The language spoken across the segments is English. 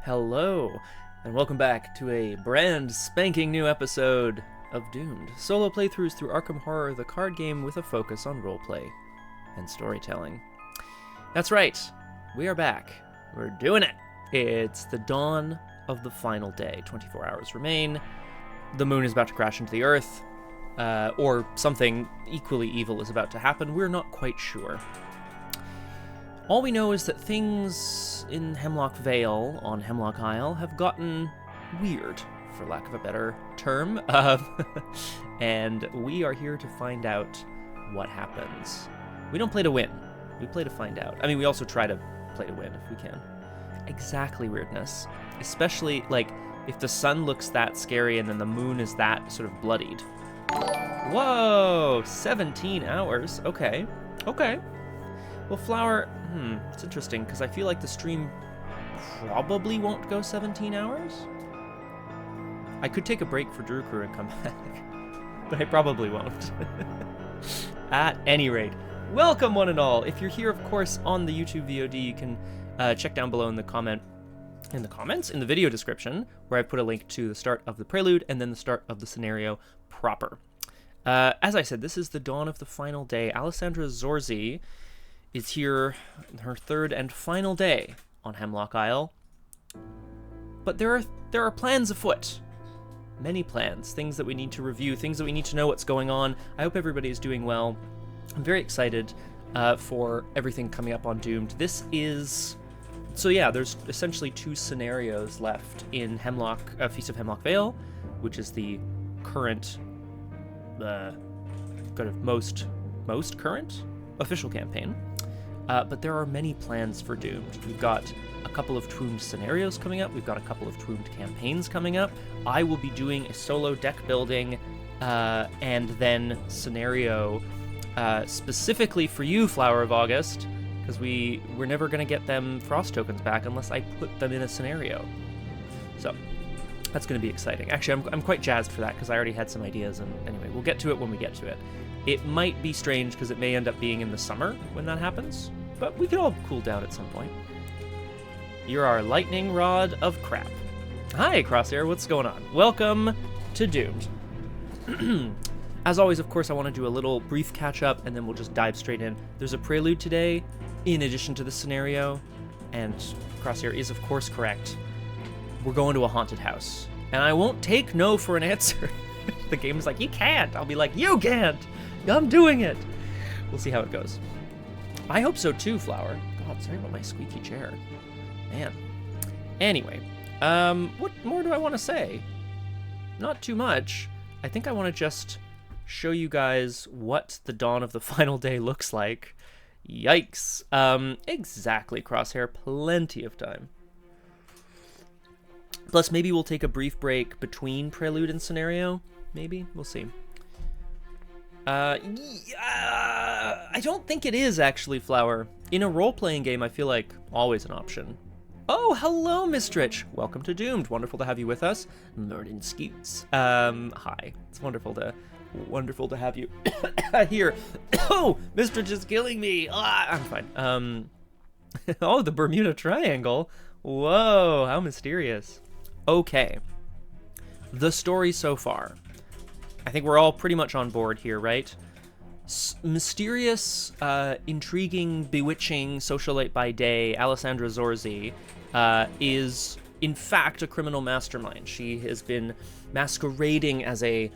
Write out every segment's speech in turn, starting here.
Hello, and welcome back to a brand spanking new episode of Doomed. Solo playthroughs through Arkham Horror, the card game with a focus on roleplay and storytelling. That's right, we are back. We're doing it. It's the dawn of the final day. 24 hours remain. The moon is about to crash into the earth, or something equally evil is about to happen. We're not quite sure. All we know is that things in Hemlock Vale, on Hemlock Isle, have gotten weird, for lack of a better term, and we are here to find out what happens. We don't play to win, we play to find out. I mean, we also try to play to win if we can. Exactly weirdness, especially, like, if the sun looks that scary and then the moon is that sort of bloodied. Whoa, 17 hours, okay. Well, Flower, it's interesting, because I feel like the stream probably won't go 17 hours. I could take a break for Drew Crew and come back, but I probably won't. At any rate, welcome one and all. If you're here, of course, on the YouTube VOD, you can check down below in the video description, where I put a link to the start of the prelude and then the start of the scenario proper. As I said, this is the dawn of the final day. Alessandra Zorzi is here, her third and final day on Hemlock Isle. But there are plans afoot. Many plans, things that we need to review, things that we need to know what's going on. I hope everybody is doing well. I'm very excited for everything coming up on Doomed. This is... So yeah, there's essentially two scenarios left in Feast of Hemlock Vale, which is the current, kind of most current official campaign. But there are many plans for Doomed. We've got a couple of Doomed scenarios coming up. We've got a couple of Doomed campaigns coming up. I will be doing a solo deck building and then scenario specifically for you, Flower of August, because we're never going to get them Frost tokens back unless I put them in a scenario. So that's going to be exciting. Actually, I'm quite jazzed for that because I already had some ideas. And anyway, we'll get to it when we get to it. It might be strange because it may end up being in the summer when that happens, but we could all cool down at some point. You're our lightning rod of crap. Hi, Crosshair, what's going on? Welcome to Doomed. As always, of course, I want to do a little brief catch-up, and then we'll just dive straight in. There's a prelude today, in addition to the scenario, and Crosshair is, of course, correct. We're going to a haunted house, and I won't take no for an answer. The game's like, you can't. I'll be like, you can't. I'm doing it. We'll see how it goes. I hope so too, Flower. God, sorry about my squeaky chair. Man. Anyway, what more do I want to say? Not too much. I think I want to just show you guys what the dawn of the final day looks like. Yikes. Exactly, Crosshair. Plenty of time. Plus, maybe we'll take a brief break between prelude and scenario. Maybe. We'll see. I don't think it is, actually, Flower. In a role-playing game, I feel like always an option. Oh, hello, Mistrich. Welcome to Doomed. Wonderful to have you with us. Merlin Scoots. Hi. It's wonderful to have you here. Oh, Mistrich is killing me. I'm fine. Oh, the Bermuda Triangle. Whoa, how mysterious. Okay. The story so far. I think we're all pretty much on board here, right? Mysterious, intriguing, bewitching socialite by day, Alessandra Zorzi, is in fact a criminal mastermind. She has been masquerading as a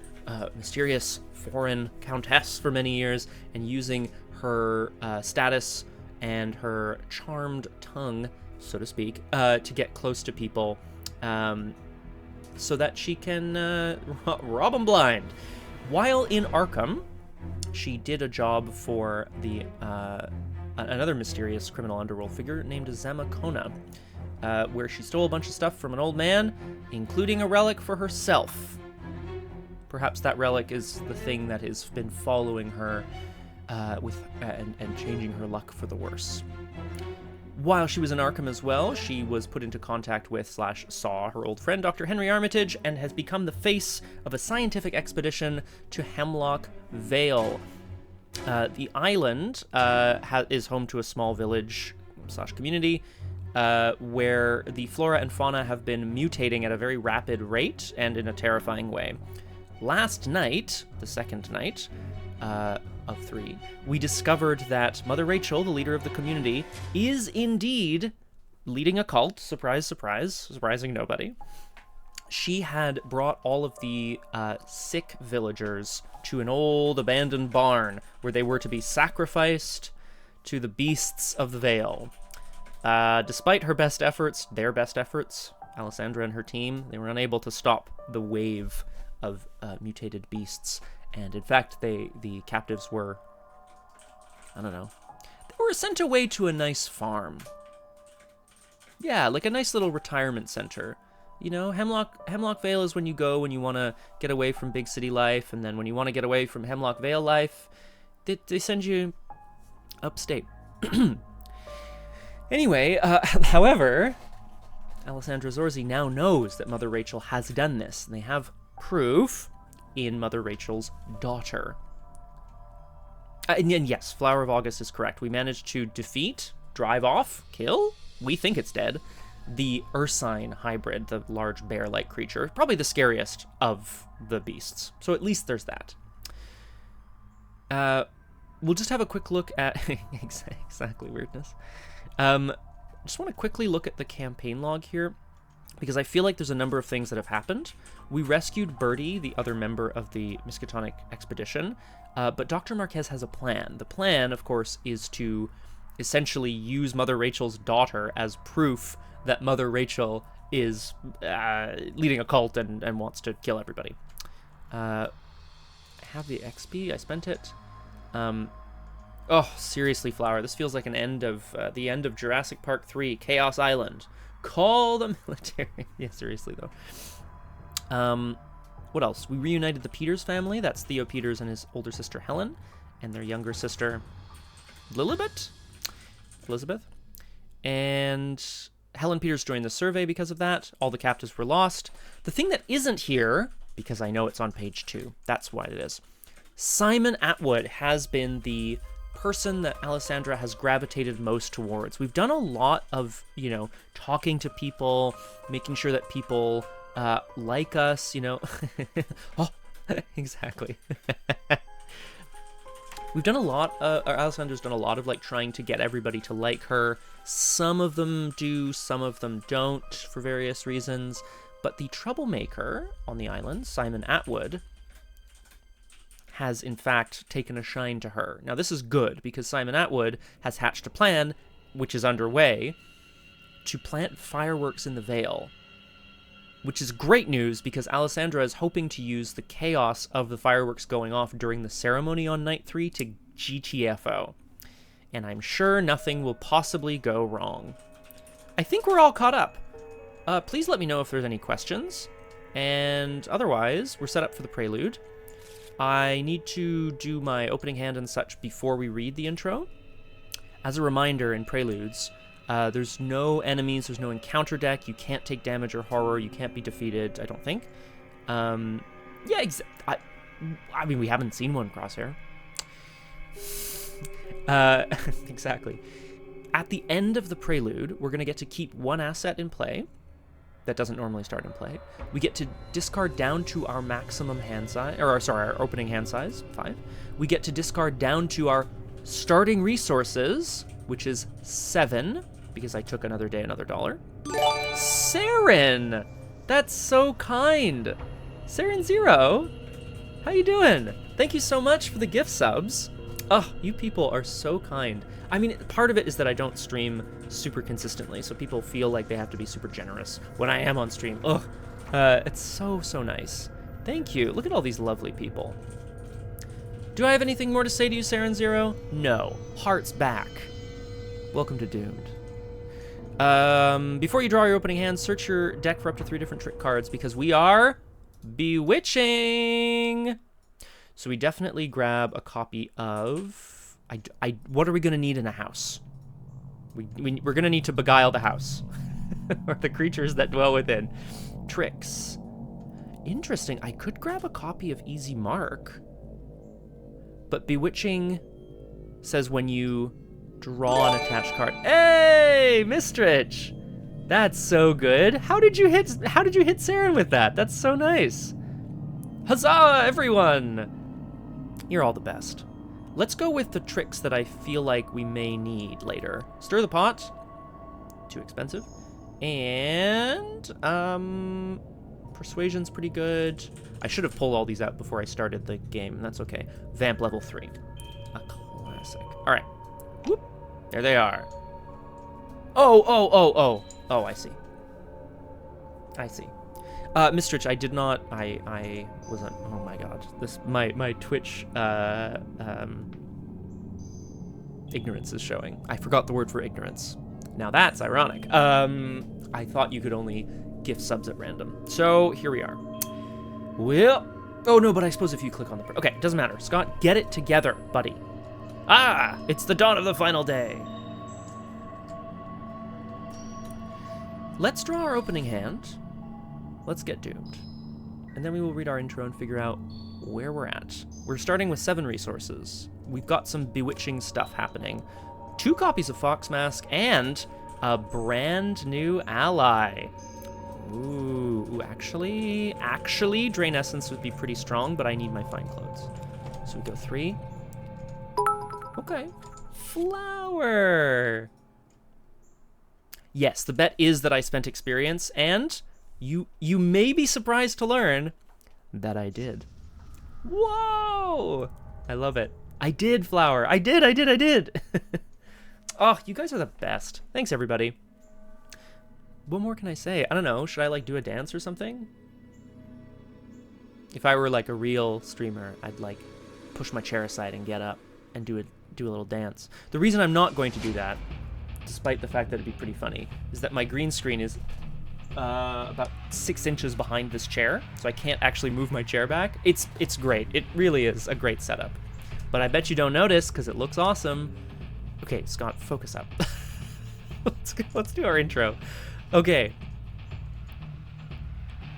mysterious foreign countess for many years and using her status and her charmed tongue, so to speak, to get close to people. So that she can rob them blind. While in Arkham, she did a job for the another mysterious criminal underworld figure named Zamakona, where she stole a bunch of stuff from an old man, including a relic for herself. Perhaps that relic is the thing that has been following her and changing her luck for the worse. While she was in Arkham as well, she was put into contact with / saw her old friend Dr. Henry Armitage and has become the face of a scientific expedition to Hemlock Vale. The island is home to a small village / community where the flora and fauna have been mutating at a very rapid rate and in a terrifying way. Last night, the second night of 3, we discovered that Mother Rachel, the leader of the community, is indeed leading a cult. Surprise, surprise, surprising nobody. She had brought all of the sick villagers to an old abandoned barn where they were to be sacrificed to the beasts of the Vale. Despite her best efforts, their best efforts, Alessandra and her team, they were unable to stop the wave of mutated beasts. And in fact, the captives were, I don't know, they were sent away to a nice farm. Yeah, like a nice little retirement center. You know, Hemlock Vale is when you go when you want to get away from big city life, and then when you want to get away from Hemlock Vale life, they send you upstate. Anyway, however, Alessandra Zorzi now knows that Mother Rachel has done this, and they have proof in Mother Rachel's daughter. And yes, Flower of August is correct. We managed to defeat, drive off, kill, we think it's dead, the Ursine hybrid, the large bear-like creature, probably the scariest of the beasts. So at least there's that. We'll just have a quick look at exactly weirdness. Just want to quickly look at the campaign log here, because I feel like there's a number of things that have happened. We rescued Birdie, the other member of the Miskatonic expedition, but Dr. Marquez has a plan. The plan, of course, is to essentially use Mother Rachel's daughter as proof that Mother Rachel is leading a cult and wants to kill everybody. I have the XP. I spent it. Oh, seriously, Flower. This feels like the end of Jurassic Park 3, Chaos Island. Call the military. Yeah, seriously, though. What else? We reunited the Peters family. That's Theo Peters and his older sister, Helen, and their younger sister, Elizabeth. And Helen Peters joined the survey because of that. All the captives were lost. The thing that isn't here, because I know it's on page 2, that's why it is. Simon Atwood has been the person that Alessandra has gravitated most towards. We've done a lot of, talking to people, making sure that people like us, Oh, exactly. We've done a lot, Alessandra's done a lot of, trying to get everybody to like her. Some of them do, some of them don't, for various reasons. But the troublemaker on the island, Simon Atwood, has, in fact, taken a shine to her. Now, this is good, because Simon Atwood has hatched a plan, which is underway, to plant fireworks in the Vale. Which is great news, because Alessandra is hoping to use the chaos of the fireworks going off during the ceremony on night 3 to GTFO. And I'm sure nothing will possibly go wrong. I think we're all caught up. Please let me know if there's any questions. And otherwise, we're set up for the prelude. I need to do my opening hand and such before we read the intro. As a reminder, in preludes, there's no enemies, there's no encounter deck, you can't take damage or horror, you can't be defeated, I don't think. Yeah, I mean, we haven't seen one, Crosshair. Exactly. At the end of the prelude, we're going to get to keep one asset in play that doesn't normally start in play. We get to discard down to our maximum hand size, our opening hand size, 5. We get to discard down to our starting resources, which is 7, because I took another day, another $1. Saren! That's so kind! Saren Zero, how you doing? Thank you so much for the gift subs. Oh, you people are so kind. I mean, part of it is that I don't stream super consistently, so people feel like they have to be super generous when I am on stream. Ugh, it's so nice. Thank you. Look at all these lovely people. Do I have anything more to say to you, Saren Zero? No. Heart's back. Welcome to Doomed. Before you draw your opening hand, search your deck for up to 3 different trick cards, because we are bewitching. So we definitely grab a copy of... what are we going to need in a house? We're going to need to beguile the house. Or the creatures that dwell within. Tricks. Interesting. I could grab a copy of Easy Mark. But Bewitching says when you Draw an attached card. Hey, Mistrich! That's so good. How did you hit Saren with that? That's so nice. Huzzah, everyone! You're all the best. Let's go with the tricks that I feel like we may need later. Stir the pot. Too expensive. And persuasion's pretty good. I should have pulled all these out before I started the game. That's okay. Vamp level 3. A classic. All right. Whoop. There they are. Oh, I see. Mistrich, I did not, I wasn't, oh my god. My Twitch, ignorance is showing. I forgot the word for ignorance. Now that's ironic. I thought you could only gift subs at random. So here we are. Well, oh no, but I suppose if you click on the, okay, doesn't matter. Scott, get it together, buddy. Ah, it's the dawn of the final day. Let's draw our opening hand. Let's get doomed. And then we will read our intro and figure out where we're at. We're starting with 7 resources. We've got some bewitching stuff happening. 2 copies of Fox Mask and a brand new ally. Ooh, actually, Drain Essence would be pretty strong, but I need my fine clothes. So we go 3. Okay. Flower. Yes, the bet is that I spent experience, and you may be surprised to learn that I did. Whoa! I love it. I did, Flower. I did. Oh, you guys are the best. Thanks, everybody. What more can I say? I don't know. Should I, like, do a dance or something? If I were, like, a real streamer, I'd, like, push my chair aside and get up and do a little dance. The reason I'm not going to do that, despite the fact that it'd be pretty funny, is that my green screen is about 6 inches behind this chair, so I can't actually move my chair back. It's great. It really is a great setup. But I bet you don't notice, because it looks awesome. Okay, Scott, focus up. Let's do our intro. Okay.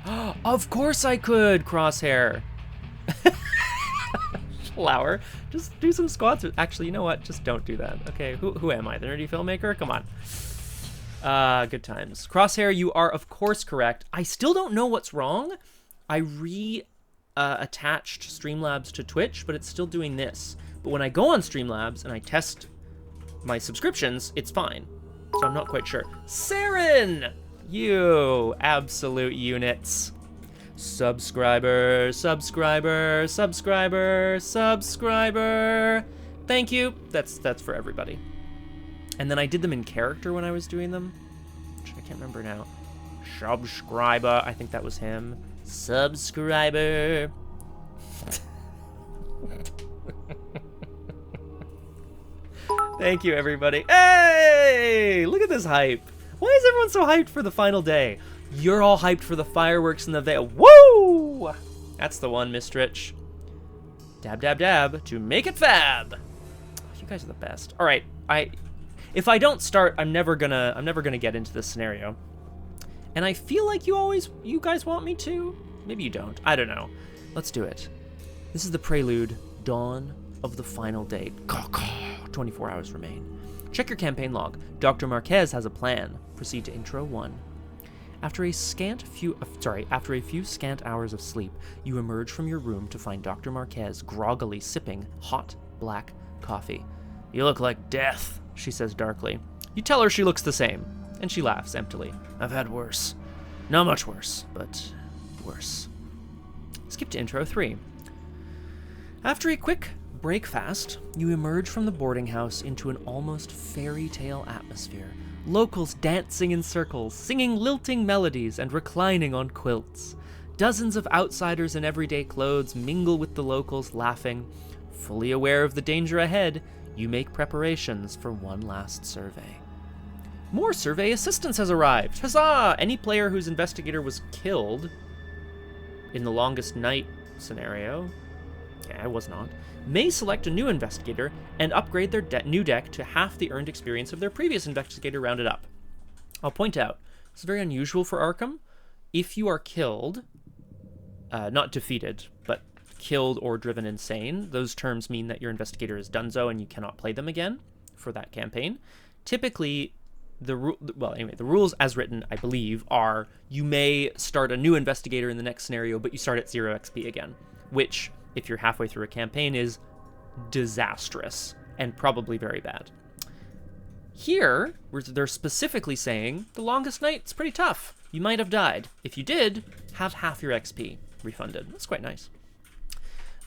Of course I could, Crosshair. Flower. Just do some squats. Actually, you know what? Just don't do that. Okay, who am I? The nerdy filmmaker? Come on. Good times. Crosshair, you are of course correct. I still don't know what's wrong. I attached Streamlabs to Twitch, but it's still doing this. But when I go on Streamlabs and I test my subscriptions, it's fine. So I'm not quite sure. Saren! You absolute units. Subscriber. Thank you. That's for everybody. And then I did them in character when I was doing them, which I can't remember now. Subscriber. I think that was him. Subscriber. Thank you, everybody. Hey! Look at this hype. Why is everyone so hyped for the final day? You're all hyped for the fireworks in the Vale. Woo! That's the one, Mistrich. Dab, dab, dab to make it fab. You guys are the best. All right, if I don't start, I'm never gonna get into this scenario. And I feel like you guys want me to. Maybe you don't. I don't know. Let's do it. This is the prelude, dawn of the final day. 24 hours remain. Check your campaign log. Dr. Marquez has a plan. Proceed to intro 1. After a few scant hours of sleep, you emerge from your room to find Dr. Marquez groggily sipping hot black coffee. You look like death, she says darkly. You tell her she looks the same, and she laughs emptily. I've had worse. Not much worse, but worse. Skip to intro 3. After a quick break fast, you emerge from the boarding house into an almost fairy tale atmosphere. Locals dancing in circles, singing lilting melodies, and reclining on quilts. Dozens of outsiders in everyday clothes mingle with the locals, laughing. Fully aware of the danger ahead, you make preparations for one last survey. More survey assistance has arrived. Huzzah! Any player whose investigator was killed in the longest night scenario, I was not, may select a new investigator and upgrade their new deck to half the earned experience of their previous investigator rounded up. I'll point out, it's very unusual for Arkham. If you are killed, not defeated, but killed or driven insane, those terms mean that your investigator is donezo and you cannot play them again for that campaign. Typically, the rules as written, I believe, are you may start a new investigator in the next scenario, but you start at 0 XP again, which, if you're halfway through a campaign, is disastrous and probably very bad. Here, they're specifically saying the longest night's pretty tough. You might have died. If you did, have half your XP refunded. That's quite nice.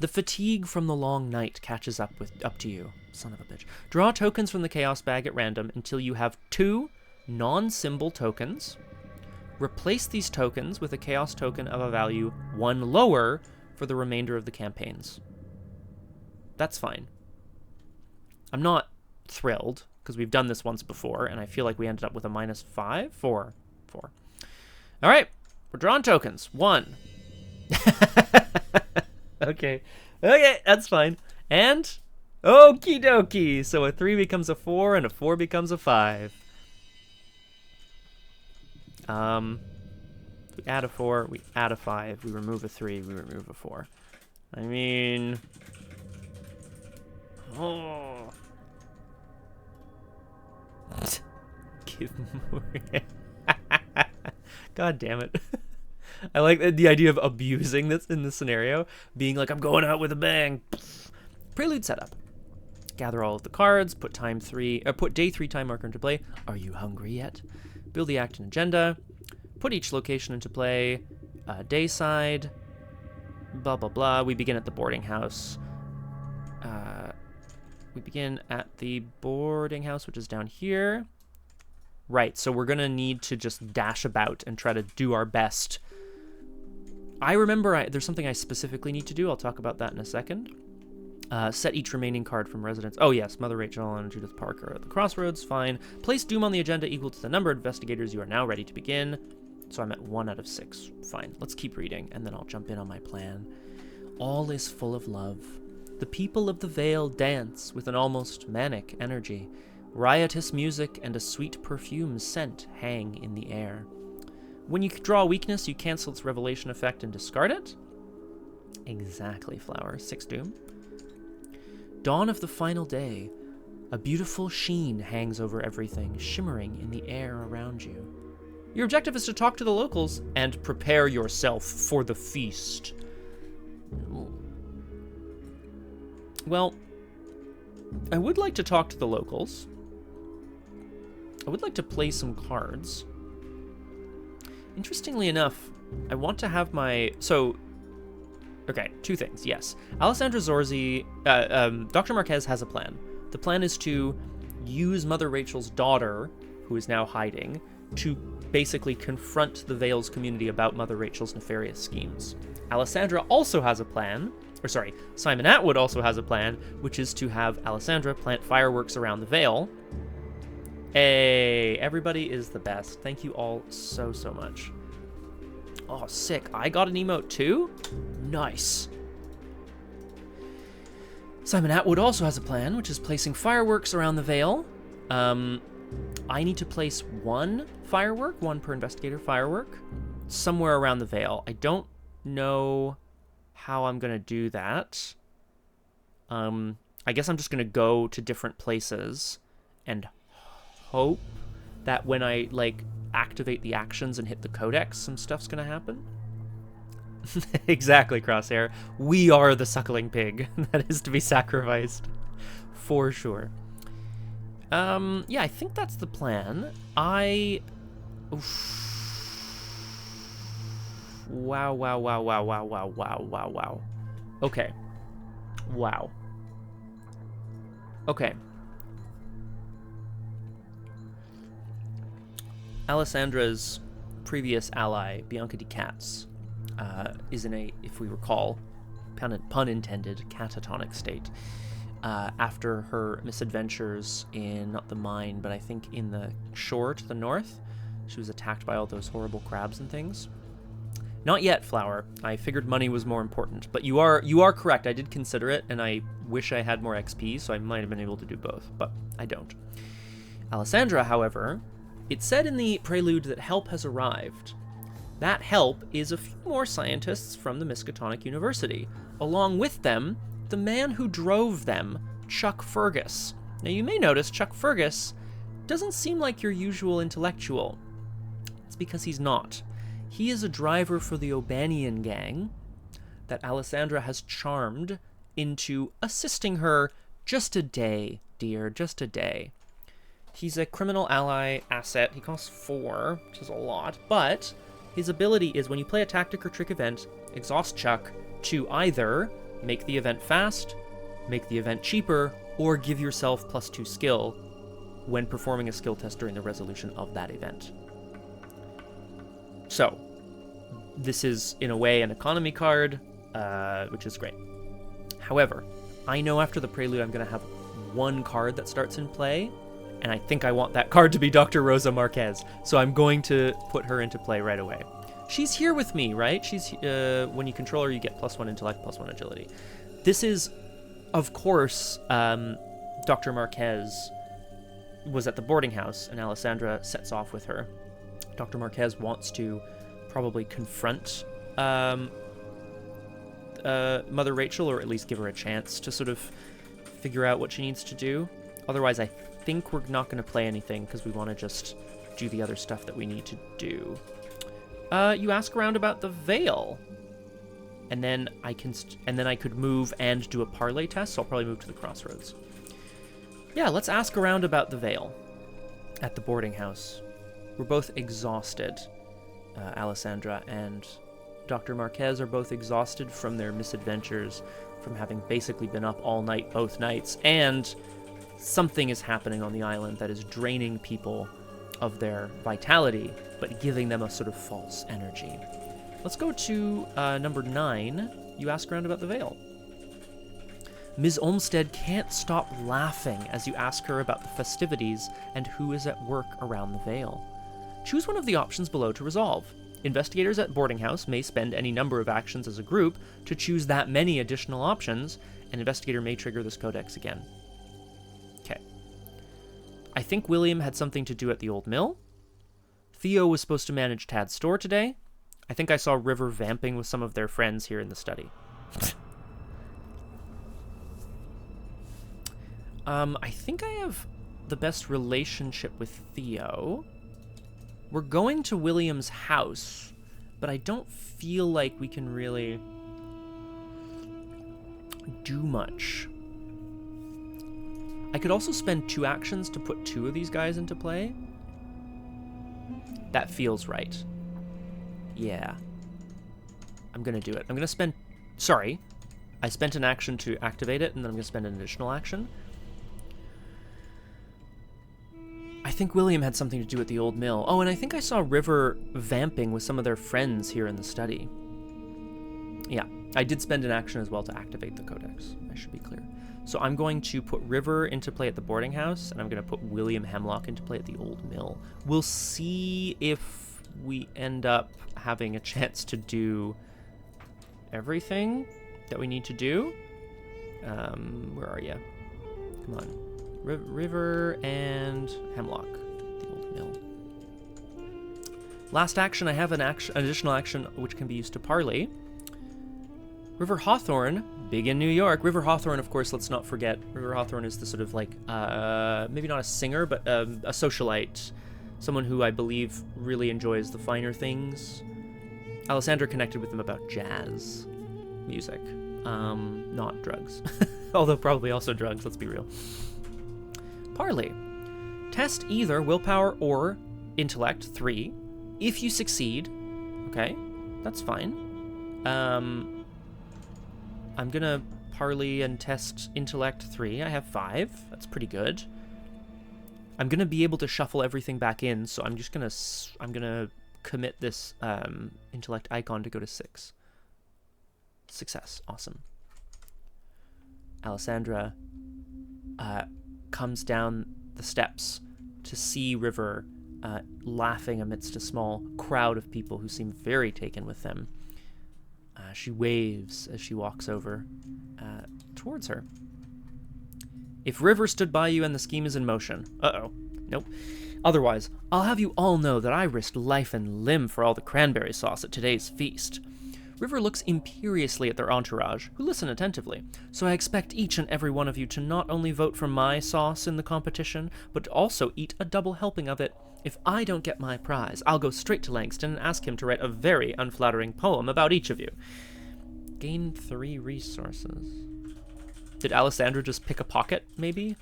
The fatigue from the long night catches up to you. Son of a bitch. Draw tokens from the chaos bag at random until you have 2 non-symbol tokens. Replace these tokens with a chaos token of a value 1 lower for the remainder of the campaigns. That's fine. I'm not thrilled, because we've done this once before, and I feel like we ended up with a -5? 4. All right, we're drawing tokens. 1. Okay, that's fine. And okie dokie. So a 3 becomes a 4, and a 4 becomes a 5. We add a 4, we add a 5, we remove a 3, we remove a 4. I mean... Oh. Give more. God damn it. I like the idea of abusing this in this scenario, being like, I'm going out with a bang. Prelude setup. Gather all of the cards, put day 3 time marker into play. Are you hungry yet? Build the act and agenda. Put each location into play. Day side. Blah, blah, blah. We begin at the boarding house. We begin at the boarding house, which is down here. Right, so we're going to need to just dash about and try to do our best. I remember there's something I specifically need to do. I'll talk about that in a second. Set each remaining card from residence. Oh, yes, Mother Rachel and Judith Parker at the crossroads. Fine. Place Doom on the agenda equal to the number of investigators you are now ready to begin. So I'm at 1 out of 6. Fine. Let's keep reading, and then I'll jump in on my plan. All is full of love. The people of the Vale dance with an almost manic energy. Riotous music and a sweet perfume scent hang in the air. When you draw a weakness, you cancel its revelation effect and discard it. Exactly, Flower. 6 Doom. Dawn of the final day. A beautiful sheen hangs over everything, shimmering in the air around you. Your objective is to talk to the locals and prepare yourself for the feast. Well, I would like to talk to the locals. I would like to play some cards. Interestingly enough, I want to have my... Okay, 2 things, yes. Alessandra Zorzi... Dr. Marquez has a plan. The plan is to use Mother Rachel's daughter, who is now hiding, to basically confront the Vale's community about Mother Rachel's nefarious schemes. Alessandra also has a plan... Simon Atwood also has a plan, which is to have Alessandra plant fireworks around the Vale. Hey, everybody is the best. Thank you all so much. Oh, sick. I got an emote too? Nice. Simon Atwood also has a plan, which is placing fireworks around the Vale. I need to place 1 firework, 1 per investigator firework, somewhere around the Vale. I don't know how I'm going to do that. I guess I'm just going to go to different places and hope that when I, activate the actions and hit the codex, some stuff's going to happen. Exactly, Crosshair. We are the suckling pig that is to be sacrificed. For sure. Yeah, I think that's the plan. Wow. Okay. Wow. Okay. Alessandra's previous ally, Bianca de Katz, is in a, if we recall, pun intended, catatonic state. After her misadventures in, not the mine, but I think in the shore to the north, she was attacked by all those horrible crabs and things. Not yet, Flower. I figured money was more important, but you are correct. I did consider it, and I wish I had more XP, so I might have been able to do both, but I don't. Alessandra, however, it said in the prelude that help has arrived. That help is a few more scientists from the Miskatonic University. Along with them, the man who drove them, Chuck Fergus. Now you may notice Chuck Fergus doesn't seem like your usual intellectual. It's because he's not. He is a driver for the O'Banian gang that Alessandra has charmed into assisting her just a day, dear, just a day. He's a criminal ally asset. He costs 4, which is a lot, but his ability is when you play a tactic or trick event, exhaust Chuck to either make the event fast, make the event cheaper, or give yourself +2 skill when performing a skill test during the resolution of that event. So, this is, in a way, an economy card, which is great. However, I know after the prelude I'm going to have 1 card that starts in play, and I think I want that card to be Dr. Rosa Marquez, so I'm going to put her into play right away. She's here with me, right? She's when you control her, you get +1 intellect, +1 agility. This is, of course, Dr. Marquez was at the boarding house, and Alessandra sets off with her. Dr. Marquez wants to probably confront Mother Rachel, or at least give her a chance to sort of figure out what she needs to do. Otherwise, I think we're not going to play anything because we want to just do the other stuff that we need to do. You ask around about the Vale, and then I could move and do a parlay test. So I'll probably move to the crossroads. Yeah, let's ask around about the Vale at the boarding house. We're both exhausted. Alessandra and Dr. Marquez are both exhausted from their misadventures, from having basically been up all night both nights, and something is happening on the island that is draining people of their vitality, but giving them a sort of false energy. Let's go to number 9. You ask around about the Vale. Ms. Olmsted can't stop laughing as you ask her about the festivities and who is at work around the Vale. Choose one of the options below to resolve. Investigators at boarding house may spend any number of actions as a group to choose that many additional options. An investigator may trigger this codex again. Okay. I think William had something to do at the old mill. Theo was supposed to manage Tad's store today. I think I saw River vamping with some of their friends here in the study. I think I have the best relationship with Theo. We're going to William's house, but I don't feel like we can really do much. I could also spend 2 actions to put 2 of these guys into play. That feels right. Yeah. I'm gonna do it. I'm gonna spend... Sorry. I spent an action to activate it, and then I'm gonna spend an additional action. I think William had something to do with the old mill. Oh, and I think I saw River vamping with some of their friends here in the study. Yeah, I did spend an action as well to activate the codex. I should be clear. So I'm going to put River into play at the boarding house, and I'm going to put William Hemlock into play at the old mill. We'll see if we end up having a chance to do everything that we need to do. Where are you? Come on. River and Hemlock, the old mill. Last action, I have an additional action which can be used to parley. River Hawthorne, big in New York. River Hawthorne, of course, let's not forget. River Hawthorne is the sort of like, maybe not a singer, but a socialite. Someone who I believe really enjoys the finer things. Alessandra connected with him about jazz music, not drugs. Although probably also drugs, let's be real. Parley. Test either willpower or intellect 3. If you succeed, okay, that's fine. I'm gonna parley and test intellect 3. I have 5. That's pretty good. I'm gonna be able to shuffle everything back in, so I'm gonna commit this intellect icon to go to 6. Success. Awesome. Alessandra comes down the steps to see River laughing amidst a small crowd of people who seem very taken with them. She waves as she walks over towards her. If River stood by you and the scheme is in motion... Uh-oh. Nope. Otherwise, I'll have you all know that I risked life and limb for all the cranberry sauce at today's feast. River looks imperiously at their entourage, who listen attentively. So I expect each and every one of you to not only vote for my sauce in the competition, but to also eat a double helping of it. If I don't get my prize, I'll go straight to Langston and ask him to write a very unflattering poem about each of you. Gain 3 resources. Did Alessandra just pick a pocket, maybe?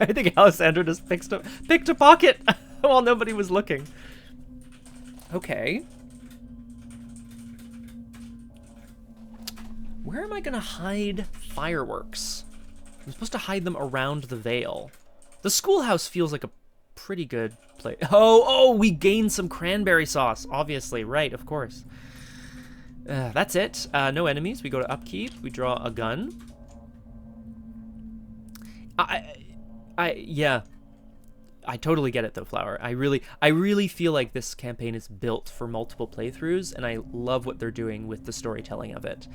I think Alessandra just picked a pocket while nobody was looking. Okay. Where am I going to hide fireworks? I'm supposed to hide them around the Vale. The schoolhouse feels like a pretty good place. Oh, we gained some cranberry sauce. Obviously, right, of course. That's it. No enemies. We go to upkeep. We draw a gun. Yeah. I totally get it though, Flower. I really feel like this campaign is built for multiple playthroughs, and I love what they're doing with the storytelling of it.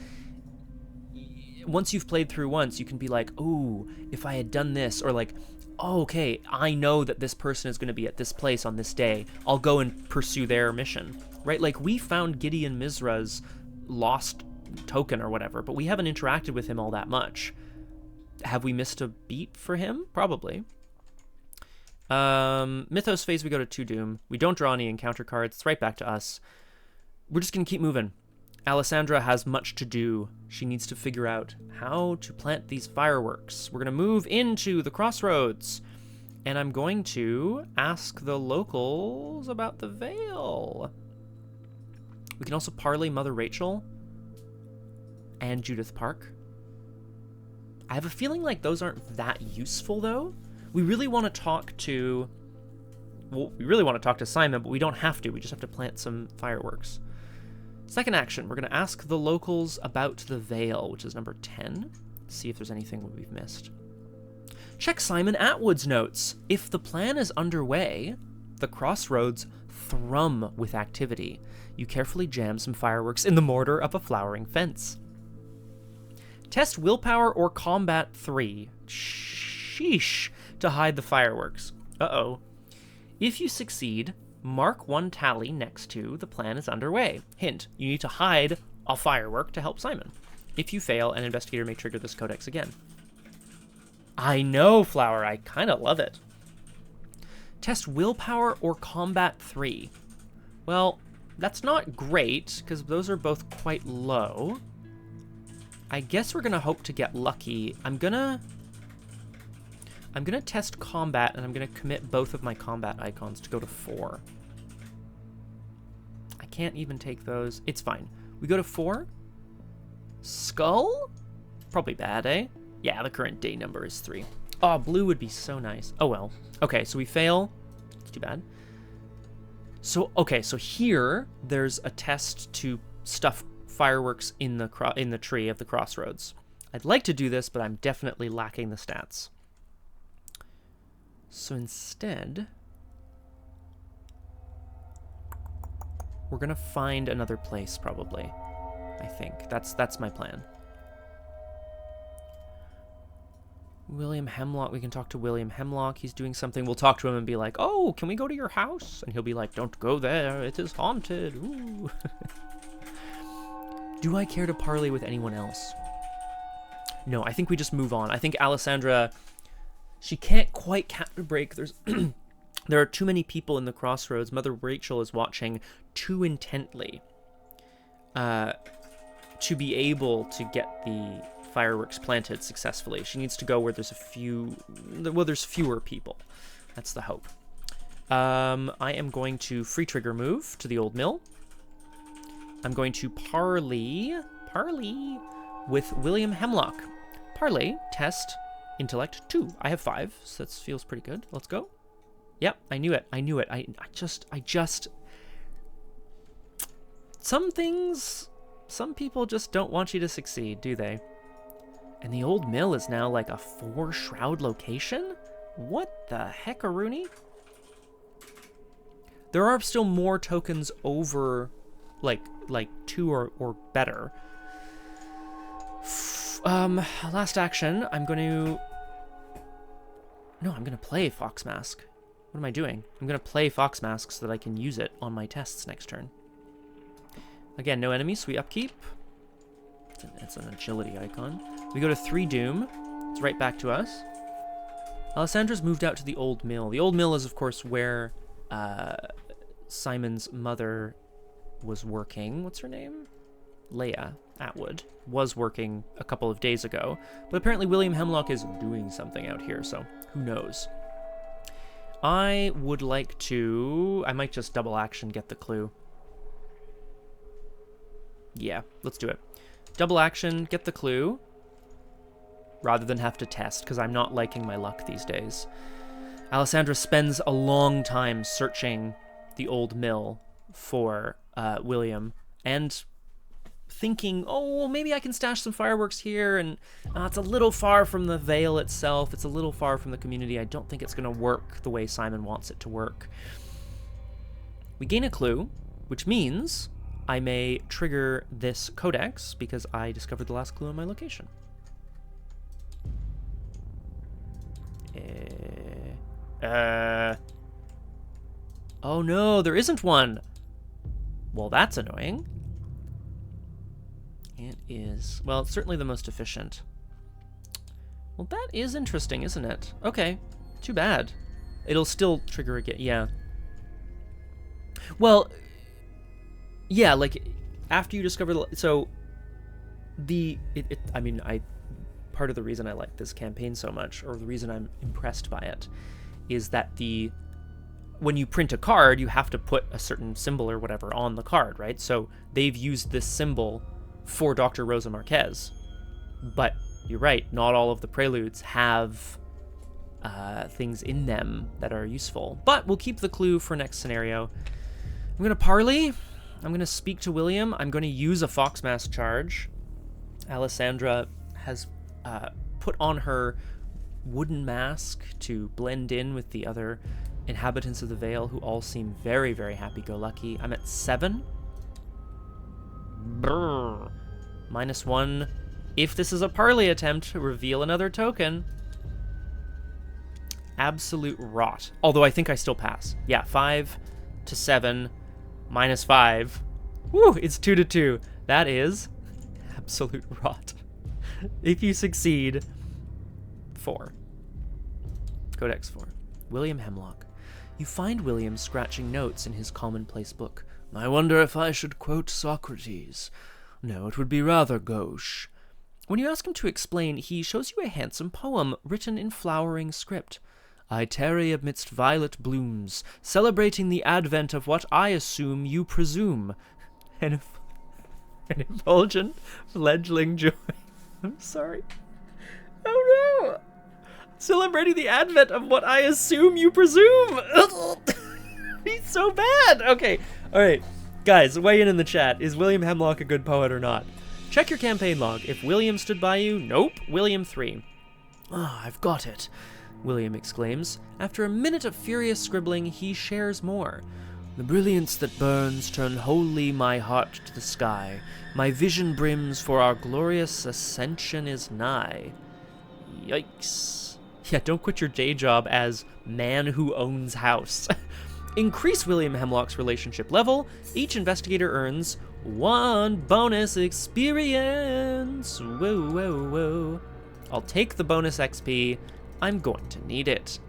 Once you've played through once, you can be like, oh, if I had done this, or like, oh, okay, I know that this person is going to be at this place on this day. I'll go and pursue their mission, right? Like, we found Gideon Mizra's lost token or whatever, but we haven't interacted with him all that much. Have we missed a beat for him? Probably. Mythos phase, we go to 2 Doom. We don't draw any encounter cards. It's right back to us. We're just going to keep moving. Alessandra has much to do. She needs to figure out how to plant these fireworks. We're going to move into the crossroads. And I'm going to ask the locals about the Vale. We can also parley Mother Rachel and Judith Park. I have a feeling like those aren't that useful, though. We really want to talk to... Well, we really want to talk to Simon, but we don't have to. We just have to plant some fireworks. Second action, we're going to ask the locals about the Vale, which is number 10. See if there's anything we've missed. Check Simon Atwood's notes. If the plan is underway, the crossroads thrum with activity. You carefully jam some fireworks in the mortar of a flowering fence. Test willpower or combat 3. Sheesh. To hide the fireworks. Uh-oh. If you succeed, mark 1 tally next to the plan is underway. Hint, you need to hide a firework to help Simon. If you fail, an investigator may trigger this codex again. I know, Flower. I kind of love it. Test willpower or combat 3. Well, that's not great, because those are both quite low. I guess we're going to hope to get lucky. I'm going to test combat, and I'm going to commit both of my combat icons to go to 4. I can't even take those. It's fine. We go to 4. Skull? Probably bad, eh? Yeah, the current day number is 3. Oh, blue would be so nice. Oh, well. Okay, so we fail. It's too bad. So, okay, so here, there's a test to stuff fireworks in the tree of the crossroads. I'd like to do this, but I'm definitely lacking the stats. So instead, we're gonna find another place, probably. I think that's my plan. William Hemlock, we can talk to William Hemlock. He's doing something. We'll talk to him and be like, "Oh, can we go to your house?" And he'll be like, "Don't go there. It is haunted." Ooh. Do I care to parley with anyone else? No, I think we just move on. I think Alessandra, she can't quite break. There are too many people in the crossroads. Mother Rachel is watching too intently to be able to get the fireworks planted successfully. She needs to go where there's there's fewer people. That's the hope. I am going to free trigger move to the old mill. I'm going to parley with William Hemlock. Parley, test, intellect 2. I have 5, so that feels pretty good. Let's go. Yep, I knew it. I just... Some people just don't want you to succeed, do they? And the old mill is now like a 4-shroud location? What the heck-a-rooney? There are still more tokens over, like 2 or better. Last action, I'm going to play Fox Mask. What am I doing? I'm going to play Fox Mask so that I can use it on my tests next turn. Again, no enemies, sweet upkeep. It's an agility icon. We go to 3 Doom. It's right back to us. Alessandra's moved out to the Old Mill. The Old Mill is, of course, where Simon's mother was working. What's her name? Leia Atwood was working a couple of days ago. But apparently William Hemlock is doing something out here, so who knows? I would like to... I might just double action get the clue. Yeah, let's do it. Double action, get the clue, rather than have to test, because I'm not liking my luck these days. Alessandra spends a long time searching the Old Mill for William, and thinking, oh, well, maybe I can stash some fireworks here, and it's a little far from the Vale itself, it's a little far from the community, I don't think it's going to work the way Simon wants it to work. We gain a clue, which means I may trigger this codex, because I discovered the last clue on my location. Oh no, there isn't one! Well, that's annoying. It is... Well, it's certainly the most efficient. Well, that is interesting, isn't it? Okay, too bad. It'll still trigger again, yeah. Well, yeah, like, after you discover the... So, I mean, part of the reason I like this campaign so much, or the reason I'm impressed by it, is that when you print a card, you have to put a certain symbol or whatever on the card, right? So they've used this symbol for Dr. Rosa Marquez. But you're right, not all of the preludes have things in them that are useful. But we'll keep the clue for next scenario. I'm going to parley. I'm going to speak to William. I'm going to use a Fox Mask charge. Alessandra has put on her wooden mask to blend in with the other inhabitants of the Vale, who all seem very, very happy-go-lucky. I'm at 7. Brrr. -1. If this is a parley attempt, reveal another token. Absolute rot. Although I think I still pass. Yeah, 5 to 7, -5. Woo, it's 2 to 2. That is absolute rot. If you succeed, 4. Codex 4. William Hemlock. You find William scratching notes in his commonplace book. I wonder if I should quote Socrates. No, it would be rather gauche. When you ask him to explain, he shows you a handsome poem written in flowering script. I tarry amidst violet blooms, celebrating the advent of what I assume you presume. An effulgent fledgling joy. I'm sorry. Oh no! Celebrating the advent of what I assume you presume! He's so bad! Okay, alright. Guys, weigh in the chat. Is William Hemlock a good poet or not? Check your campaign log. If William stood by you, nope. William 3. Ah, I've got it, William exclaims. After a minute of furious scribbling, he shares more. The brilliance that burns turned wholly my heart to the sky. My vision brims, for our glorious ascension is nigh. Yikes. Yeah, don't quit your day job as man who owns house. Increase William Hemlock's relationship level. Each investigator earns 1 bonus experience. Whoa, whoa, whoa. I'll take the bonus XP. I'm going to need it.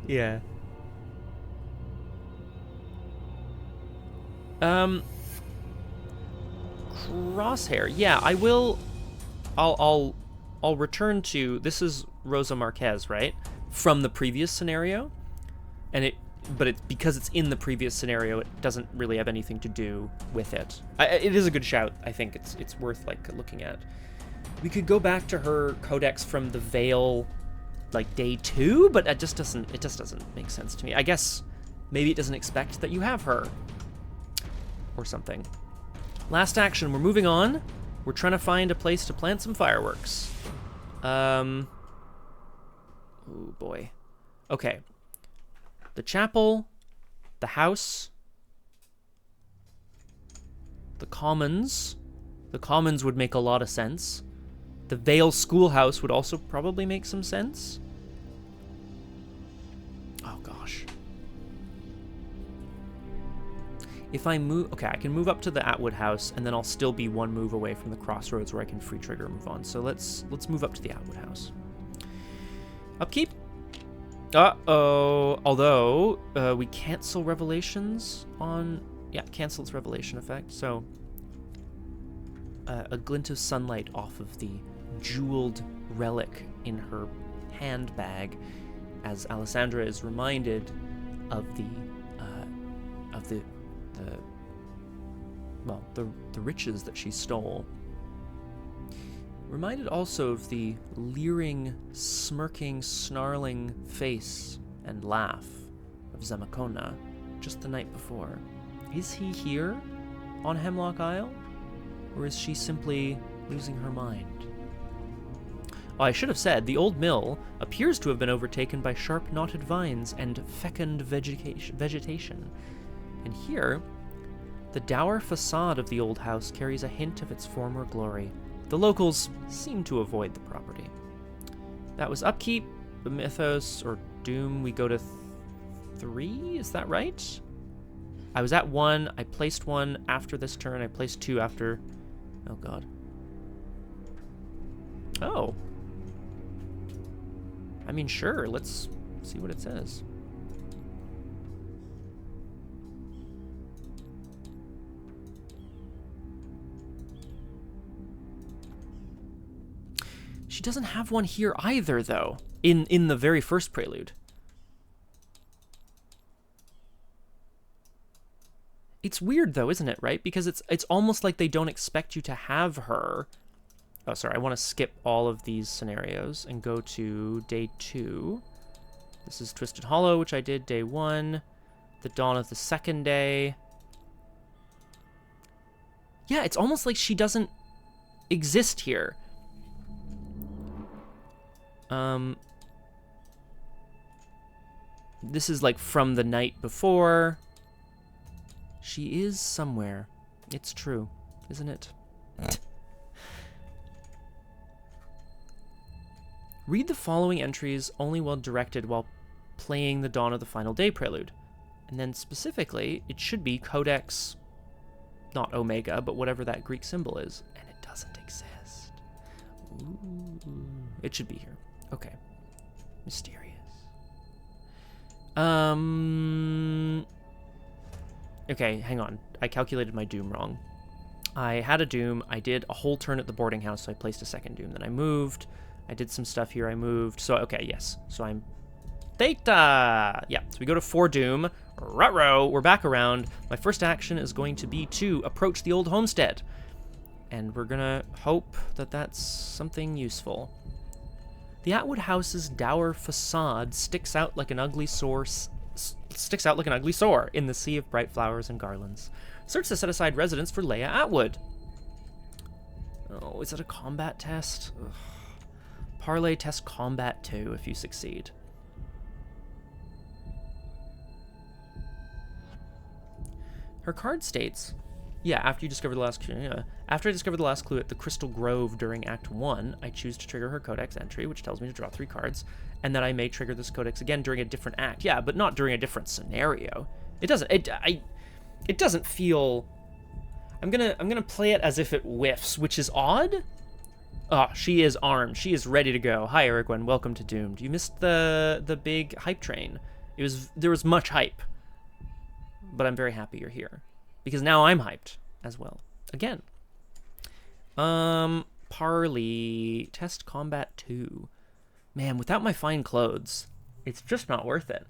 Yeah. Crosshair. Yeah, I will. I'll return to, this is Rosa Marquez, right? From the previous scenario, and because it's in the previous scenario, it doesn't really have anything to do with it. It is a good shout. I think it's worth like looking at. We could go back to her codex from the Vale, like day 2, but it just doesn't make sense to me. I guess maybe it doesn't expect that you have her or something. Last action. We're moving on. We're trying to find a place to plant some fireworks. Oh boy. Okay. The chapel, the house, the commons. The commons would make a lot of sense. The Vale schoolhouse would also probably make some sense. Oh gosh. If I move... Okay, I can move up to the Atwood house, and then I'll still be one move away from the crossroads where I can free trigger and move on. So let's move up to the Atwood house. Upkeep. Uh-oh. Although, we cancel revelations on... Yeah, cancel its revelation effect. So, a glint of sunlight off of the jeweled relic in her handbag, as Alessandra is reminded of the riches that she stole. Reminded also of the leering, smirking, snarling face and laugh of Zemakona just the night before. Is he here on Hemlock Isle? Or is she simply losing her mind? Oh, I should have said, the old mill appears to have been overtaken by sharp knotted vines and fecund vegetation. And here, the dour facade of the old house carries a hint of its former glory. The locals seem to avoid the property. That was upkeep, the mythos, or doom. We go to 3, is that right? I was at 1, I placed 1 after this turn, I placed 2 after... Oh god. Oh. I mean, sure, let's see what it says. She doesn't have one here either, though, in the very first prelude. It's weird, though, isn't it, right? Because it's almost like they don't expect you to have her. Oh, sorry, I want to skip all of these scenarios and go to day 2. This is Twisted Hollow, which I did day 1. The dawn of the second day. Yeah, it's almost like she doesn't exist here. This is like from the night before. She is somewhere. It's true, isn't it? Read the following entries only while directed while playing the Dawn of the Final Day prelude. And then specifically, it should be Codex, not Omega, but whatever that Greek symbol is. And it doesn't exist. Ooh. It should be here. Okay. Mysterious. Okay, hang on. I calculated my doom wrong. I had a doom. I did a whole turn at the boarding house, so I placed a second doom. Then I moved. I did some stuff here. I moved. So, okay, yes. So I'm... Theta! Yeah, so we go to 4 doom. Ruh-roh! We're back around. My first action is going to be to approach the old homestead. And we're gonna hope that that's something useful. The Atwood house's dour facade sticks out like an ugly sore in the sea of bright flowers and garlands. Search the set-aside residence for Leia Atwood. Oh, is it a combat test? Ugh. Parlay test combat 2 if you succeed. Her card states, yeah, after I discover the last clue at the Crystal Grove during Act 1, I choose to trigger her codex entry, which tells me to draw 3 cards, and that I may trigger this codex again during a different act. Yeah, but not during a different scenario. It doesn't feel... I'm gonna play it as if it whiffs, which is odd. Oh, she is armed. She is ready to go. Hi, Erigwen. Welcome to Doomed. You missed the big hype train. There was much hype, but I'm very happy you're here because now I'm hyped as well. Again. Parley test combat 2. Man, without my fine clothes, it's just not worth it.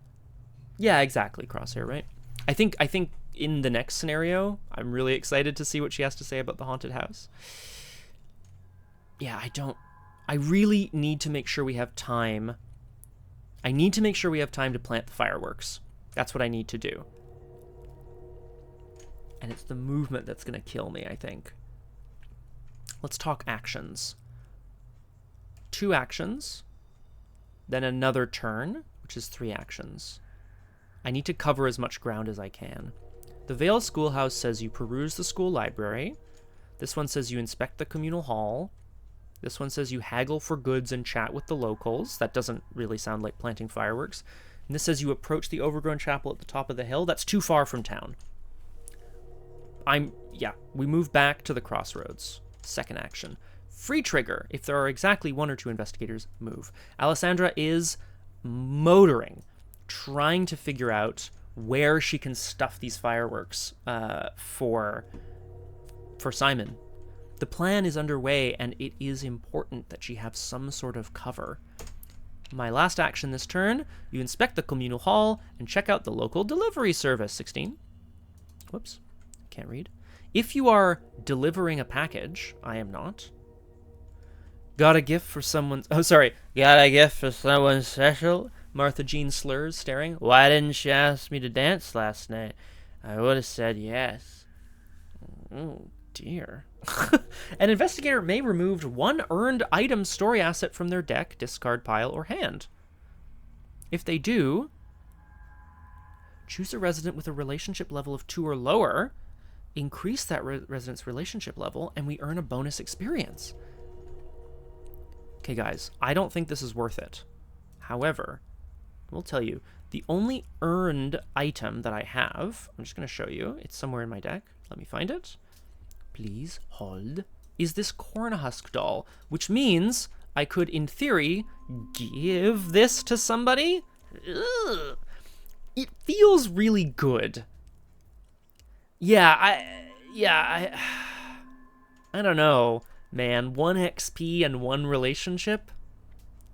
Yeah, exactly, Crosshair, right? I think in the next scenario, I'm really excited to see what she has to say about the haunted house. Yeah, I really need to make sure we have time. I need to make sure we have time to plant the fireworks. That's what I need to do. And it's the movement that's going to kill me, I think. Let's talk actions. 2 actions. Then another turn, which is 3 actions. I need to cover as much ground as I can. The Vale Schoolhouse says you peruse the school library. This one says you inspect the communal hall. This one says you haggle for goods and chat with the locals. That doesn't really sound like planting fireworks. And this says you approach the overgrown chapel at the top of the hill. That's too far from town. we move back to the crossroads. Second action. Free trigger. If there are exactly 1 or 2 investigators, move. Alessandra is motoring, trying to figure out where she can stuff these fireworks for Simon. The plan is underway, and it is important that she have some sort of cover. My last action this turn, you inspect the communal hall and check out the local delivery service. 16. Whoops, can't read. If you are delivering a package, I am not. Got a gift for someone... Oh, sorry. Got a gift for someone special? Martha Jean slurs, staring. Why didn't you ask me to dance last night? I would have said yes. Oh, dear. An investigator may remove 1 earned item story asset from their deck, discard pile, or hand. If they do, choose a resident with a relationship level of 2 or lower, increase that resident's relationship level, and we earn a bonus experience. Okay, guys, I don't think this is worth it. However, I will tell you, the only earned item that I have, I'm just going to show you, it's somewhere in my deck. Let me find it. Please hold, is this Cornhusk doll, which means I could, in theory, give this to somebody. Ugh. It feels really good. I don't know, man. 1 XP and 1 relationship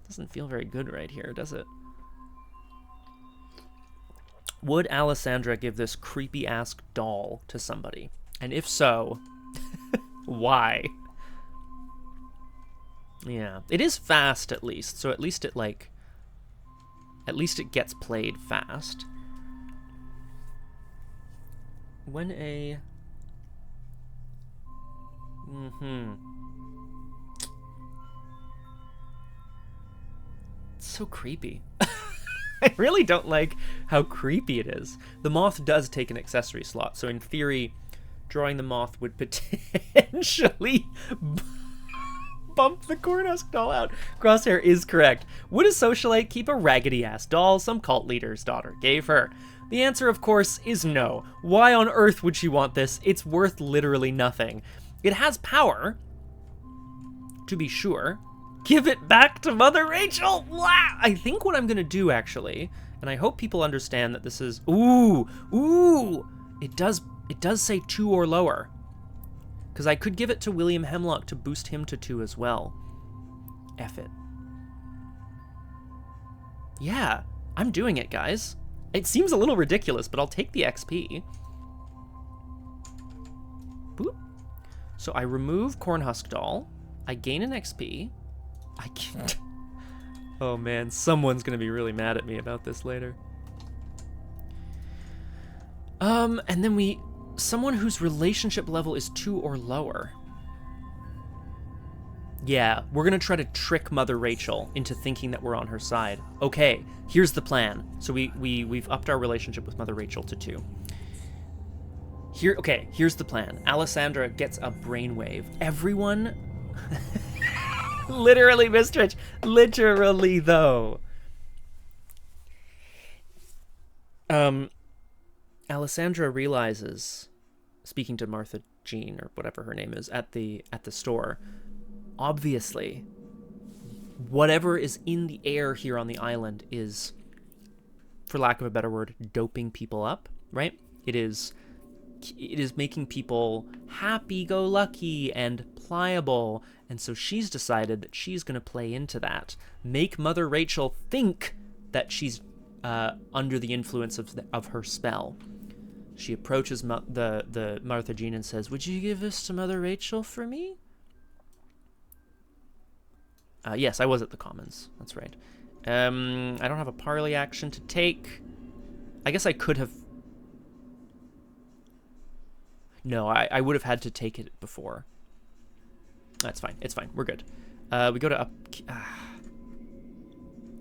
doesn't feel very good right here, does it? Would Alessandra give this creepy-ass doll to somebody? And if so, why? Yeah, it is fast at least, so at least it gets played fast. When a... It's so creepy. I really don't like how creepy it is. The moth does take an accessory slot, so in theory, drawing the moth would potentially bump the Cornhusk doll out. Crosshair is correct. Would a socialite keep a raggedy-ass doll some cult leader's daughter gave her? The answer, of course, is no. Why on earth would she want this? It's worth literally nothing. It has power, to be sure. Give it back to Mother Rachel! Wow! I think what I'm gonna do, actually, and I hope people understand that this is... Ooh! It does say 2 or lower. Because I could give it to William Hemlock to boost him to 2 as well. F it. Yeah, I'm doing it, guys. It seems a little ridiculous, but I'll take the XP. Boop. So I remove Cornhusk Doll. I gain an XP. I can't... Oh man, someone's gonna be really mad at me about this later. And then someone whose relationship level is 2 or lower. Yeah, we're gonna try to trick Mother Rachel into thinking that we're on her side. Okay, here's the plan. So we've upped our relationship with Mother Rachel to 2. Here's the plan. Alessandra gets a brainwave. Everyone... Literally, Mistrich. Literally, though. Alessandra realizes, speaking to Martha Jean, or whatever her name is, at the store, obviously, whatever is in the air here on the island is, for lack of a better word, doping people up, right? It is making people happy-go-lucky and pliable, and so she's decided that she's going to play into that, make Mother Rachel think that she's under the influence of her spell. She approaches the Martha Jean and says, "Would you give this to Mother Rachel for me?" Yes, I was at the Commons. That's right. I don't have a parley action to take. I guess I could have... No, I would have had to take it before. That's fine. It's fine. We're good. We go to up...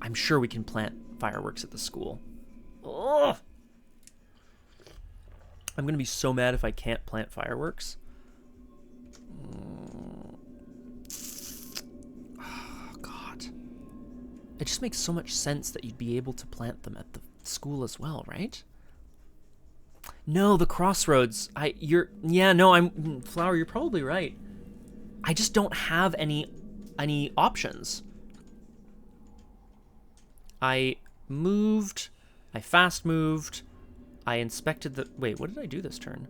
I'm sure we can plant fireworks at the school. Ugh! I'm going to be so mad if I can't plant fireworks. Oh, God. It just makes so much sense that you'd be able to plant them at the school as well, right? No, the crossroads. Flower, you're probably right. I just don't have any options. I moved, I fast moved, I inspected the... Wait, what did I do this turn?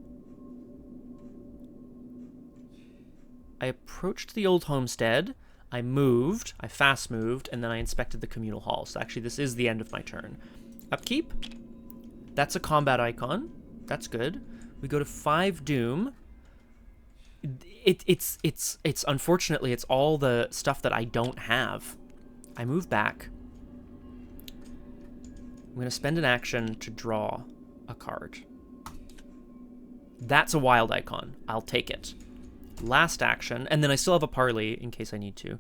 I approached the old homestead, I moved, I fast moved, and then I inspected the communal hall. So actually this is the end of my turn. Upkeep. That's a combat icon. That's good. We go to 5 doom. It's unfortunately, it's all the stuff that I don't have. I move back. I'm going to spend an action to draw a card. That's a wild icon. I'll take it. Last action, and then I still have a parley in case I need to.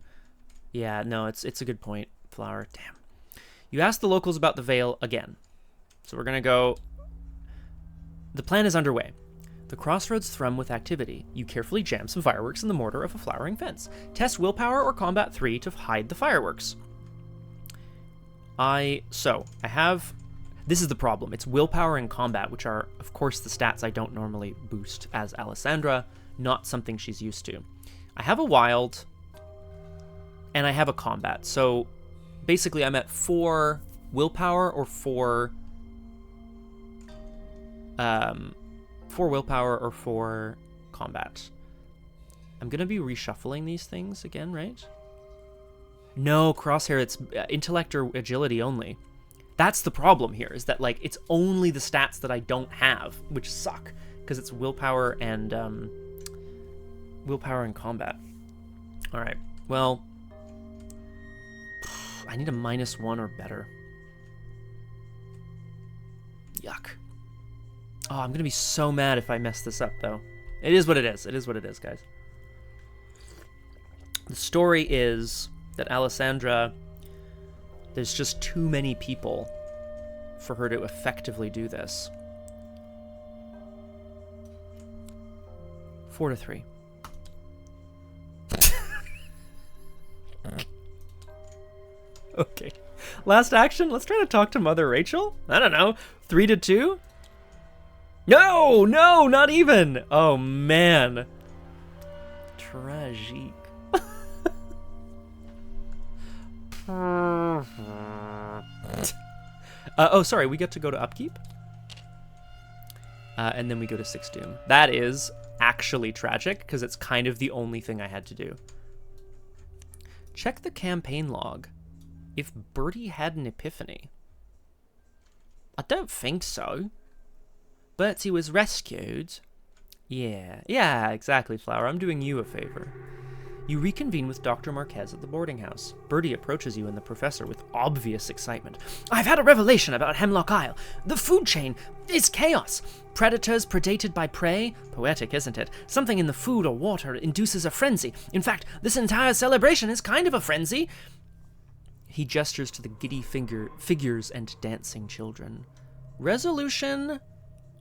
Yeah, no, it's a good point, Flower. Damn. You asked the locals about the Vale again. So we're going to go... The plan is underway. The crossroads thrum with activity. You carefully jam some fireworks in the mortar of a flowering fence. Test willpower or combat 3 to hide the fireworks. This is the problem. It's willpower and combat, which are, of course, the stats I don't normally boost as Alessandra, not something she's used to. I have a wild, and I have a combat. So basically I'm at 4 willpower or 4 willpower or 4 combat. I'm going to be reshuffling these things again, right? No, crosshair, it's intellect or agility only. That's the problem here, is that, like, it's only the stats that I don't have, which suck, because it's willpower and combat. All right, well, I need a -1 or better. Yuck. Oh, I'm going to be so mad if I mess this up, though. It is what it is. It is what it is, guys. The story is that Alessandra, there's just too many people for her to effectively do this. 4 to 3. Okay. Last action. Let's try to talk to Mother Rachel. I don't know. 3 to 2? No, not even. Oh, man. Tragique. Sorry, we get to go to upkeep. And then we go to 6 doom. That is actually tragic, because it's kind of the only thing I had to do. Check the campaign log. If Bertie had an epiphany. I don't think so. Bertie was rescued. Yeah, exactly, Flower. I'm doing you a favor. You reconvene with Dr. Marquez at the boarding house. Bertie approaches you and the professor with obvious excitement. I've had a revelation about Hemlock Isle. The food chain is chaos. Predators predated by prey. Poetic, isn't it? Something in the food or water induces a frenzy. In fact, this entire celebration is kind of a frenzy. He gestures to the giddy figures and dancing children. Resolution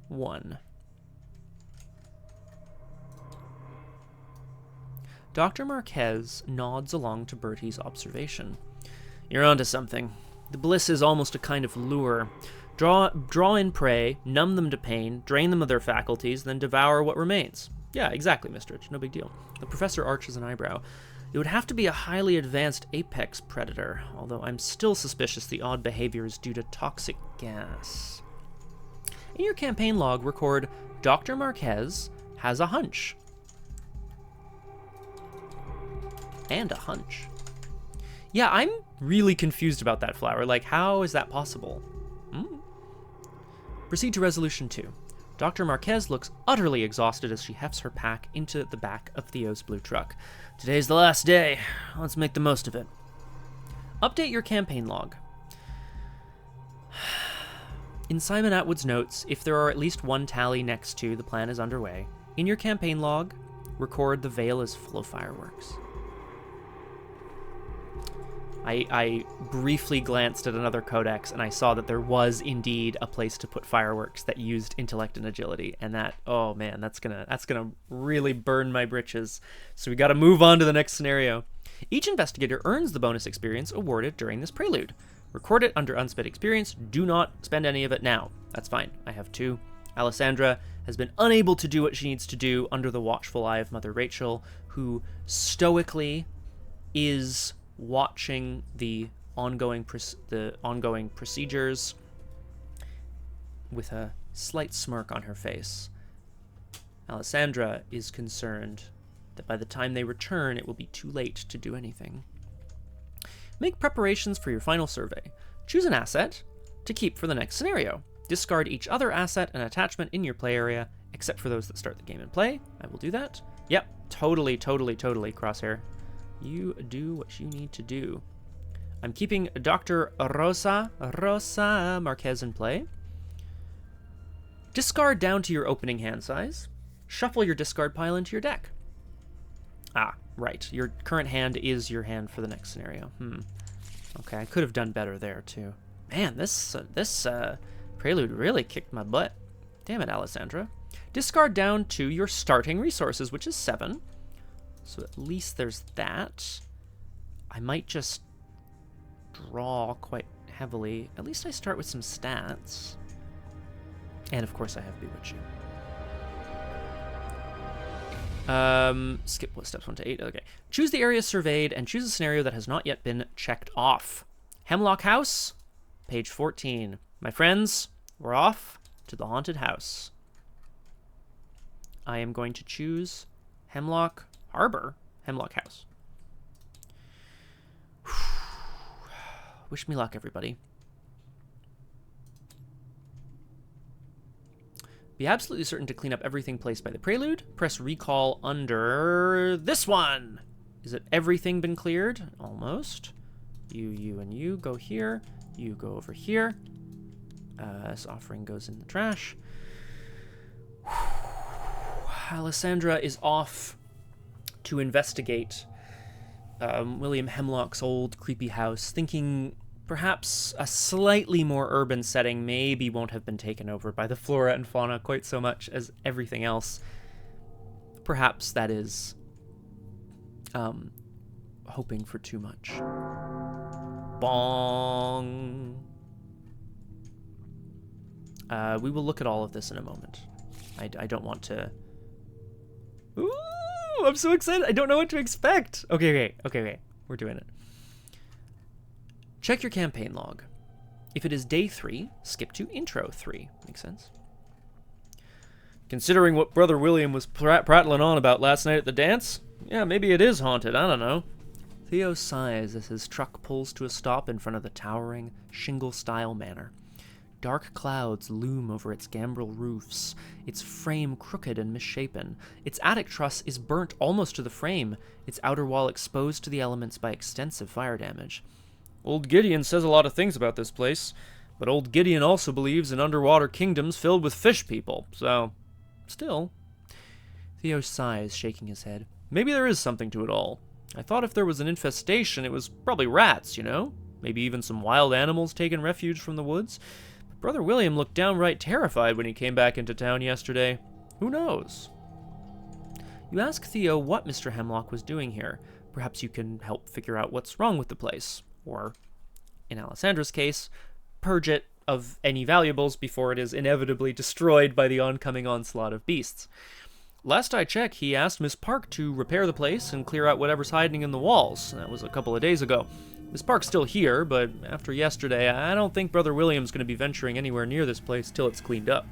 1. Dr. Marquez nods along to Bertie's observation. You're onto something. The bliss is almost a kind of lure. Draw in prey, numb them to pain, drain them of their faculties, then devour what remains. Yeah, exactly, Mr. Rich. No big deal. The professor arches an eyebrow. It would have to be a highly advanced apex predator, although I'm still suspicious the odd behavior is due to toxic gas. In your campaign log, record Dr. Marquez has a hunch. And a hunch. Yeah, I'm really confused about that, Flower. Like, how is that possible? Proceed to resolution 2. Dr. Marquez looks utterly exhausted as she hefts her pack into the back of Theo's blue truck. Today's the last day. Let's make the most of it. Update your campaign log. In Simon Atwood's notes, if there are at least 1 tally next to the plan is underway, in your campaign log, record the Vale is full of fireworks. I briefly glanced at another codex and I saw that there was indeed a place to put fireworks that used intellect and agility, and that, oh man, that's gonna really burn my britches. So we gotta move on to the next scenario. Each investigator earns the bonus experience awarded during this prelude. Record it under unspent experience. Do not spend any of it now. That's fine. I have 2. Alessandra has been unable to do what she needs to do under the watchful eye of Mother Rachel, who stoically is watching the ongoing procedures with a slight smirk on her face. Alessandra is concerned that by the time they return, it will be too late to do anything. Make preparations for your final survey. Choose an asset to keep for the next scenario. Discard each other asset and attachment in your play area, except for those that start the game in play. I will do that. Yep, totally, Crosshair. You do what you need to do. I'm keeping Dr. Rosa Marquez in play. Discard down to your opening hand size. Shuffle your discard pile into your deck. Ah, right. Your current hand is your hand for the next scenario. Okay, I could have done better there, too. Man, this prelude really kicked my butt. Damn it, Alessandra. Discard down to your starting resources, which is 7. So at least there's that. I might just draw quite heavily. At least I start with some stats. And, of course, I have Bewitching. Skip steps 1 to 8. Okay. Choose the area surveyed and choose a scenario that has not yet been checked off. Hemlock House, page 14. My friends, we're off to the haunted house. I am going to choose Hemlock Harbor, Hemlock House. Wish me luck, everybody. Be absolutely certain to clean up everything placed by the prelude. Press recall under this one. Is it everything been cleared? Almost. You, and you go here. You go over here. This offering goes in the trash. Alessandra is off to investigate William Hemlock's old creepy house, thinking perhaps a slightly more urban setting maybe won't have been taken over by the flora and fauna quite so much as everything else. Perhaps that is hoping for too much. Bong. We will look at all of this in a moment. I don't want to... Ooh, I'm so excited. I don't know what to expect. Okay. We're doing it. Check your campaign log. If it is day 3, skip to intro 3. Makes sense. Considering what Brother William was prattling on about last night at the dance, yeah, maybe it is haunted. I don't know. Theo sighs as his truck pulls to a stop in front of the towering, shingle-style manor. Dark clouds loom over its gambrel roofs, its frame crooked and misshapen. Its attic truss is burnt almost to the frame, its outer wall exposed to the elements by extensive fire damage. Old Gideon says a lot of things about this place, but old Gideon also believes in underwater kingdoms filled with fish people, so... Still. Theo sighs, shaking his head. Maybe there is something to it all. I thought if there was an infestation, it was probably rats, you know? Maybe even some wild animals taking refuge from the woods. But Brother William looked downright terrified when he came back into town yesterday. Who knows? You ask Theo what Mr. Hemlock was doing here. Perhaps you can help figure out what's wrong with the place. Or, in Alessandra's case, purge it of any valuables before it is inevitably destroyed by the oncoming onslaught of beasts. Last I checked, he asked Miss Park to repair the place and clear out whatever's hiding in the walls. That was a couple of days ago. Miss Park's still here, but after yesterday, I don't think Brother William's going to be venturing anywhere near this place till it's cleaned up.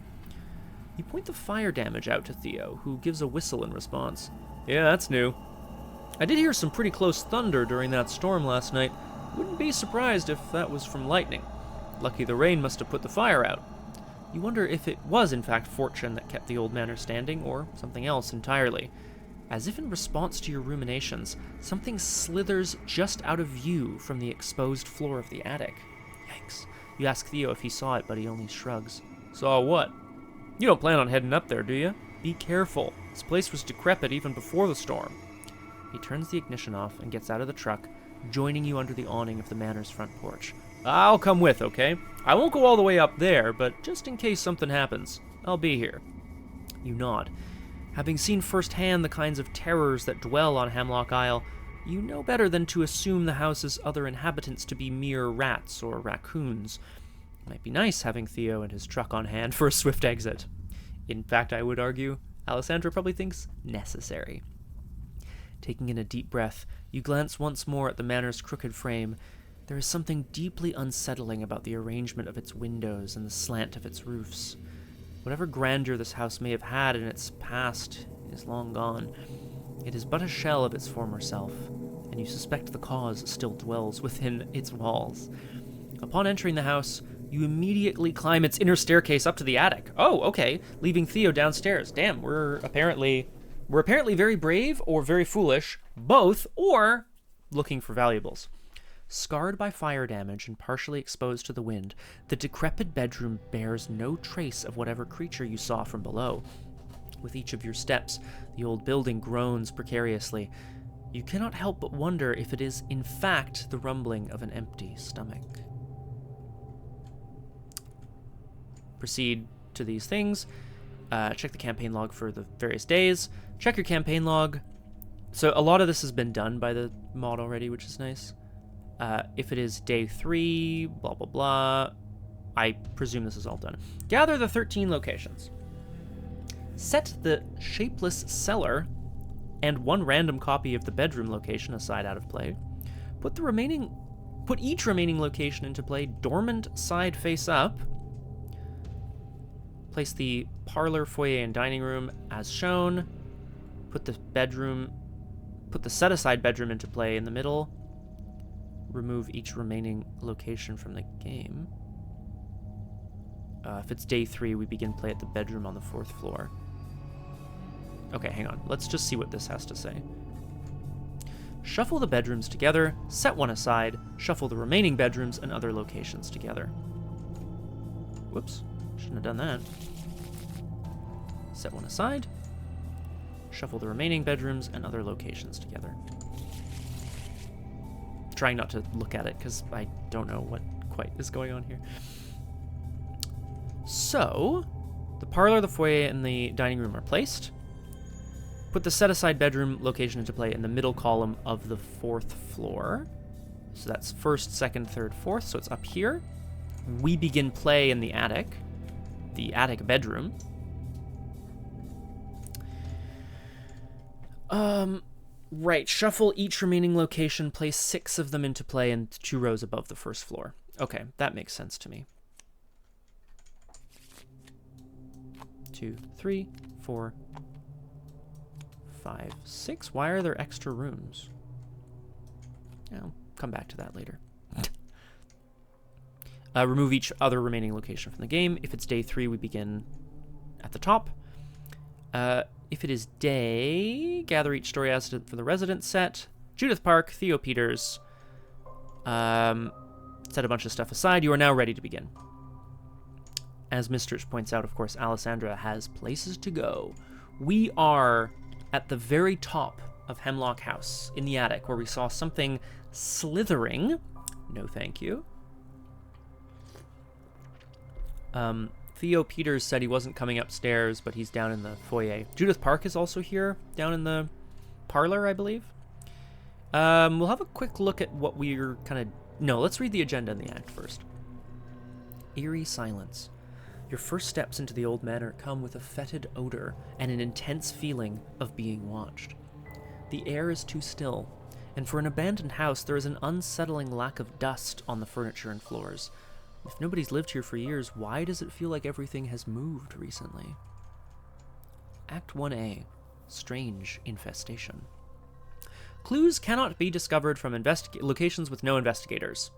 You point the fire damage out to Theo, who gives a whistle in response. Yeah, that's new. I did hear some pretty close thunder during that storm last night. Wouldn't be surprised if that was from lightning. Lucky the rain must have put the fire out. You wonder if it was in fact fortune that kept the old manor standing, or something else entirely. As if in response to your ruminations, something slithers just out of view from the exposed floor of the attic. Yikes. You ask Theo if he saw it, but he only shrugs. Saw what? You don't plan on heading up there, do you? Be careful. This place was decrepit even before the storm. He turns the ignition off and gets out of the truck, joining you under the awning of the manor's front porch. I'll come with, okay? I won't go all the way up there, but just in case something happens, I'll be here. You nod. Having seen firsthand the kinds of terrors that dwell on Hemlock Isle, you know better than to assume the house's other inhabitants to be mere rats or raccoons. It might be nice having Theo and his truck on hand for a swift exit. In fact, I would argue Alessandra probably thinks necessary. Taking in a deep breath, you glance once more at the manor's crooked frame. There is something deeply unsettling about the arrangement of its windows and the slant of its roofs. Whatever grandeur this house may have had in its past is long gone. It is but a shell of its former self, and you suspect the cause still dwells within its walls. Upon entering the house, you immediately climb its inner staircase up to the attic. Oh, okay, leaving Theo downstairs. Damn, we're apparently very brave or very foolish, both, or looking for valuables. Scarred by fire damage and partially exposed to the wind, the decrepit bedroom bears no trace of whatever creature you saw from below. With each of your steps, the old building groans precariously. You cannot help but wonder if it is, in fact, the rumbling of an empty stomach. Proceed to these things. Check the campaign log for the various days. Check your campaign log. So a lot of this has been done by the mod already, which is nice. If it is day 3, blah, blah, blah. I presume this is all done. Gather the 13 locations. Set the shapeless cellar and one random copy of the bedroom location aside out of play. Put each remaining location into play dormant side face up. Place the parlor, foyer, and dining room as shown. Put the set-aside bedroom into play in the middle. Remove each remaining location from the game. If it's day 3, we begin play at the bedroom on the 4th floor. Okay, hang on. Let's just see what this has to say. Shuffle the bedrooms together, set one aside, shuffle the remaining bedrooms and other locations together. Whoops, shouldn't have done that. Set one aside, shuffle the remaining bedrooms and other locations together. Trying not to look at it because I don't know what quite is going on here. So, the parlor, the foyer, and the dining room are placed. Put the set-aside bedroom location into play in the middle column of the 4th floor. So that's 1st, 2nd, 3rd, 4th, so it's up here. We begin play in the attic bedroom. Right, shuffle each remaining location, place 6 of them into play in 2 rows above the 1st floor. Okay, that makes sense to me. 2, 3, 4, 5, 6. Why are there extra rooms? I'll come back to that later. Remove each other remaining location from the game. If it's day 3, we begin at the top. If it is day, gather each story asset for the resident set. Judith Park, Theo Peters. Set a bunch of stuff aside. You are now ready to begin. As Mistress points out, of course, Alessandra has places to go. We are at the very top of Hemlock House, in the attic, where we saw something slithering. No thank you. Theo Peters said he wasn't coming upstairs, but he's down in the foyer. Judith Park is also here, down in the parlor, I believe. We'll have a quick look at what we're let's read the agenda in the act first. Eerie silence. Your first steps into the old manor come with a fetid odor and an intense feeling of being watched. The air is too still, and for an abandoned house, there is an unsettling lack of dust on the furniture and floors. If nobody's lived here for years, why does it feel like everything has moved recently? Act 1A, Strange Infestation. Clues cannot be discovered from locations with no investigators.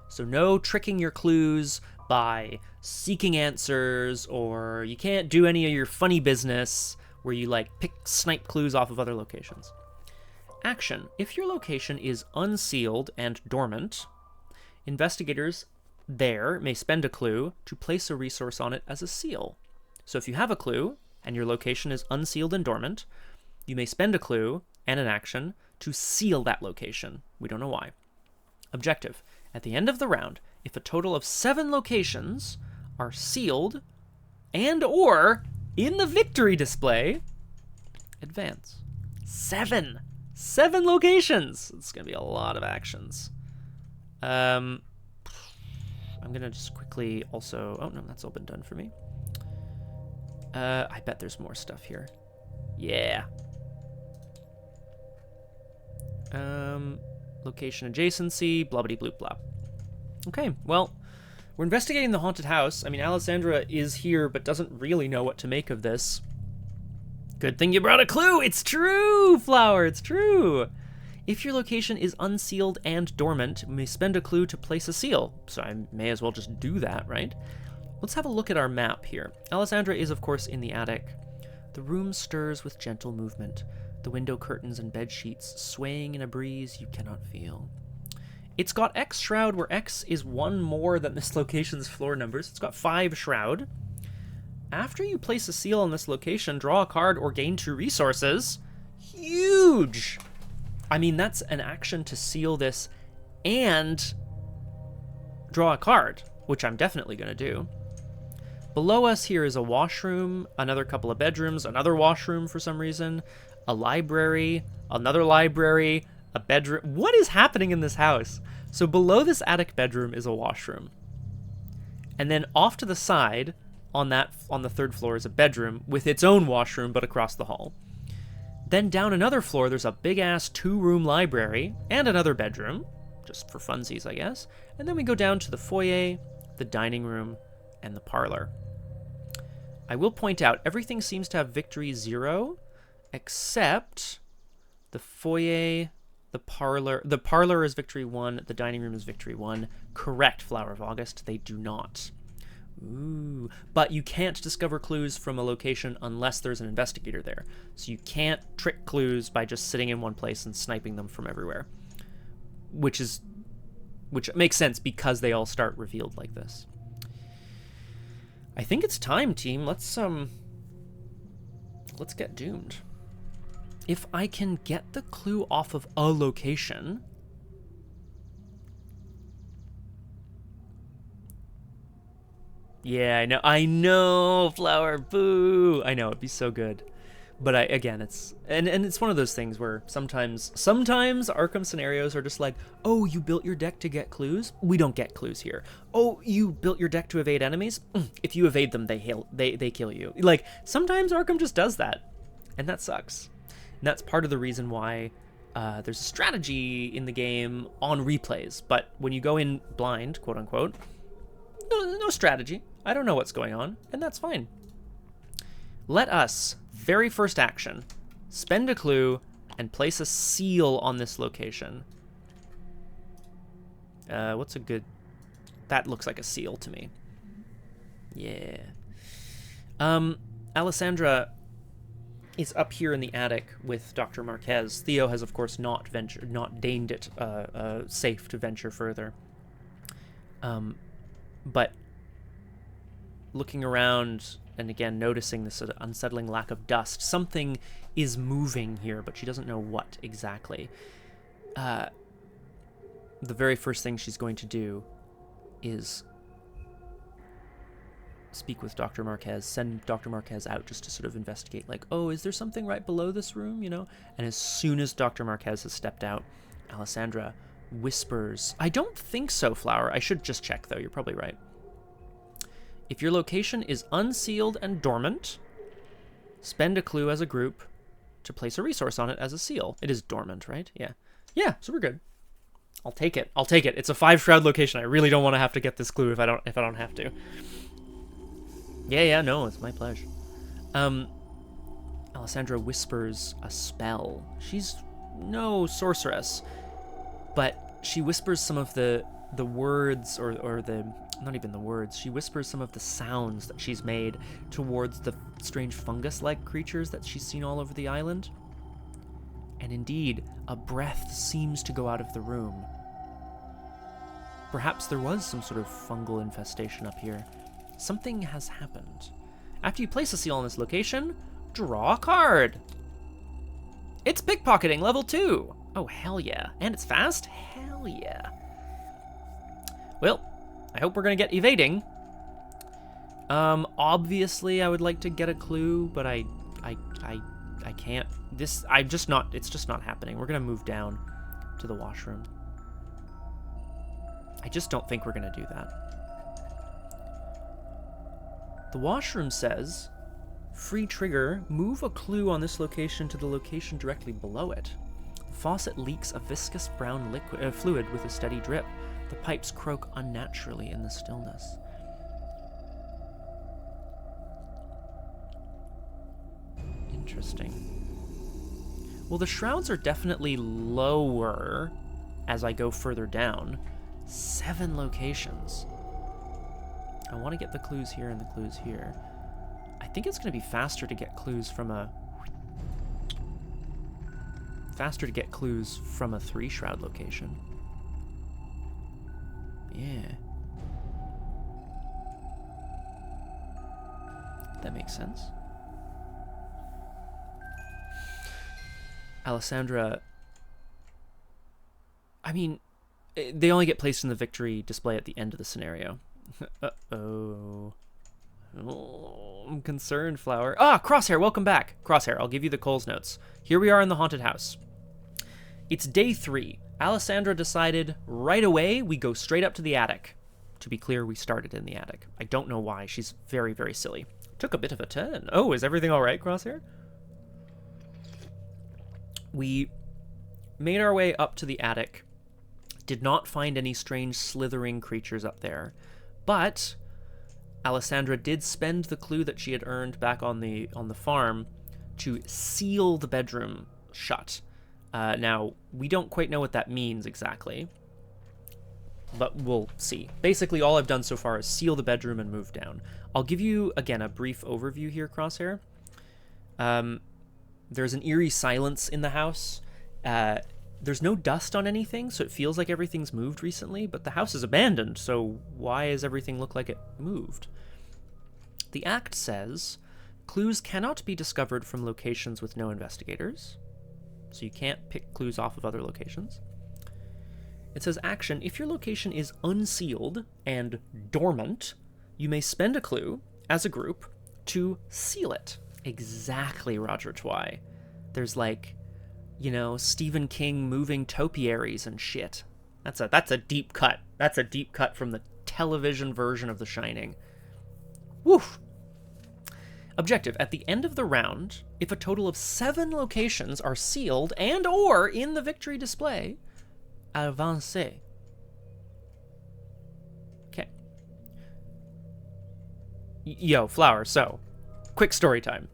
So no tricking your clues by seeking answers, or you can't do any of your funny business where you snipe clues off of other locations. Action. If your location is unsealed and dormant, investigators there may spend a clue to place a resource on it as a seal. So if you have a clue and your location is unsealed and dormant, you may spend a clue and an action to seal that location. We don't know why. Objective. At the end of the round, if a total of 7 locations are sealed and or in the victory display, advance. 7 locations. It's going to be a lot of actions. I'm going to just quickly also... Oh, no, that's all been done for me. I bet there's more stuff here. Yeah. Location adjacency, blobbity bloop blop. Okay, well, we're investigating the haunted house. I mean, Alessandra is here, but doesn't really know what to make of this. Good thing you brought a clue! It's true, Flower, it's true! If your location is unsealed and dormant, you may spend a clue to place a seal. So I may as well just do that, right? Let's have a look at our map here. Alessandra is, of course, in the attic. The room stirs with gentle movement, the window curtains and bed sheets swaying in a breeze you cannot feel. It's got X shroud, where X is one more than this location's floor numbers. It's got 5 shroud. After you place a seal on this location, draw a card or gain 2 resources. Huge! I mean, that's an action to seal this and draw a card, which I'm definitely going to do. Below us here is a washroom, another couple of bedrooms, another washroom for some reason, a library, another library, a bedroom. What is happening in this house? So below this attic bedroom is a washroom. And then off to the side, on the 3rd floor, is a bedroom with its own washroom, but across the hall. Then down another floor, there's a big-ass 2-room library and another bedroom, just for funsies, I guess. And then we go down to the foyer, the dining room, and the parlor. I will point out, everything seems to have victory 0, except the foyer, the parlor. The parlor is victory 1, the dining room is victory 1. Correct, Flower of August, they do not. Ooh, but you can't discover clues from a location unless there's an investigator there. So you can't trick clues by just sitting in one place and sniping them from everywhere. Which makes sense because they all start revealed like this. I think it's time, team. Let's get doomed. If I can get the clue off of a location, yeah, I know, Flower, boo. I know, it'd be so good. But again, it's one of those things where sometimes Arkham scenarios are just like, oh, you built your deck to get clues? We don't get clues here. Oh, you built your deck to evade enemies? If you evade them, they kill you. Like, sometimes Arkham just does that, and that sucks. And that's part of the reason why there's a strategy in the game on replays. But when you go in blind, quote unquote, no strategy. I don't know what's going on, and that's fine. Let us, very first action, spend a clue and place a seal on this location. What's a good... That looks like a seal to me. Yeah. Alessandra is up here in the attic with Dr. Marquez. Theo has, of course, not deigned it safe to venture further. But looking around and again noticing this unsettling lack of dust, something is moving here, but she doesn't know what exactly. The very first thing she's going to do is speak with Dr. Marquez, send Dr. Marquez out just to sort of investigate, like, oh, is there something right below this room, you know? And as soon as Dr. Marquez has stepped out, Alessandra whispers, I don't think so, Flower. I should just check, though. You're probably right. If your location is unsealed and dormant, spend a clue as a group to place a resource on it as a seal. It is dormant, right? Yeah. Yeah, so we're good. I'll take it. It's a 5-shroud location. I really don't want to have to get this clue if I don't have to. Yeah, no, it's my pleasure. Alessandra whispers a spell. She's no sorceress, but she whispers some of the words or the... Not even the words. She whispers some of the sounds that she's made towards the strange fungus-like creatures that she's seen all over the island. And indeed, a breath seems to go out of the room. Perhaps there was some sort of fungal infestation up here. Something has happened. After you place a seal on this location, draw a card. It's pickpocketing level 2. Oh, hell yeah. And it's fast? Hell yeah. Well, I hope we're going to get evading. Obviously, I would like to get a clue, but I can't. It's just not happening. We're going to move down to the washroom. I just don't think we're going to do that. The washroom says, Free trigger. Move a clue on this location to the location directly below it. Faucet leaks a viscous brown fluid with a steady drip. The pipes croak unnaturally in the stillness. Interesting. Well, the shrouds are definitely lower as I go further down. 7 locations. I want to get the clues here and the clues here. I think it's going to be faster to get clues from a... Faster to get clues from a 3 shroud location. Yeah. That makes sense. Alessandra... I mean, they only get placed in the victory display at the end of the scenario. Uh-oh. Oh, I'm concerned, Flower. Ah, Crosshair, welcome back. Crosshair, I'll give you the Coles notes. Here we are in the haunted house. It's day 3. Alessandra decided right away we go straight up to the attic. To be clear, we started in the attic. I don't know why. She's very, very silly. Took a bit of a turn. Oh, is everything all right, Crosshair? We made our way up to the attic. Did not find any strange slithering creatures up there. But Alessandra did spend the clue that she had earned back on the farm to seal the bedroom shut. Now, we don't quite know what that means exactly, but we'll see. Basically, all I've done so far is seal the bedroom and move down. I'll give you, again, a brief overview here, Crosshair. There's an eerie silence in the house. There's no dust on anything, so it feels like everything's moved recently, but the house is abandoned, so why does everything look like it moved? The Act says, clues cannot be discovered from locations with no investigators, so you can't pick clues off of other locations. It says, action, if your location is unsealed and dormant, you may spend a clue, as a group, to seal it. Exactly, Roger Twy. There's like, you know, Stephen King moving topiaries and shit. That's a deep cut. That's a deep cut from the television version of The Shining. Woof! Objective, at the end of the round, if a total of 7 locations are sealed and or in the victory display, avancez. Okay. Yo, Flower, so, quick story time.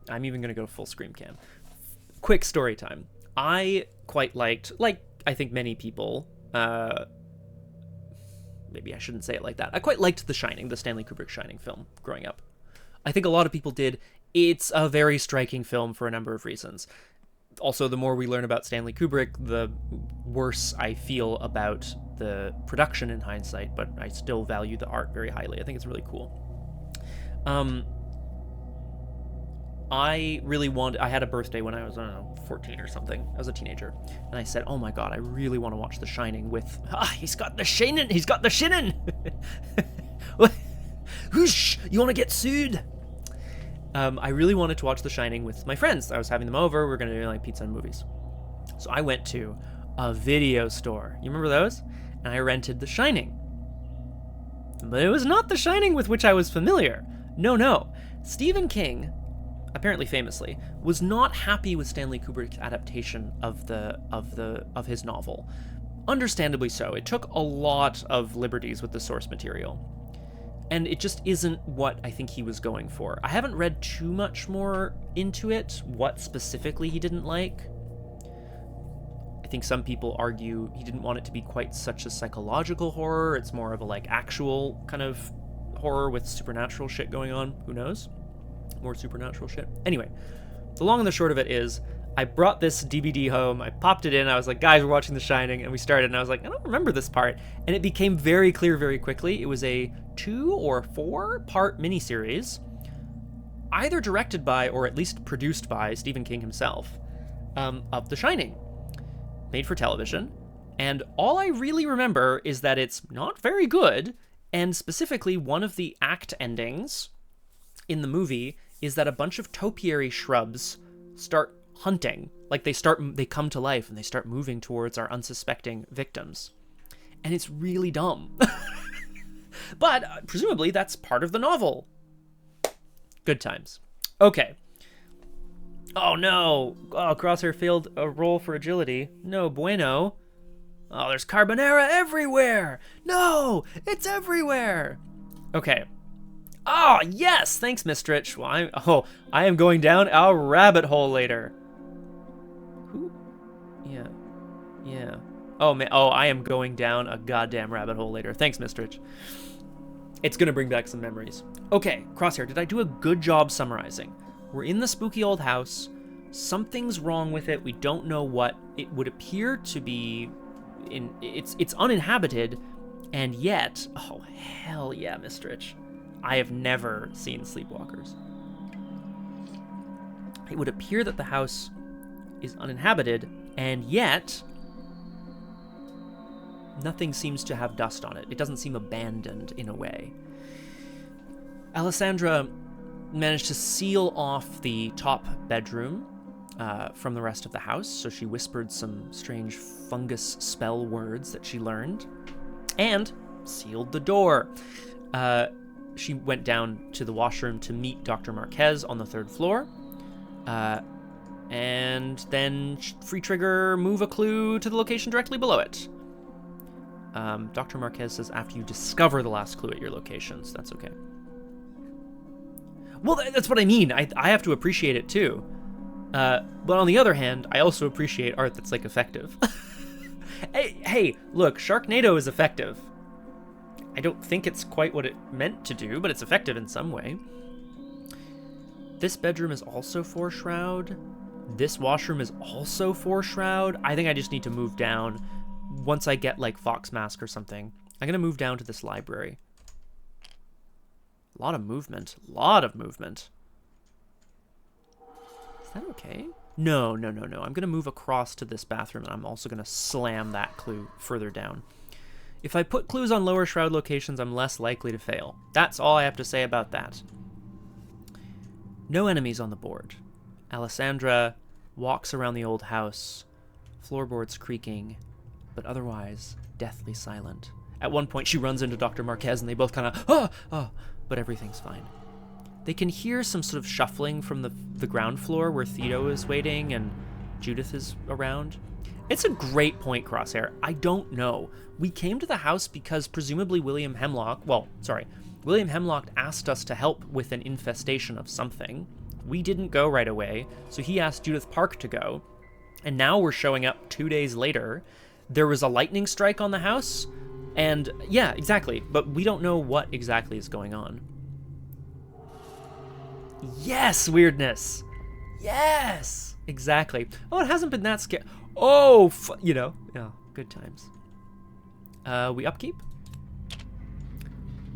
I'm even going to go full screen cam. Quick story time. I quite liked, like I think many people, maybe I shouldn't say it like that. I quite liked The Shining, the Stanley Kubrick Shining film growing up. I think a lot of people did. It's a very striking film for a number of reasons. Also, the more we learn about Stanley Kubrick, the worse I feel about the production in hindsight, but I still value the art very highly. I think it's really cool. I had a birthday when I was, I don't know, 14 or something. I was a teenager. And I said, oh my god, I really want to watch The Shining with, he's got the shinin! He's got the shinin! Whoosh! You want to get sued? I really wanted to watch The Shining with my friends. I was having them over. We were going to do like pizza and movies. So I went to a video store. You remember those? And I rented The Shining. But it was not The Shining with which I was familiar. No. Stephen King, apparently famously, was not happy with Stanley Kubrick's adaptation of his novel. Understandably so. It took a lot of liberties with the source material. And it just isn't what I think he was going for. I haven't read too much more into it, what specifically he didn't like. I think some people argue he didn't want it to be quite such a psychological horror. It's more of a like actual kind of horror with supernatural shit going on. Who knows? More supernatural shit. Anyway, the long and the short of it is, I brought this DVD home, I popped it in, I was like, guys, we're watching The Shining, and we started, and I was like, I don't remember this part. And it became very clear very quickly. It was a 2 or 4 part miniseries, either directed by, or at least produced by, Stephen King himself, of The Shining, made for television. And all I really remember is that it's not very good, and specifically one of the act endings in the movie is that a bunch of topiary shrubs start hunting. Like they come to life and they start moving towards our unsuspecting victims. And it's really dumb. But presumably that's part of the novel. Good times. Okay. Oh, no. Oh, Crosshair failed a roll for agility. No bueno. Oh, there's carbonara everywhere. No, it's everywhere. Okay. Oh, yes. Thanks, Mistrich. Well, I am going down a rabbit hole later. Who? Yeah. Yeah. Oh, man. Oh, I am going down a goddamn rabbit hole later. Thanks, Mistrich. It's going to bring back some memories. Okay, Crosshair, did I do a good job summarizing? We're in the spooky old house. Something's wrong with it. We don't know what. It would appear to be it's uninhabited, and yet, oh hell yeah, Mistrich. I have never seen Sleepwalkers. It would appear that the house is uninhabited, and yet nothing seems to have dust on it. It doesn't seem abandoned in a way. Alessandra managed to seal off the top bedroom from the rest of the house, so she whispered some strange fungus spell words that she learned, and sealed the door. She went down to the washroom to meet Dr. Marquez on the 3rd floor, and then free trigger move a clue to the location directly below it. Dr. Marquez says after you discover the last clue at your location, so that's okay. Well, that's what I mean. I have to appreciate it too. But on the other hand, I also appreciate art that's, like, effective. Hey, look, Sharknado is effective. I don't think it's quite what it meant to do, but it's effective in some way. This bedroom is also 4 shroud. This washroom is also 4 shroud. I think I just need to move down. Once I get, like, Fox Mask or something, I'm going to move down to this library. A lot of movement. A lot of movement. Is that okay? No. I'm going to move across to this bathroom, and I'm also going to slam that clue further down. If I put clues on lower shroud locations, I'm less likely to fail. That's all I have to say about that. No enemies on the board. Alessandra walks around the old house, floorboards creaking, but otherwise deathly silent. At one point, she runs into Dr. Marquez, and they both kind of, but everything's fine. They can hear some sort of shuffling from the ground floor where Theto is waiting and Judith is around. It's a great point, Crosshair. I don't know. We came to the house because presumably William Hemlock asked us to help with an infestation of something. We didn't go right away, so he asked Judith Park to go. And now we're showing up 2 days later. There was a lightning strike on the house, and yeah, exactly. But we don't know what exactly is going on. Yes, weirdness. Yes, exactly. Oh, it hasn't been that scary. Oh, yeah, good times. We upkeep.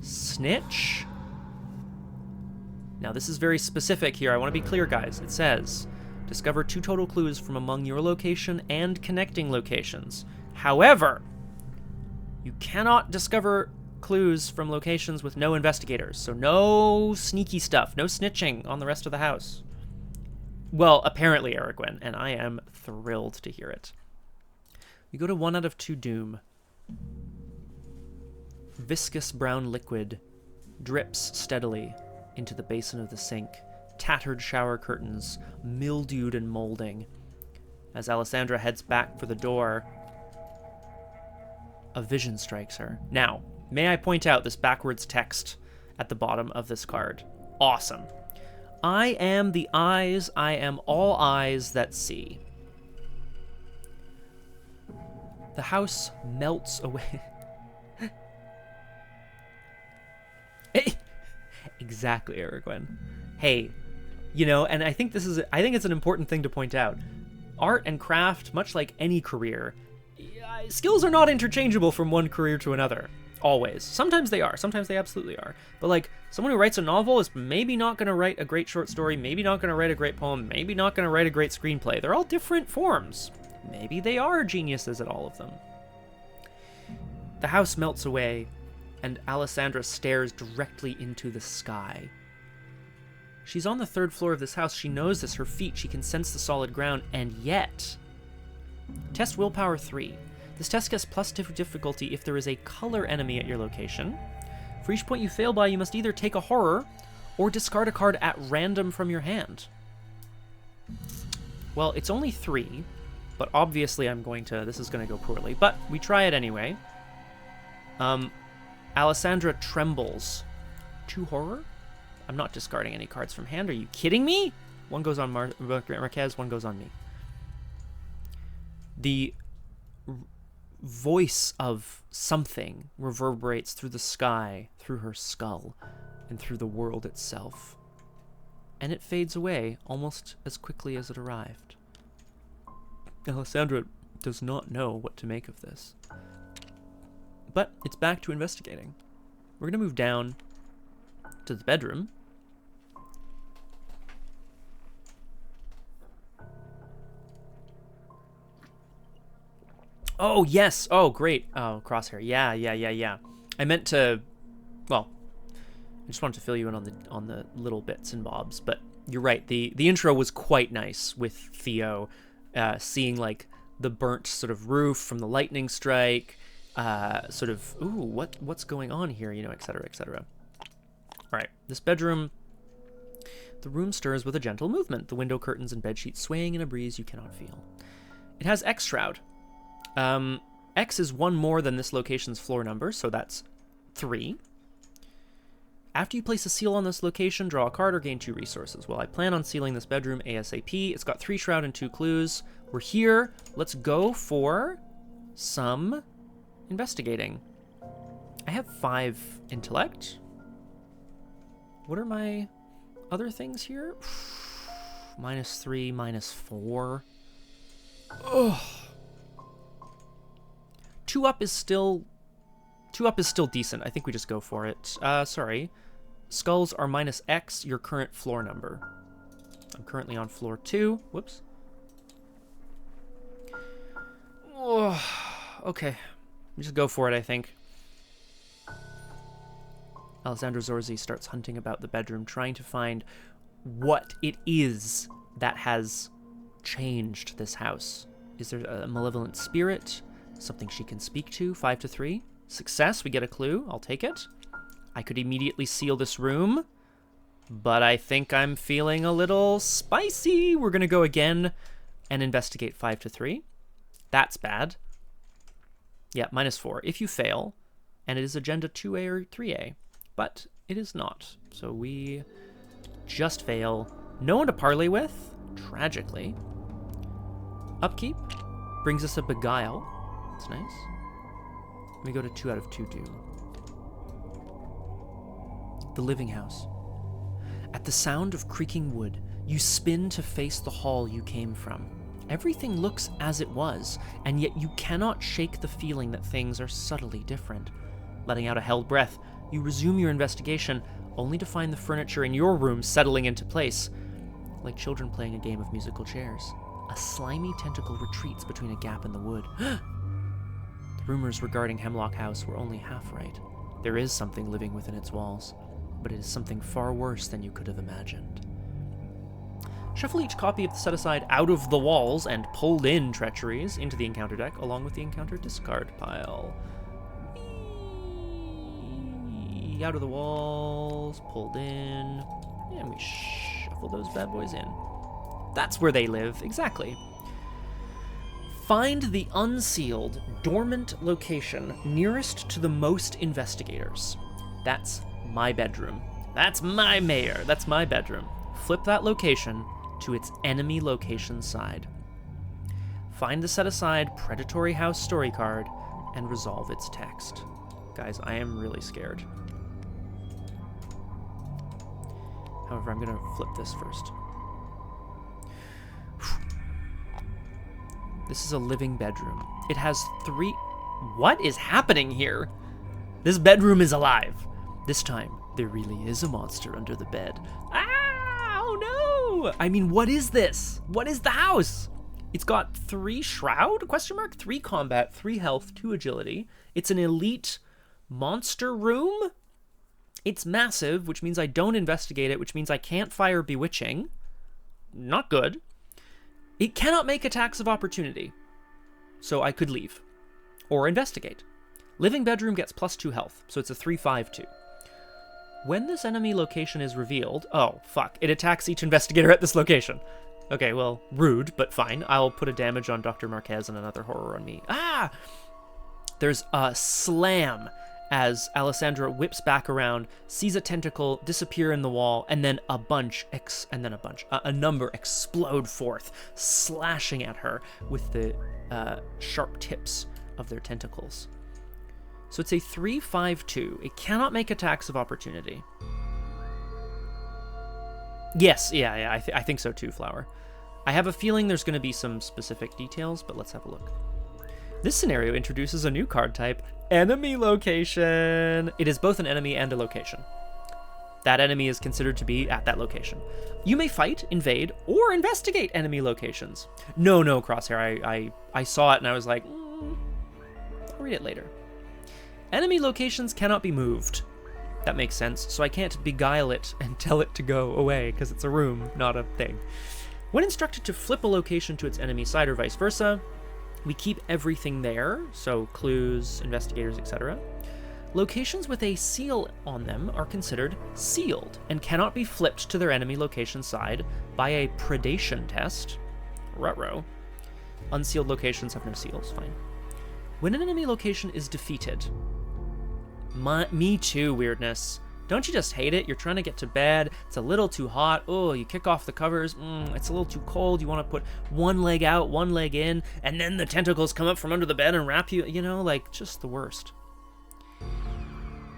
Snitch. Now, this is very specific here. I want to be clear, guys. It says, discover 2 total clues from among your location and connecting locations. However, you cannot discover clues from locations with no investigators. So no sneaky stuff, no snitching on the rest of the house. Well, apparently, Aragwen, and I am thrilled to hear it. We go to 1 out of 2 doom. Viscous brown liquid drips steadily into the basin of the sink. Tattered shower curtains, mildewed and molding. As Alessandra heads back for the door, a vision strikes her. Now, may I point out this backwards text at the bottom of this card? Awesome. I am the eyes, I am all eyes that see. The house melts away. Exactly, Aragwen. Hey, and I think it's an important thing to point out. Art and craft, much like any career, skills are not interchangeable from one career to another. Always. Sometimes they are. Sometimes they absolutely are. But, like, someone who writes a novel is maybe not going to write a great short story, maybe not going to write a great poem, maybe not going to write a great screenplay. They're all different forms. Maybe they are geniuses at all of them. The house melts away, and Alessandra stares directly into the sky. She's on the 3rd floor of this house. She knows this. Her feet, she can sense the solid ground, and yet... Test Willpower 3. This test gets plus difficulty if there is a color enemy at your location. For each point you fail by, you must either take a horror or discard a card at random from your hand. Well, it's only 3, but obviously this is going to go poorly, but we try it anyway. Alessandra trembles. 2 horror? I'm not discarding any cards from hand. Are you kidding me? 1 goes on Marquez, 1 goes on me. The voice of something reverberates through the sky, through her skull, and through the world itself. And it fades away almost as quickly as it arrived. Alessandra does not know what to make of this. But it's back to investigating. We're going to move down to the bedroom. Oh, yes. Oh, great. Oh, crosshair. Yeah. I meant to... Well, I just wanted to fill you in on the little bits and bobs, but you're right. The intro was quite nice with Theo seeing, like, the burnt sort of roof from the lightning strike, sort of, ooh, what's going on here, you know, et cetera, et cetera. All right, this bedroom... The room stirs with a gentle movement, the window curtains and bedsheets swaying in a breeze you cannot feel. It has X Shroud. X is 1 more than this location's floor number, so that's 3. After you place a seal on this location, draw a card or gain 2 resources. Well, I plan on sealing this bedroom ASAP. It's got 3 shroud and 2 clues. We're here. Let's go for some investigating. I have 5 intellect. What are my other things here? -3, -4. Ugh. 2 up is still decent. I think we just go for it. Sorry. Skulls are -X, your current floor number. I'm currently on floor 2. Whoops. Oh, okay. Just go for it, I think. Alessandra Zorzi starts hunting about the bedroom, trying to find what it is that has changed this house. Is there a malevolent spirit? Something she can speak to? 5 to 3. Success, we get a clue. I'll take it. I could immediately seal this room, but I think I'm feeling a little spicy. We're going to go again and investigate 5 to 3. That's bad. Yeah, -4. If you fail, and it is agenda 2A or 3A, but it is not. So we just fail. No one to parley with, tragically. Upkeep brings us a Beguile. That's nice. We go to 2 out of 2 doom. The living house. At the sound of creaking wood, you spin to face the hall you came from. Everything looks as it was, and yet you cannot shake the feeling that things are subtly different. Letting out a held breath, you resume your investigation, only to find the furniture in your room settling into place. Like children playing a game of musical chairs, a slimy tentacle retreats between a gap in the wood. The rumors regarding Hemlock House were only half right. There is something living within its walls, but it is something far worse than you could have imagined. Shuffle each copy of the set-aside out of the walls and pulled in treacheries into the encounter deck, along with the encounter discard pile. Out of the walls, pulled in, and we shuffle those bad boys in. That's where they live, exactly. Find the unsealed, dormant location nearest to the most investigators. That's my bedroom. That's my mayor. That's my bedroom. Flip that location to its enemy location side. Find the set-aside Predatory House story card and resolve its text. Guys, I am really scared. However, I'm going to flip this first. This is a living bedroom. It has 3... What is happening here? This bedroom is alive. This time, there really is a monster under the bed. Ah! Oh no! I mean, what is this? What is the house? It's got 3 shroud, question mark, 3 combat, 3 health, 2 agility. It's an elite monster room. It's massive, which means I don't investigate it, which means I can't fire Bewitching. Not good. It cannot make attacks of opportunity, so I could leave. Or investigate. Living bedroom gets +2 health, so it's a 3-5-2. When this enemy location is revealed... Oh, fuck. It attacks each investigator at this location. Okay, well, rude, but fine. I'll put a damage on Dr. Marquez and another horror on me. Ah! There's a slam as Alessandra whips back around, sees a tentacle disappear in the wall, and then a number explode forth, slashing at her with the sharp tips of their tentacles. So it's a 3-5-2. It cannot make attacks of opportunity. Yes, yeah, I think so too, Flower. I have a feeling there's going to be some specific details, but let's have a look. This scenario introduces a new card type, enemy location. It is both an enemy and a location. That enemy is considered to be at that location. You may fight, invade, or investigate enemy locations. No, Crosshair, I saw it and I was like, I'll read it later. Enemy locations cannot be moved. That makes sense, so I can't beguile it and tell it to go away, because it's a room, not a thing. When instructed to flip a location to its enemy side or vice versa, we keep everything there, so clues, investigators, etc. Locations with a seal on them are considered sealed and cannot be flipped to their enemy location side by a predation test. Ruh-roh. Unsealed locations have no seals, fine. When an enemy location is defeated... Me too, weirdness. Don't you just hate it? You're trying to get to bed, it's a little too hot, oh, you kick off the covers, it's a little too cold, you want to put one leg out, one leg in, and then the tentacles come up from under the bed and wrap you, like, just the worst.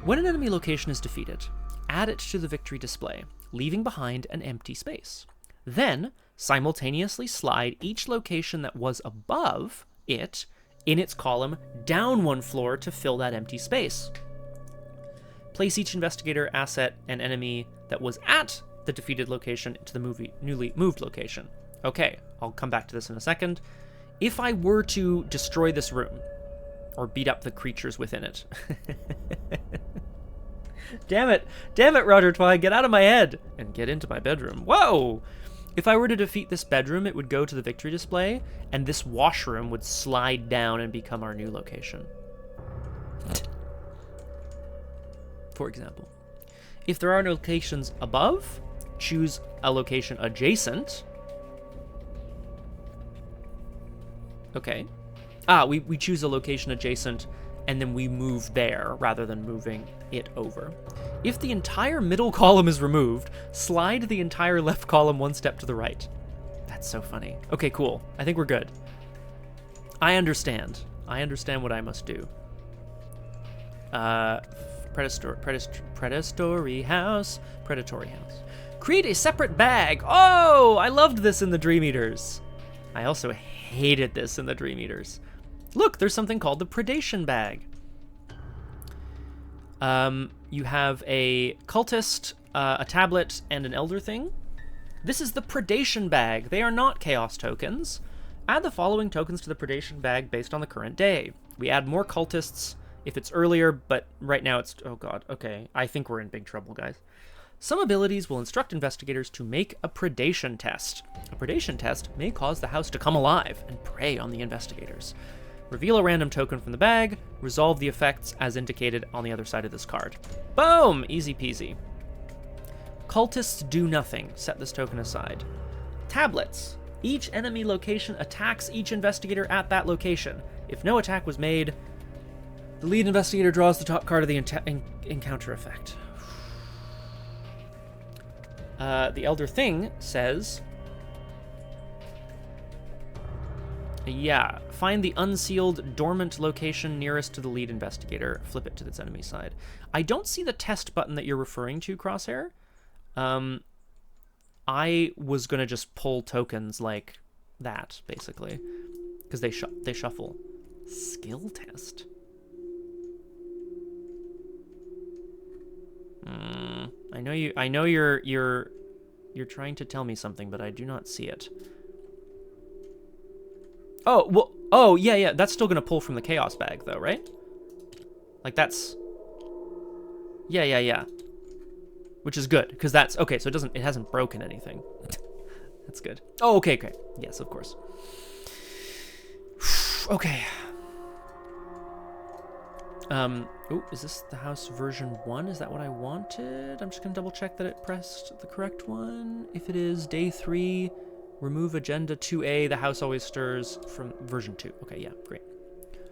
When an enemy location is defeated, add it to the victory display, leaving behind an empty space. Then, simultaneously slide each location that was above it in its column down one floor to fill that empty space. Place each investigator, asset, and enemy that was at the defeated location into the newly moved location. Okay, I'll come back to this in a second. If I were to destroy this room, or beat up the creatures within it... Damn it, Roger Twine, get out of my head and get into my bedroom. Whoa! If I were to defeat this bedroom, it would go to the victory display, and this washroom would slide down and become our new location. For example, if there are no locations above, choose a location adjacent. Okay. We choose a location adjacent, and then we move there rather than moving it over. If the entire middle column is removed, slide the entire left column one step to the right. That's so funny. Okay, cool. I think we're good. I understand. I understand what I must do. Predatory house. Create a separate bag. Oh, I loved this in the Dream Eaters. I also hated this in the Dream Eaters. Look, there's something called the predation bag. You have a cultist, a tablet, and an elder thing. This is the predation bag. They are not chaos tokens. Add the following tokens to the predation bag based on the current day. We add more cultists if it's earlier, but right now it's... Oh god, okay. I think we're in big trouble, guys. Some abilities will instruct investigators to make a predation test. A predation test may cause the house to come alive and prey on the investigators. Reveal a random token from the bag. Resolve the effects as indicated on the other side of this card. Boom! Easy peasy. Cultists do nothing. Set this token aside. Tablets. Each enemy location attacks each investigator at that location. If no attack was made, the lead investigator draws the top card of the encounter effect. The Elder Thing says... Yeah, find the unsealed dormant location nearest to the lead investigator. Flip it to its enemy side. I don't see the test button that you're referring to, Crosshair. I was gonna just pull tokens like that, basically, because they shuffle. Skill test. I know you're trying to tell me something, but I do not see it. Oh, well, oh, yeah, that's still gonna pull from the chaos bag, though, right? Like, that's... Yeah. Which is good, because that's... Okay, so it hasn't broken anything. That's good. Oh, okay. Yes, of course. Okay. Oh, is this the house version 1? Is that what I wanted? I'm just gonna double check that it pressed the correct one. If it is, day 3, remove agenda 2A, the house always stirs from version 2. Okay, yeah, great.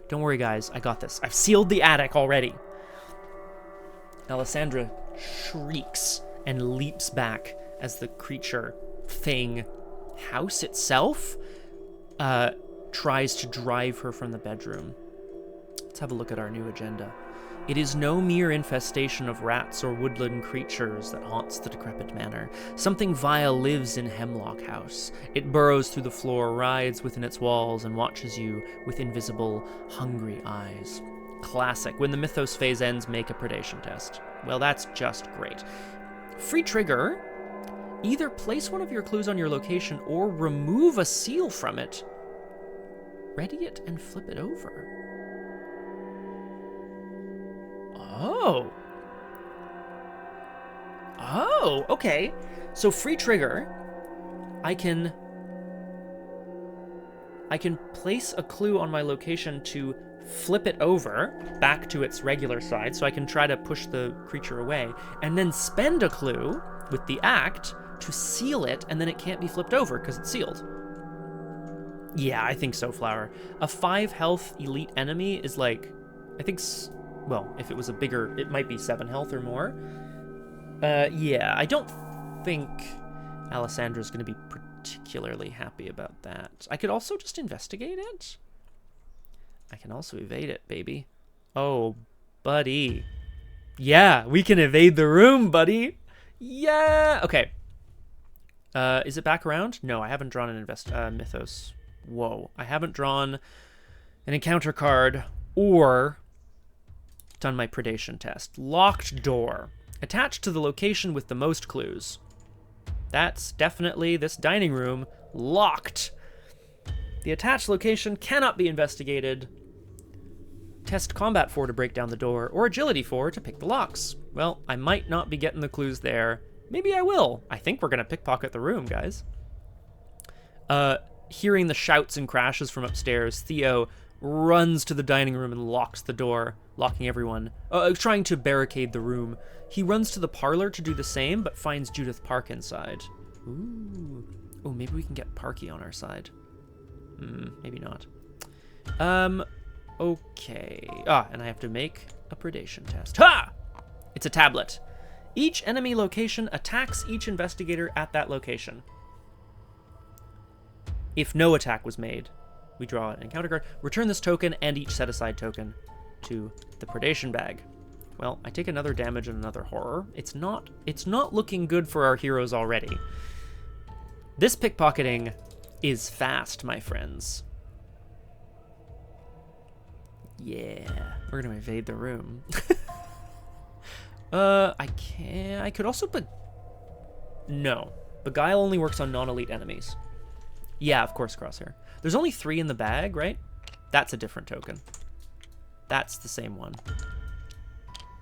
Don't worry, guys, I got this. I've sealed the attic already. Alessandra shrieks and leaps back as the creature thing house itself tries to drive her from the bedroom. Let's have a look at our new agenda. It is no mere infestation of rats or woodland creatures that haunts the decrepit manor. Something vile lives in Hemlock House. It burrows through the floor, rides within its walls, and watches you with invisible, hungry eyes. Classic. When the mythos phase ends, make a predation test. Well, that's just great. Free trigger. Either place one of your clues on your location or remove a seal from it. Ready it and flip it over. Oh, okay. So free trigger, I can place a clue on my location to flip it over back to its regular side, so I can try to push the creature away, and then spend a clue with the act to seal it, and then it can't be flipped over because it's sealed. Yeah, I think so, Flower. A 5 health elite enemy is like, I think, well, if it was a bigger, it might be 7 health or more. Yeah, I don't think Alessandra's going to be particularly happy about that. I could also just investigate it. I can also evade it, baby. Oh, buddy. Yeah, we can evade the room, buddy. Yeah. Okay. Is it back around? No, I haven't drawn an mythos. Whoa. I haven't drawn an encounter card or done my predation test. Locked door. Attached to the location with the most clues. That's definitely this dining room. Locked. The attached location cannot be investigated. Test combat 4 to break down the door, or agility 4 to pick the locks. Well, I might not be getting the clues there. Maybe I will. I think we're going to pickpocket the room, guys. Hearing the shouts and crashes from upstairs, Theo runs to the dining room and locks the door, locking everyone, trying to barricade the room. He runs to the parlor to do the same, but finds Judith Park inside. Ooh. Oh, maybe we can get Parky on our side. Maybe not. Okay. And I have to make a predation test. Ha! It's a tablet. Each enemy location attacks each investigator at that location. If no attack was made, we draw an encounter card. Return this token and each set-aside token to the predation bag. Well, I take another damage and another horror. It's not looking good for our heroes already. This pickpocketing is fast, my friends. Yeah, we're gonna evade the room. I could also no. Beguile only works on non-elite enemies. Yeah, of course, Crosshair. There's only 3 in the bag, right? That's a different token. That's the same one.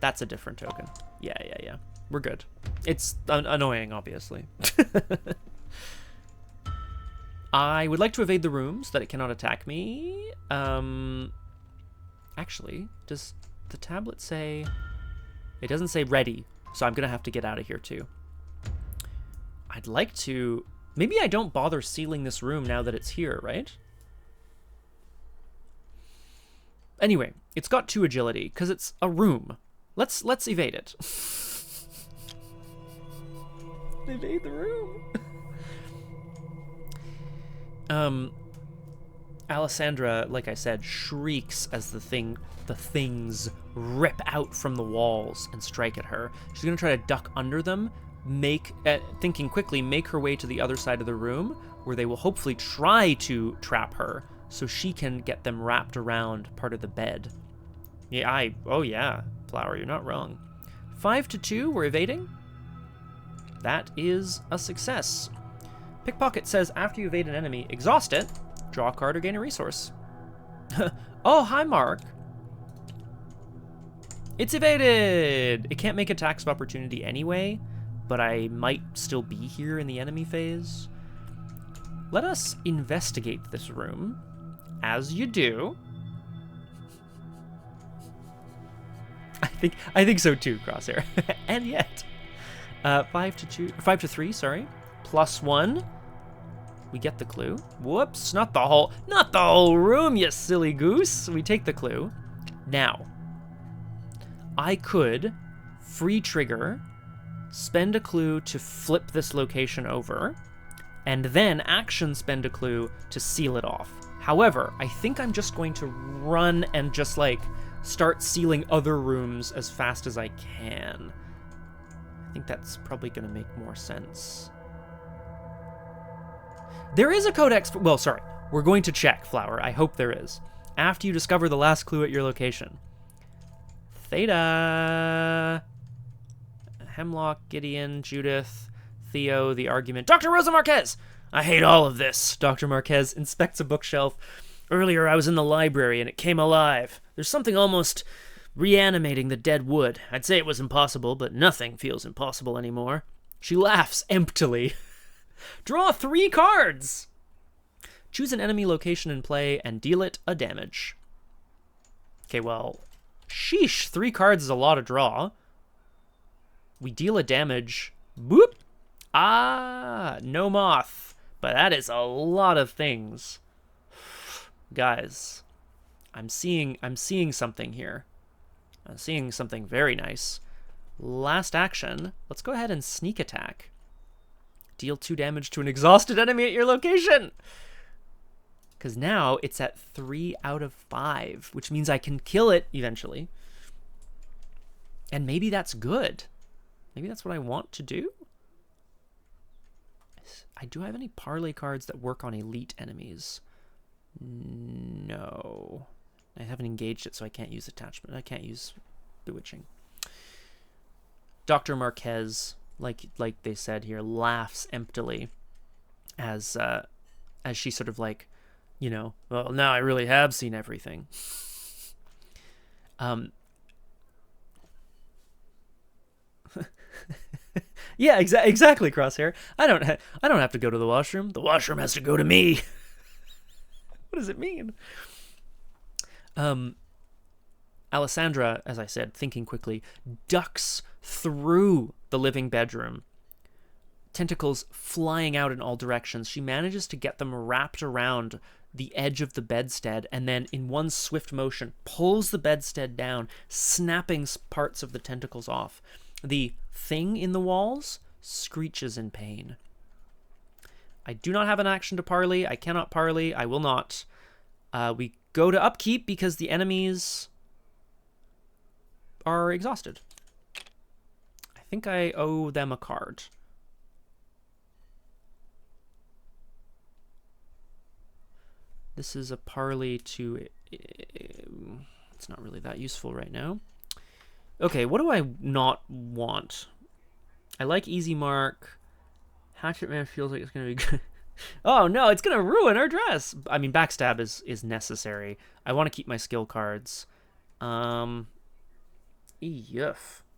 That's a different token. Yeah. We're good. It's annoying, obviously. I would like to evade the room so that it cannot attack me. Actually, does the tablet say... It doesn't say ready, so I'm going to have to get out of here too. I'd like to... Maybe I don't bother sealing this room now that it's here, right? Anyway, it's got 2 agility, because it's a room. Let's evade it. Evade the room. Alessandra, like I said, shrieks as the things rip out from the walls and strike at her. She's gonna try to duck under them, thinking quickly, make her way to the other side of the room, where they will hopefully try to trap her, so she can get them wrapped around part of the bed. Yeah, oh yeah, Flower, you're not wrong. 5 to 2, we're evading. That is a success. Pickpocket says after you evade an enemy, exhaust it, draw a card or gain a resource. Oh, hi, Mark. It's evaded! It can't make attacks of opportunity anyway, but I might still be here in the enemy phase. Let us investigate this room, as you do. I think so too, Crosshair. And yet, 5 to 3. Sorry, +1. We get the clue. Whoops! Not the whole room, you silly goose. We take the clue. Now, I could free trigger, spend a clue to flip this location over, and then action spend a clue to seal it off. However, I think I'm just going to run and just like start sealing other rooms as fast as I can. I think that's probably going to make more sense. There is a codex. Well, sorry. We're going to check, Flower. I hope there is. After you discover the last clue at your location. Theta. Hemlock, Gideon, Judith, Theo, the argument. Dr. Rosa Marquez! I hate all of this. Dr. Marquez inspects a bookshelf. Earlier I was in the library and it came alive. There's something almost reanimating the dead wood. I'd say it was impossible, but nothing feels impossible anymore. She laughs emptily. Draw 3 cards! Choose an enemy location in play and deal it a damage. Okay, well, sheesh, 3 cards is a lot of draw. We deal a damage. Boop! Ah, no moth. But that is a lot of things. Guys, I'm seeing something here. I'm seeing something very nice. Last action. Let's go ahead and sneak attack. Deal 2 damage to an exhausted enemy at your location. Because now it's at 3 out of 5, which means I can kill it eventually. And maybe that's good. Maybe that's what I want to do. Do I have any parlay cards that work on elite enemies? No. I haven't engaged it, so I can't use attachment. I can't use bewitching. Dr. Marquez, like they said here, laughs emptily as she sort of like, you know, well, now I really have seen everything. Yeah, exactly, Crosshair. I don't have to go to the washroom. The washroom has to go to me. What does it mean? Alessandra, as I said, thinking quickly, ducks through the living bedroom. Tentacles flying out in all directions. She manages to get them wrapped around the edge of the bedstead and then in one swift motion pulls the bedstead down, snapping parts of the tentacles off. The thing in the walls screeches in pain. I do not have an action to parley. I cannot parley. I will not. We go to upkeep because the enemies are exhausted. I think I owe them a card. This is a parley to... It's not really that useful right now. Okay, what do I not want? I like Easy Mark. Hatchet Man feels like it's going to be good. Oh, no, it's going to ruin our dress. I mean, Backstab is necessary. I want to keep my skill cards. Yuff.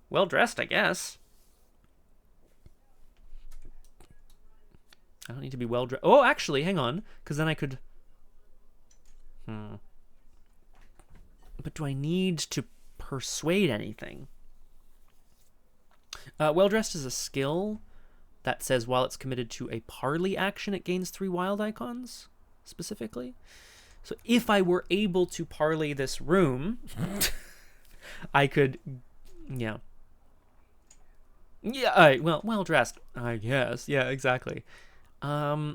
Well dressed, I guess. I don't need to be well dressed. Oh, actually, hang on. Because then I could... But do I need to persuade anything? Well-dressed is a skill that says while it's committed to a parley action, it gains 3 wild icons, specifically. So if I were able to parley this room, I could, yeah. Yeah, well-dressed, I guess. Yeah, exactly. I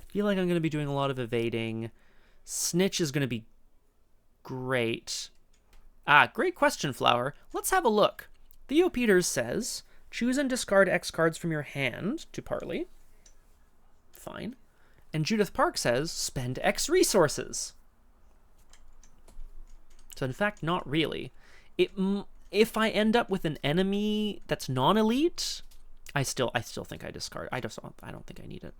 feel like I'm going to be doing a lot of evading. Snitch is going to be great. Great question, Flower. Let's have a look. Theo Peters says, choose and discard X cards from your hand to parley. Fine. And Judith Park says, spend X resources. So in fact, not really. If I end up with an enemy that's non-elite, I still think I discard. I don't think I need it.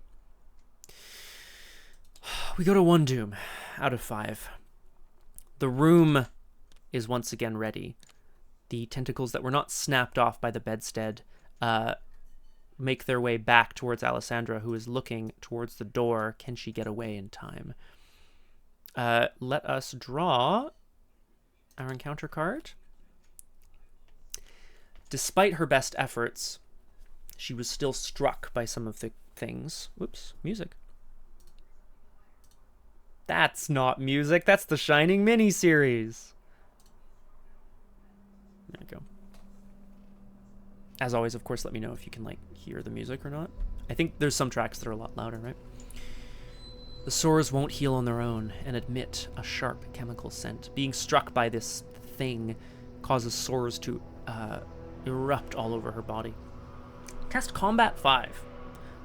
We go to 1 doom out of 5. The room is once again ready. The tentacles that were not snapped off by the bedstead make their way back towards Alessandra, who is looking towards the door. Can she get away in time? Let us draw our encounter card. Despite her best efforts, she was still struck by some of the things. Whoops, music. That's not music. That's the Shining miniseries. There we go. As always, of course, let me know if you can, like, hear the music or not. I think there's some tracks that are a lot louder, right? The sores won't heal on their own and emit a sharp chemical scent. Being struck by this thing causes sores to erupt all over her body. Test Combat 5.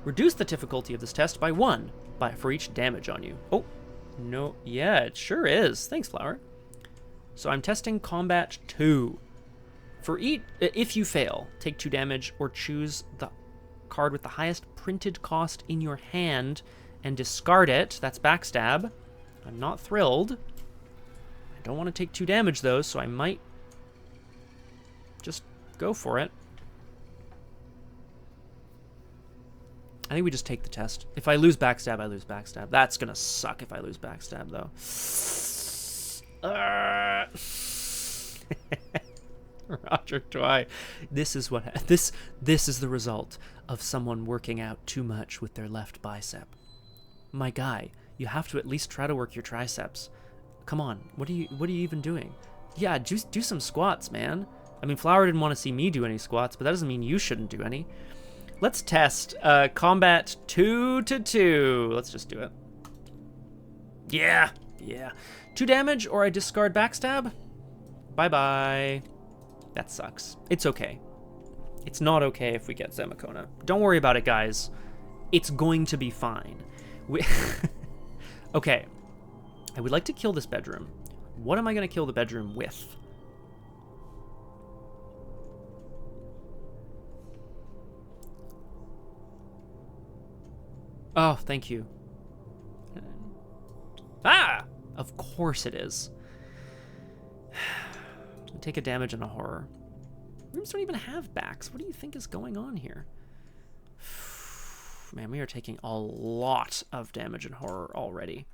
Reduce the difficulty of this test by 1 for each damage on you. Oh, no. Yeah, it sure is. Thanks, Flower. So I'm testing Combat 2. For each, if you fail, take 2 damage or choose the card with the highest printed cost in your hand and discard it. That's backstab. I'm not thrilled. I don't want to take 2 damage, though, so I might just go for it. I think we just take the test. If I lose backstab, I lose backstab. That's gonna suck if I lose backstab, though. Roger Twy. This is what this is the result of someone working out too much with their left bicep. My guy, you have to at least try to work your triceps. Come on, what are you even doing? Yeah, do some squats, man. I mean, Flower didn't want to see me do any squats, but that doesn't mean you shouldn't do any. Let's test combat 2-2. Let's just do it. Yeah. 2 damage or I discard backstab? Bye-bye. That sucks. It's okay. It's not okay if we get Zemicona. Don't worry about it, guys. It's going to be fine. Okay. I would like to kill this bedroom. What am I going to kill the bedroom with? Oh, thank you. Ah! Of course it is. Take a damage and a horror. Rooms don't even have backs. What do you think is going on here? Man, we are taking a lot of damage and horror already.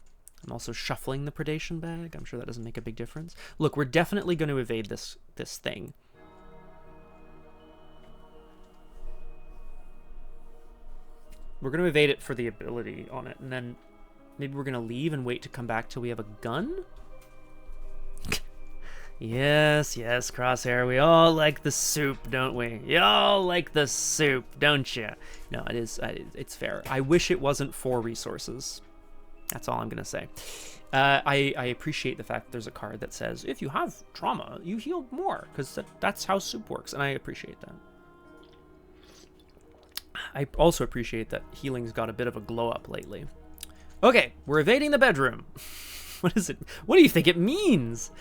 I'm also shuffling the predation bag. I'm sure that doesn't make a big difference. Look, we're definitely going to evade this thing. We're going to evade it for the ability on it, and then maybe we're going to leave and wait to come back till we have a gun? Yes, Crosshair, we all like the soup, don't we? You all like the soup, don't you? No, it's fair. I wish it wasn't 4 resources. That's all I'm going to say. I appreciate the fact that there's a card that says, if you have trauma, you heal more, because that's how soup works, and I appreciate that. I also appreciate that healing's got a bit of a glow up lately. Okay, we're evading the bedroom. What is it? What do you think it means?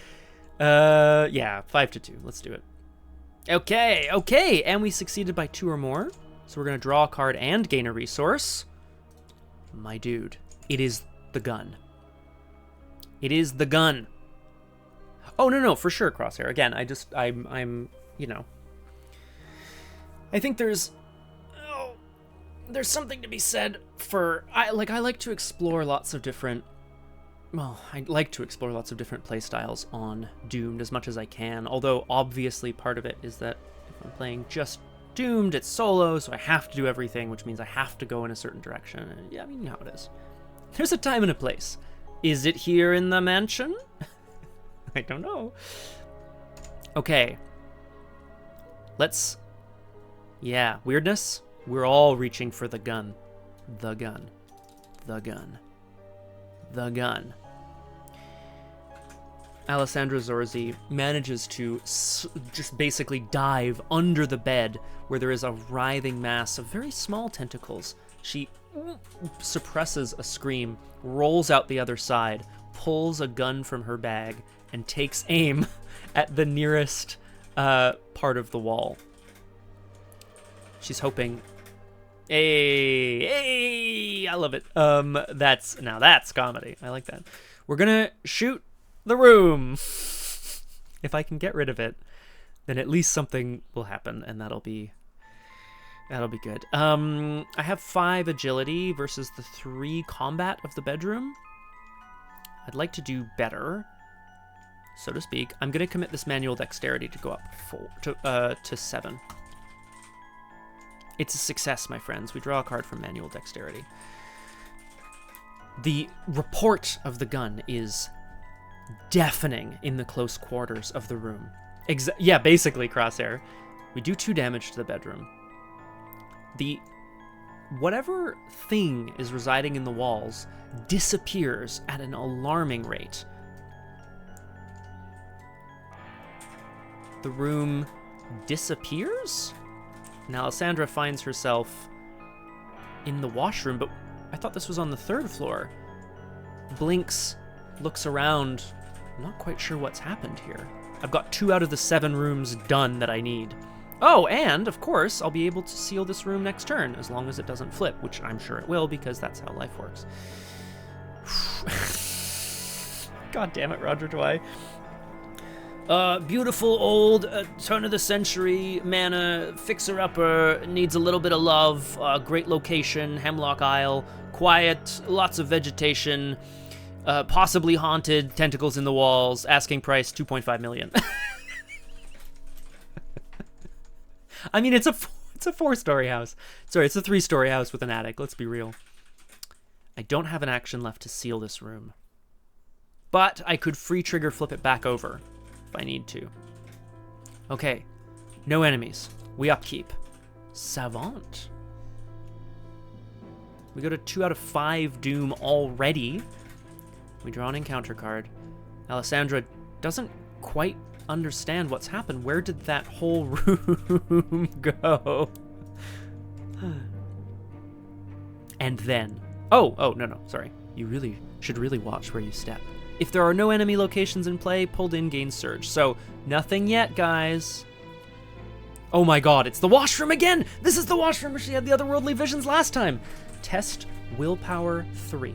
Yeah, 5-2. Let's do it. Okay, and we succeeded by 2 or more. So we're gonna draw a card and gain a resource. My dude, it is the gun. It is the gun. Oh no, for sure, Crosshair. Again, I'm, you know. I think there's something to be said for I like to explore lots of different. Well, I like to explore lots of different playstyles on Doomed as much as I can, although obviously part of it is that if I'm playing just Doomed, it's solo, so I have to do everything, which means I have to go in a certain direction. And yeah, I mean, you know how it is. There's a time and a place. Is it here in the mansion? I don't know. Okay. Yeah, weirdness. We're all reaching for the gun. The gun. Alessandra Zorzi manages to just basically dive under the bed where there is a writhing mass of very small tentacles. She suppresses a scream, rolls out the other side, pulls a gun from her bag, and takes aim at the nearest part of the wall. She's hoping... Hey, I love it. That's comedy. I like that. We're gonna shoot the room. If I can get rid of it, then at least something will happen, and that'll be good. I have 5 agility versus the 3 combat of the bedroom. I'd like to do better. so to speak. I'm going to commit this manual dexterity to go up to 7. It's a success, my friends. We draw a card from manual dexterity. The report of the gun is deafening in the close quarters of the room. Yeah, basically, Crosshair. We do 2 damage to the bedroom. Whatever thing is residing in the walls disappears at an alarming rate. The room disappears? And Alessandra finds herself in the washroom, but I thought this was on the 3rd floor. Blinks, looks around. I'm not quite sure what's happened here. I've got 2 out of the 7 rooms done that I need. Oh, and, of course, I'll be able to seal this room next turn, as long as it doesn't flip, which I'm sure it will, because that's how life works. God damn it, Roger Dwight. Beautiful old turn-of-the-century manor, fixer-upper, needs a little bit of love, great location, Hemlock Isle, quiet, lots of vegetation, possibly haunted, tentacles in the walls, asking price $2.5 million. I mean, it's a 4-story house. Sorry, it's a 3-story house with an attic, let's be real. I don't have an action left to seal this room. But I could free trigger flip it back over if I need to. Okay, no enemies. We upkeep. Savant. We go to 2 out of 5 Doom already. We draw an encounter card. Alessandra doesn't quite understand what's happened. Where did that whole room go? And then... Oh, no, sorry. You should really watch where you step. If there are no enemy locations in play, pulled in gains surge. So, nothing yet, guys. Oh my god, it's the washroom again! This is the washroom where she had the otherworldly visions last time! Test Willpower 3.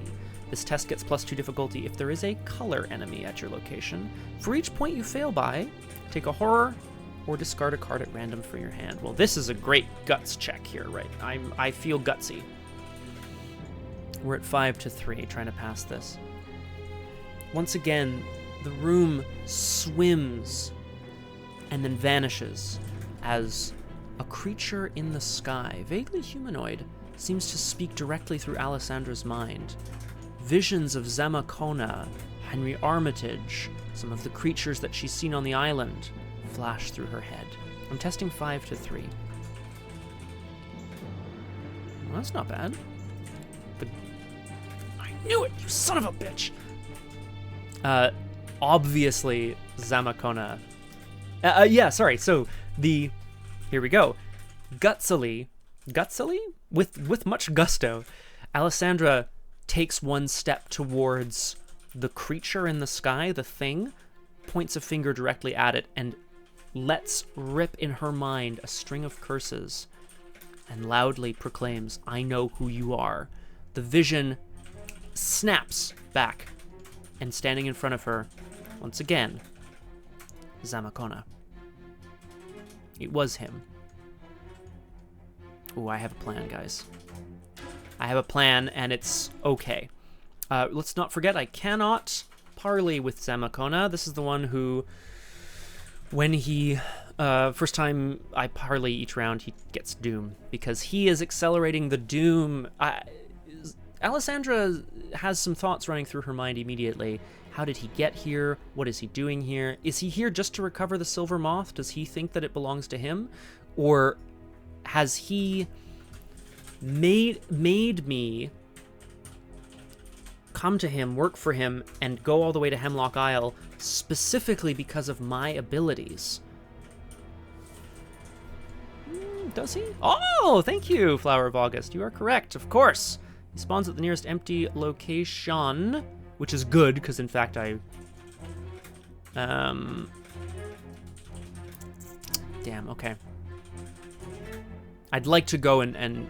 This test gets +2 difficulty if there is a color enemy at your location. For each point you fail by, take a horror or discard a card at random from your hand. Well, this is a great guts check here, right? I feel gutsy. We're at 5-3, trying to pass this. Once again, the room swims and then vanishes as a creature in the sky, vaguely humanoid, seems to speak directly through Alessandra's mind. Visions of Zamacona, Henry Armitage, some of the creatures that she's seen on the island flash through her head. I'm testing 5-3. Well, that's not bad. I knew it, you son of a bitch! Obviously, Zamacona. Yeah, sorry, so here we go. Gutsily, with much gusto, Alessandra takes 1 step towards the creature in the sky, the thing, points a finger directly at it, and lets rip in her mind a string of curses, and loudly proclaims, "I know who you are." The vision snaps back, and standing in front of her, once again, Zamacona. It was him. Ooh, I have a plan, guys. I have a plan, and it's okay. Let's not forget, I cannot parley with Zamacona. This is the one who, when he... first time I parley each round, he gets Doom, because he is accelerating the Doom. Alessandra has some thoughts running through her mind immediately. How did he get here? What is he doing here? Is he here just to recover the Silver Moth? Does he think that it belongs to him? Or has he made me come to him, work for him, and go all the way to Hemlock Isle specifically because of my abilities? Does he? Oh, thank you, Flower of August. You are correct, of course. He spawns at the nearest empty location, which is good, because in fact I... Damn, okay. I'd like to go and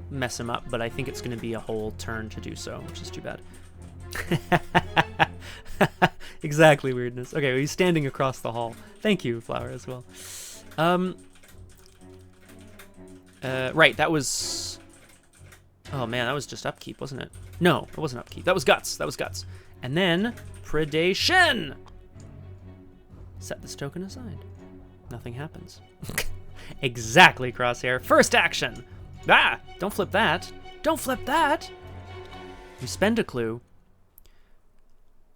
mess him up, but I think it's going to be a whole turn to do so, which is too bad. Exactly, weirdness. Okay, well, he's standing across the hall. Thank you, Flower, as well. Right, that was... Oh man, that was just upkeep, wasn't it? No, it wasn't upkeep. That was guts. That was guts. And then predation. Set this token aside. Nothing happens. Exactly, Crosshair. First action! Ah! Don't flip that. Don't flip that! We spend a clue,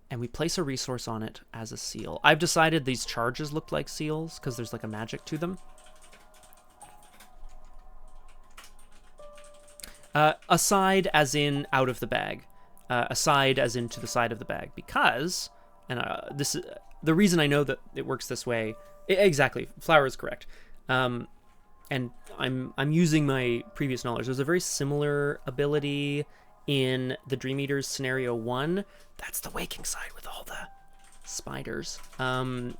and we place a resource on it as a seal. I've decided these charges look like seals because there's like a magic to them. Aside as in out of the bag. Aside as in to the side of the bag. Because, and this is the reason I know that it works this way. Exactly, Flower is correct. And I'm using my previous knowledge. There's a very similar ability in the Dream Eaters scenario 1. That's the waking side with all the spiders. And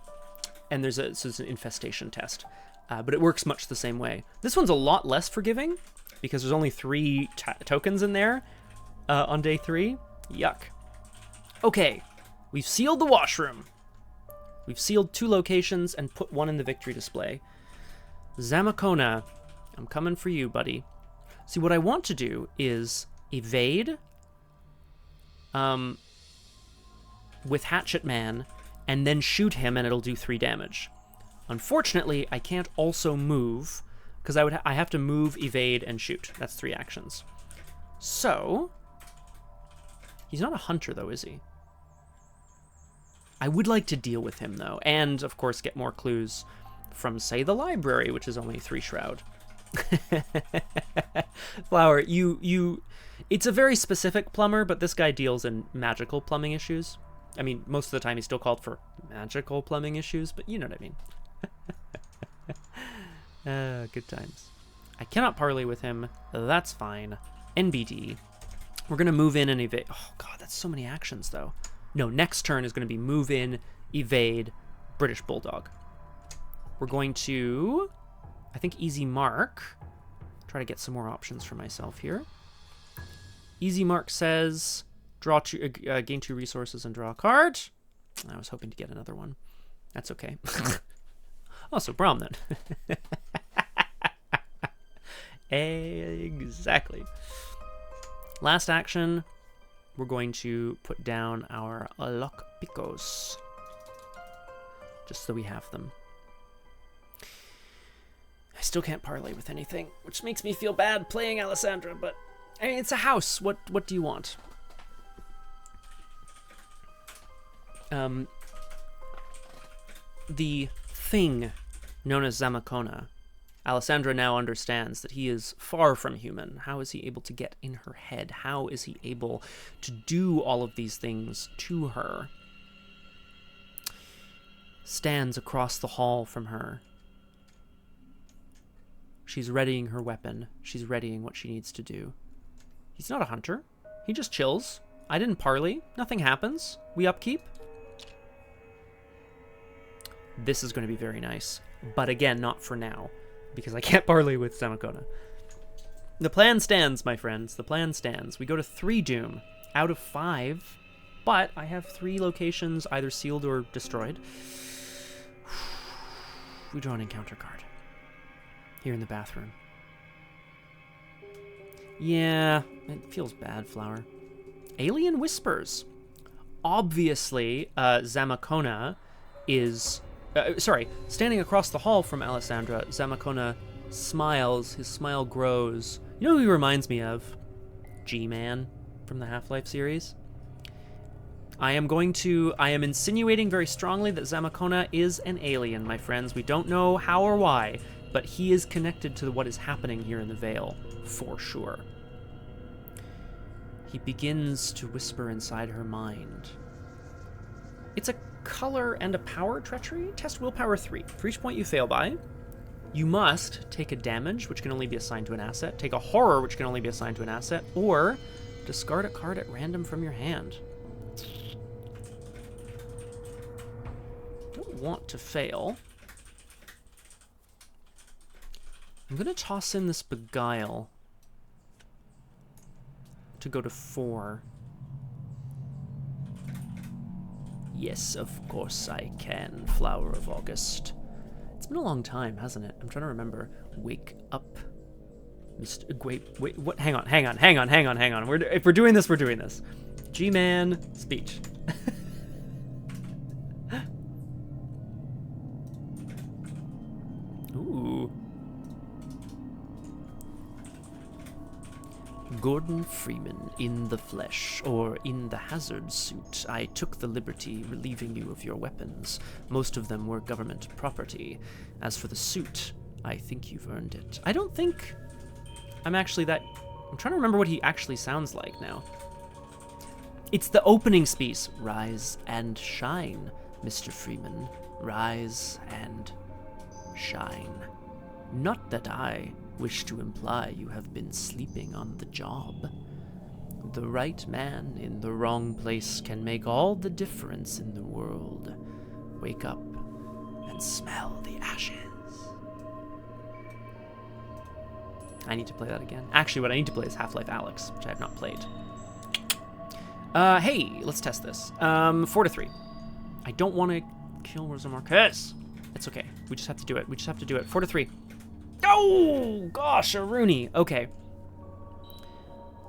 so it's an infestation test. But it works much the same way. This one's a lot less forgiving because there's only 3 tokens in there on day 3. Yuck. Okay, we've sealed the washroom. We've sealed 2 locations and put 1 in the victory display. Zamakona, I'm coming for you, buddy. See, what I want to do is evade with Hatchet Man and then shoot him and it'll do 3 damage. Unfortunately, I can't also move because I have to move, evade, and shoot. That's 3 actions. So, he's not a hunter though, is he? I would like to deal with him though, and of course get more clues from, say, the library, which is only 3 shroud. Flower, it's a very specific plumber, but this guy deals in magical plumbing issues. I mean, most of the time he's still called for magical plumbing issues, but you know what I mean. Good times. I cannot parley with him. That's fine. NBD. We're going to move in and evade. Oh, God, that's so many actions, though. No, next turn is going to be move in, evade, British Bulldog. We're going to, I think, easy mark. Try to get some more options for myself here. Easy mark says draw gain 2 resources and draw a card. I was hoping to get another one. That's okay. Oh, so Braum then. Exactly. Last action, we're going to put down our lock picos. Just so we have them. I still can't parlay with anything, which makes me feel bad playing Alessandra, but I mean, it's a house. What do you want? The thing known as Zamakona, Alessandra now understands that he is far from human. How is he able to get in her head? How is he able to do all of these things to her? Stands across the hall from her. She's readying her weapon. She's readying what she needs to do. He's not a hunter. He just chills. I didn't parley. Nothing happens. We upkeep. This is going to be very nice. But again, not for now. Because I can't parley with Zamakona. The plan stands, my friends. The plan stands. We go to 3 doom out of 5. But I have 3 locations either sealed or destroyed. We draw an encounter card. Here in the bathroom. Yeah, it feels bad, Flower. Alien Whispers. Obviously, Zamakona is... standing across the hall from Alessandra, Zamakona smiles. His smile grows. You know who he reminds me of? G-Man from the Half-Life series. I am insinuating very strongly that Zamakona is an alien, my friends. We don't know how or why, but he is connected to what is happening here in the Vale, for sure. He begins to whisper inside her mind. It's a color and a power treachery. Test willpower 3. For each point you fail by, you must take a damage, which can only be assigned to an asset, take a horror, which can only be assigned to an asset, or discard a card at random from your hand. Don't want to fail. I'm going to toss in this Beguile to go to 4. Yes, of course I can, Flower of August. It's been a long time, hasn't it? I'm trying to remember. Wake up. Wait, what? Hang on. If we're doing this, we're doing this. G-Man, speech. Gordon Freeman in the flesh, or in the hazard suit. I took the liberty relieving you of your weapons. Most of them were government property. As for the suit, I think you've earned it. I don't think I'm actually that... I'm trying to remember what he actually sounds like now. It's the opening speech. Rise and shine, Mr. Freeman. Rise and shine. Not that I wish to imply you have been sleeping on the job. The right man in the wrong place can make all the difference in the world. Wake up and smell the ashes. I need to play that again. Actually, what I need to play is Half-Life Alyx, which I have not played. Hey, let's test this. 4 to 3. I don't want to kill Rosa Marquez. It's okay. We just have to do it. We just have to do it. 4 to 3. Oh, gosh, a Rooney. Okay.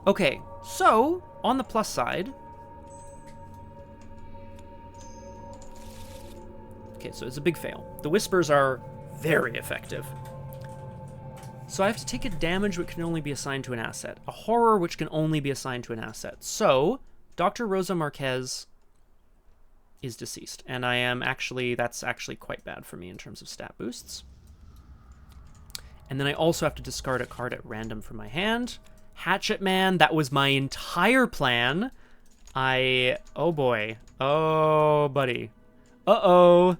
Okay, so, on the plus side... Okay, so it's a big fail. The Whispers are very effective. So I have to take a damage which can only be assigned to an asset. A horror which can only be assigned to an asset. So, Dr. Rosa Marquez is deceased. And I am actually... That's actually quite bad for me in terms of stat boosts. And then I also have to discard a card at random from my hand. Hatchet Man, that was my entire plan. Oh boy. Oh, buddy. Uh-oh.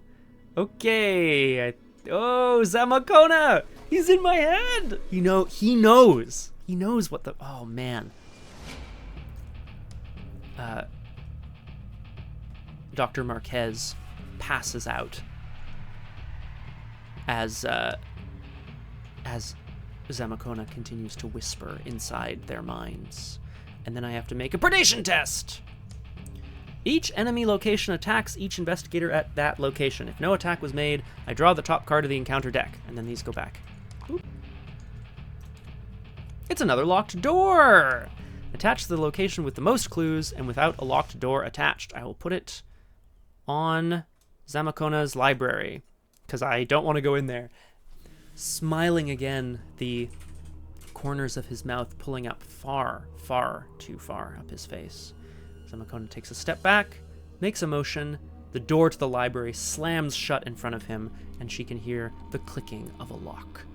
Okay. Oh, Zamakona! He's in my head! He knows. He knows what the... Oh, man. Dr. Marquez passes out as Zamakona continues to whisper inside their minds. And then I have to make a predation test! Each enemy location attacks each investigator at that location. If no attack was made, I draw the top card of the encounter deck, and then these go back. Oop. It's another locked door! Attach the location with the most clues, and without a locked door attached. I will put it on Zamakona's library, because I don't want to go in there. Smiling again, the corners of his mouth pulling up far, far too far up his face. Zamakona takes a step back, makes a motion, the door to the library slams shut in front of him, and she can hear the clicking of a lock.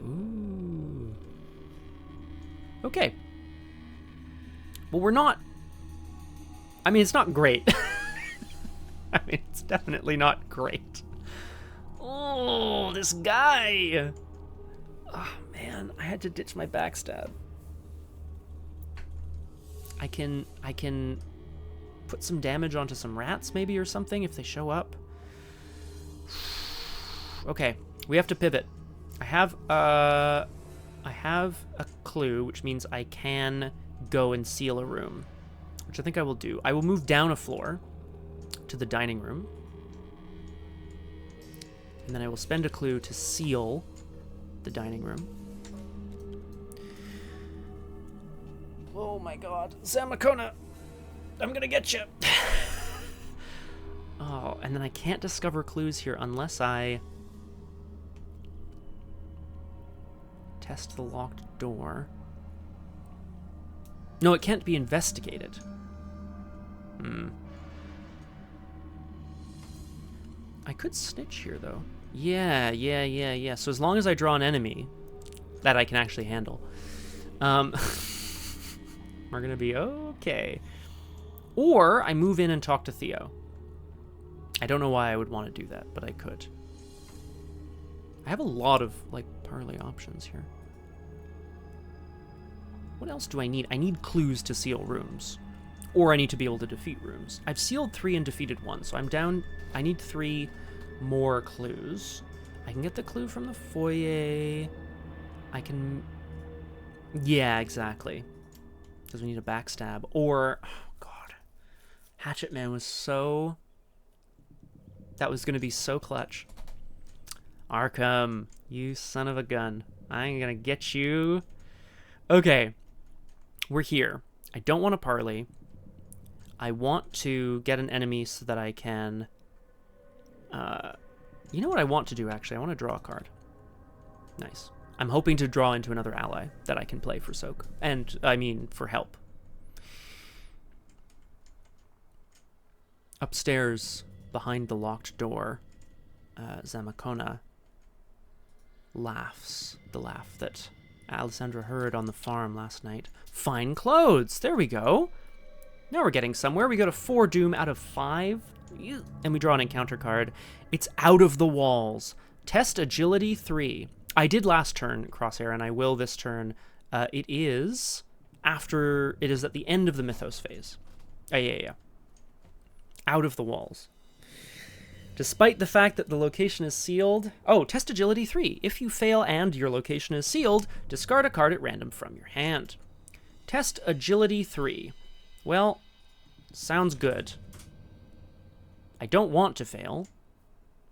Ooh. Okay. Well, we're not... I mean, it's not great. I mean, it's definitely not great. Oh, this guy! Oh, man, I had to ditch my backstab. I can put some damage onto some rats, maybe, or something, if they show up. Okay, we have to pivot. I have a clue, which means I can go and seal a room, which I think I will do. I will move down a floor to the dining room, and then I will spend a clue to seal the dining room. Oh my god. Zamakona! I'm gonna get you! Oh, and then I can't discover clues here unless I test the locked door. No, it can't be investigated. I could snitch here, though. Yeah. So as long as I draw an enemy that I can actually handle, we're gonna be okay. Or I move in and talk to Theo. I don't know why I would want to do that, but I could. I have a lot of, like, parlay options here. What else do I need? I need clues to seal rooms. Or I need to be able to defeat rooms. I've sealed 3 and defeated 1, so I'm down... I need 3 more clues. I can get the clue from the foyer. I can... Yeah, exactly. Because we need a backstab. Or... Oh, God. Hatchet Man was so... That was going to be so clutch. Arkham, you son of a gun. I'm going to get you. Okay. We're here. I don't want to parley. I want to get an enemy so that I can... You know what I want to do, actually? I want to draw a card. Nice. I'm hoping to draw into another ally that I can play for soak. And, I mean, for help. Upstairs, behind the locked door, Zamacona laughs. The laugh that Alessandra heard on the farm last night. Fine clothes! There we go! Now we're getting somewhere. We got a 4 doom out of 5. And we draw an encounter card. It's out of the walls. Test agility 3. I did last turn, Crosshair, and I will this turn. It is at the end of the mythos phase. Yeah. Out of the walls. Despite the fact that the location is sealed... Oh, test agility 3. If you fail and your location is sealed, discard a card at random from your hand. Test agility 3. Well, sounds good. I don't want to fail,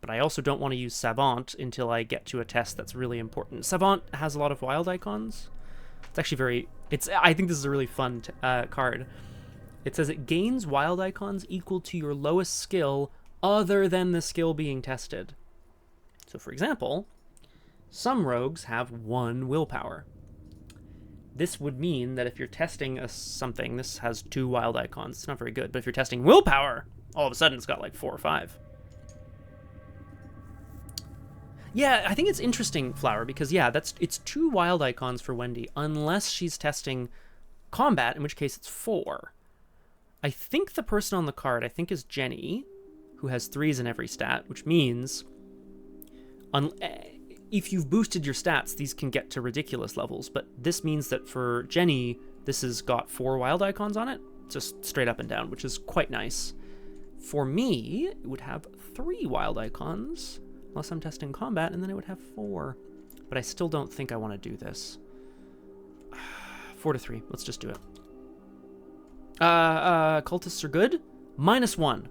but I also don't want to use Savant until I get to a test that's really important. Savant has a lot of wild icons. It's actually I think this is a really fun card. It says it gains wild icons equal to your lowest skill other than the skill being tested. So, for example, some rogues have 1 willpower. This would mean that if you're testing something, this has 2 wild icons. It's not very good, but if you're testing willpower, all of a sudden it's got like 4 or 5. Yeah, I think it's interesting, Flower, because yeah, it's 2 wild icons for Wendy, unless she's testing combat, in which case it's 4. I think the person on the card, is Jenny, who has 3s in every stat, which means if you've boosted your stats, these can get to ridiculous levels, but this means that for Jenny, this has got 4 wild icons on it, just straight up and down, which is quite nice. For me, it would have 3 wild icons, unless I'm testing combat, and then it would have 4. But I still don't think I want to do this. 4 to 3, let's just do it. Cultists are good. -1.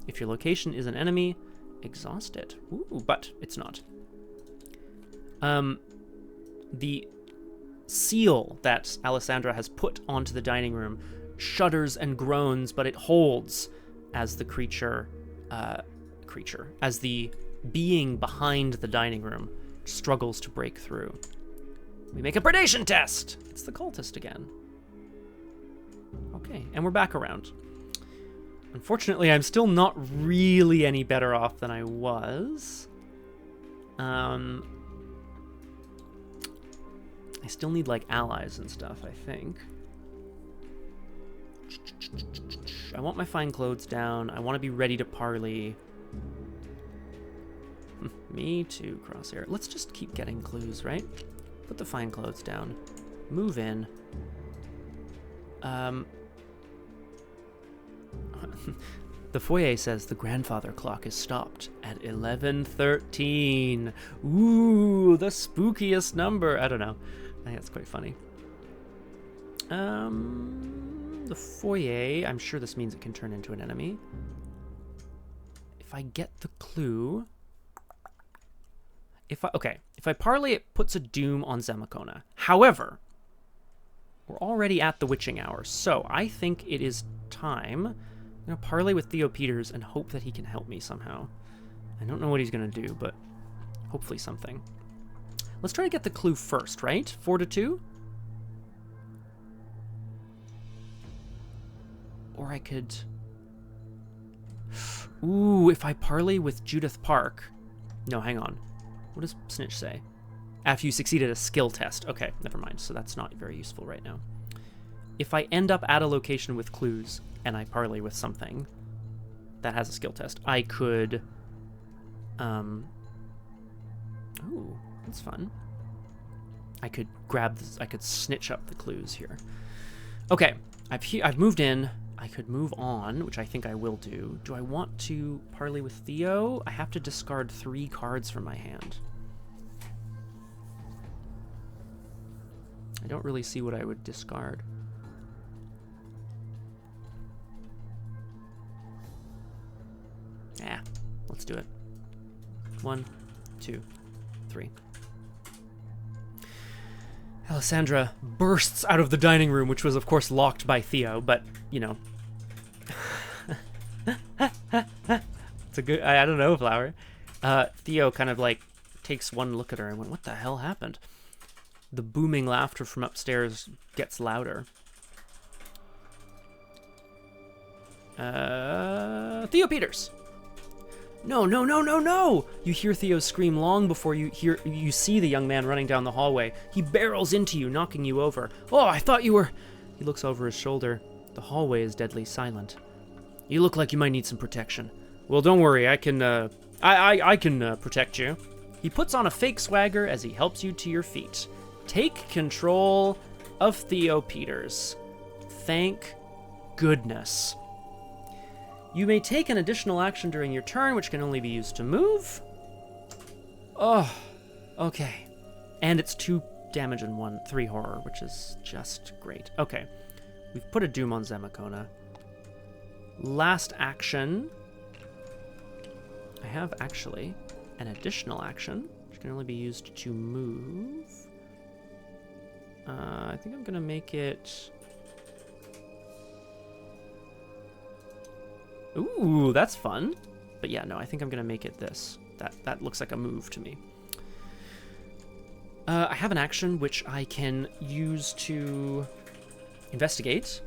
If your location is an enemy, exhaust it. Ooh, but it's not. The seal that Alessandra has put onto the dining room shudders and groans, but it holds as the as the being behind the dining room struggles to break through. We make a predation test! It's the cultist again. Okay, and we're back around. Unfortunately, I'm still not really any better off than I was. I still need, like, allies and stuff, I think. I want my fine clothes down. I want to be ready to parley. Me too, Crosshair. Let's just keep getting clues, right? Put the fine clothes down. Move in. The foyer says the grandfather clock is stopped at 11:13. Ooh, the spookiest number. I don't know. I think that's quite funny. The foyer, I'm sure this means it can turn into an enemy. If I get the clue... If I parley, it puts a doom on Zamacona. However, we're already at the witching hour, so I think it is time. I'm going to parley with Theo Peters and hope that he can help me somehow. I don't know what he's going to do, but hopefully something. Let's try to get the clue first, right? 4 to 2? Or I could... Ooh, if I parley with Judith Park... No, hang on. What does Snitch say? After you succeeded a skill test. Okay, never mind. So that's not very useful right now. If I end up at a location with clues and I parley with something that has a skill test, I could... Ooh, that's fun. I could grab this, I could snitch up the clues here. Okay, I've moved in. I could move on, which I think I will do. Do I want to parley with Theo? I have to discard 3 cards from my hand. I don't really see what I would discard. Yeah, let's do it. 1, 2, 3. Alessandra bursts out of the dining room, which was, of course, locked by Theo, but, you know. It's a good, I don't know, Flower. Theo kind of, like, takes one look at her and went, what the hell happened? The booming laughter from upstairs gets louder. Theo Peters. No, no, no, no, no! You hear Theo scream long before you see the young man running down the hallway. He barrels into you, knocking you over. Oh, I thought you were... He looks over his shoulder. The hallway is deadly silent. You look like you might need some protection. Well, don't worry, I can protect you. He puts on a fake swagger as he helps you to your feet. Take control of Theo Peters. Thank goodness. You may take an additional action during your turn, which can only be used to move. Oh, okay. And it's 2 damage and 3 horror, which is just great. Okay, we've put a doom on Zemakona. Last action. I have actually an additional action, which can only be used to move. I think I'm gonna make it... Ooh, that's fun. But yeah, no, I think I'm gonna make it this. That looks like a move to me. I have an action which I can use to investigate.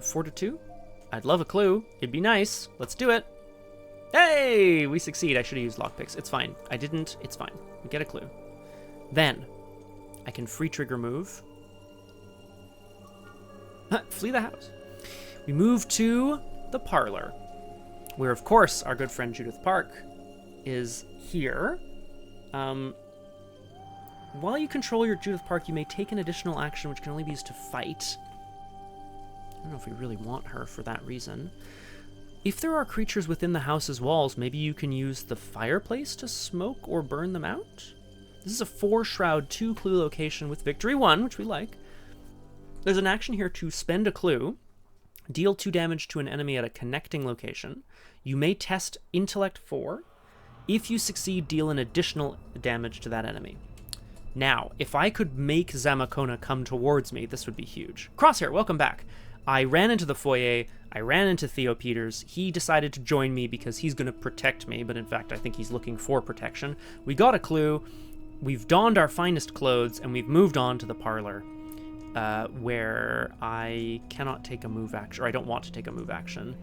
Fortitude. I'd love a clue. It'd be nice. Let's do it. Hey, we succeed. I should have used lockpicks. It's fine. I didn't. It's fine. We get a clue. Then I can free trigger move. Flee the house. We move to the parlor, where of course our good friend Judith Park is here. While you control your Judith Park, you may take an additional action which can only be used to fight. I don't know if we really want her for that reason. If there are creatures within the house's walls, maybe you can use the fireplace to smoke or burn them out. This is a 4-shroud, 2-clue location with victory 1, which we like. There's an action here to spend a clue. Deal 2 damage to an enemy at a connecting location. You may test Intellect 4. If you succeed, deal an additional damage to that enemy. Now, if I could make Zemakona come towards me, this would be huge. Crosshair, welcome back. I ran into the foyer. I ran into Theo Peters. He decided to join me because he's going to protect me, but in fact, I think he's looking for protection. We got a clue. We've donned our finest clothes, and we've moved on to the parlor. Where I cannot take a move action, or I don't want to take a move action.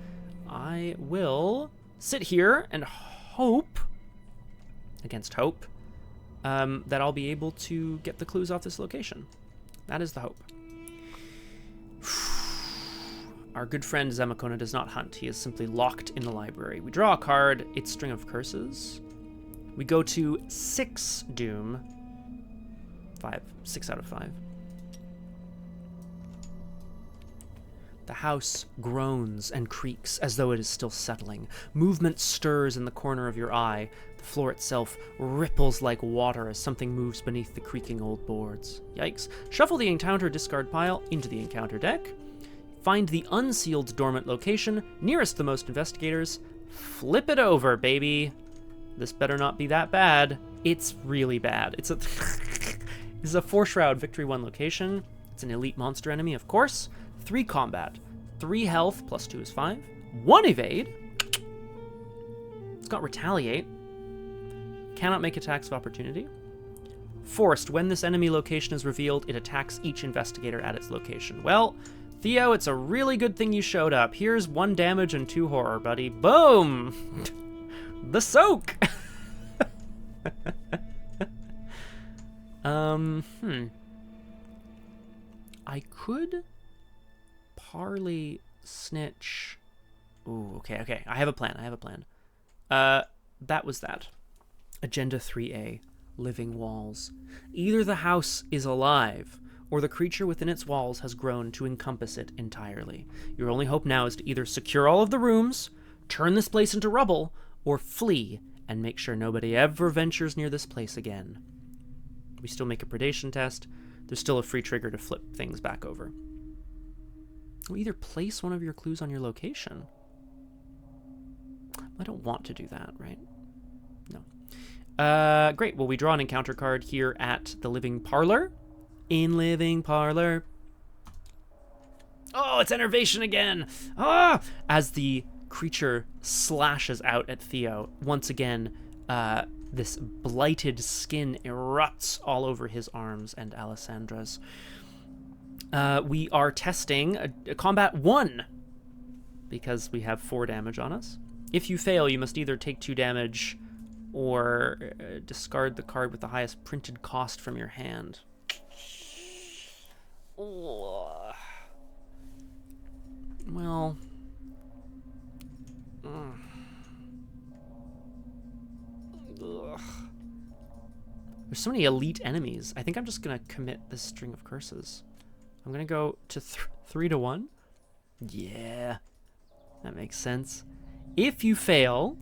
I will sit here and hope, against hope, that I'll be able to get the clues off this location. That is the hope. Our good friend Zemakona does not hunt. He is simply locked in the library. We draw a card. It's String of Curses. We go to 6 doom. 6 out of 5. The house groans and creaks as though it is still settling. Movement stirs in the corner of your eye. The floor itself ripples like water as something moves beneath the creaking old boards. Yikes. Shuffle the encounter discard pile into the encounter deck. Find the unsealed dormant location nearest the most investigators. Flip it over, baby. This better not be that bad. It's really bad. This is a 4-shroud victory 1 location. It's an elite monster enemy, of course. 3 combat, 3 health, plus 2 is 5, 1 evade. It's got retaliate. Cannot make attacks of opportunity. Forced, when this enemy location is revealed, it attacks each investigator at its location. Well, Theo, it's a really good thing you showed up. Here's 1 damage and 2 horror, buddy. Boom! The soak! I could parley snitch. Ooh, okay. I have a plan. That was that. Agenda 3A, living walls. Either the house is alive, or the creature within its walls has grown to encompass it entirely. Your only hope now is to either secure all of the rooms, turn this place into rubble, or flee and make sure nobody ever ventures near this place again. We still make a predation test. There's still a free trigger to flip things back over. Or either place one of your clues on your location. I don't want to do that, right? No. Great. Well, we draw an encounter card here at the Living Parlor. In Living Parlor. Oh, it's Enervation again! Ah! As the creature slashes out at Theo, once again, This blighted skin erupts all over his arms and Alessandra's. We are testing a combat 1 because we have 4 damage on us. If you fail, you must either take 2 damage or discard the card with the highest printed cost from your hand. Well... There's so many elite enemies. I think I'm just going to commit this string of curses. I'm going to go to 3 to 1. Yeah, that makes sense. If you fail,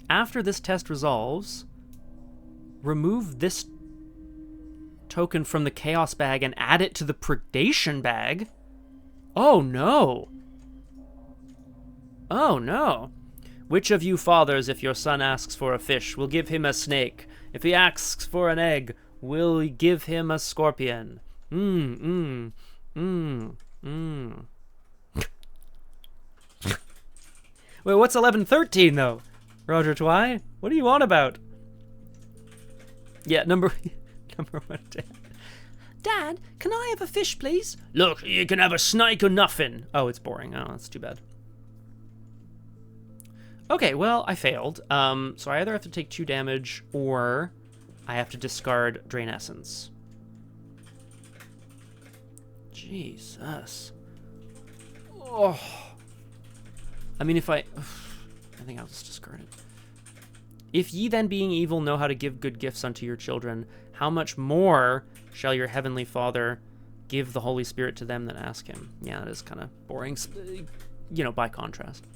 after this test resolves, remove this token from the chaos bag and add it to the predation bag. Oh no. Oh no. Which of you fathers, if your son asks for a fish, will give him a snake? If he asks for an egg, will give him a scorpion? Wait, what's 1113 though? Roger Twy? What are you on about? Yeah, number 1, Dad. Dad, can I have a fish, please? Look, you can have a snake or nothing. Oh, it's boring. Oh, that's too bad. Okay, well, I failed. So I either have to take 2 damage or I have to discard Drain Essence. Jesus. Oh. I mean, I think I'll just discard it. If ye then, being evil, know how to give good gifts unto your children, how much more shall your heavenly Father give the Holy Spirit to them that ask him? Yeah, that is kind of boring, you know, by contrast.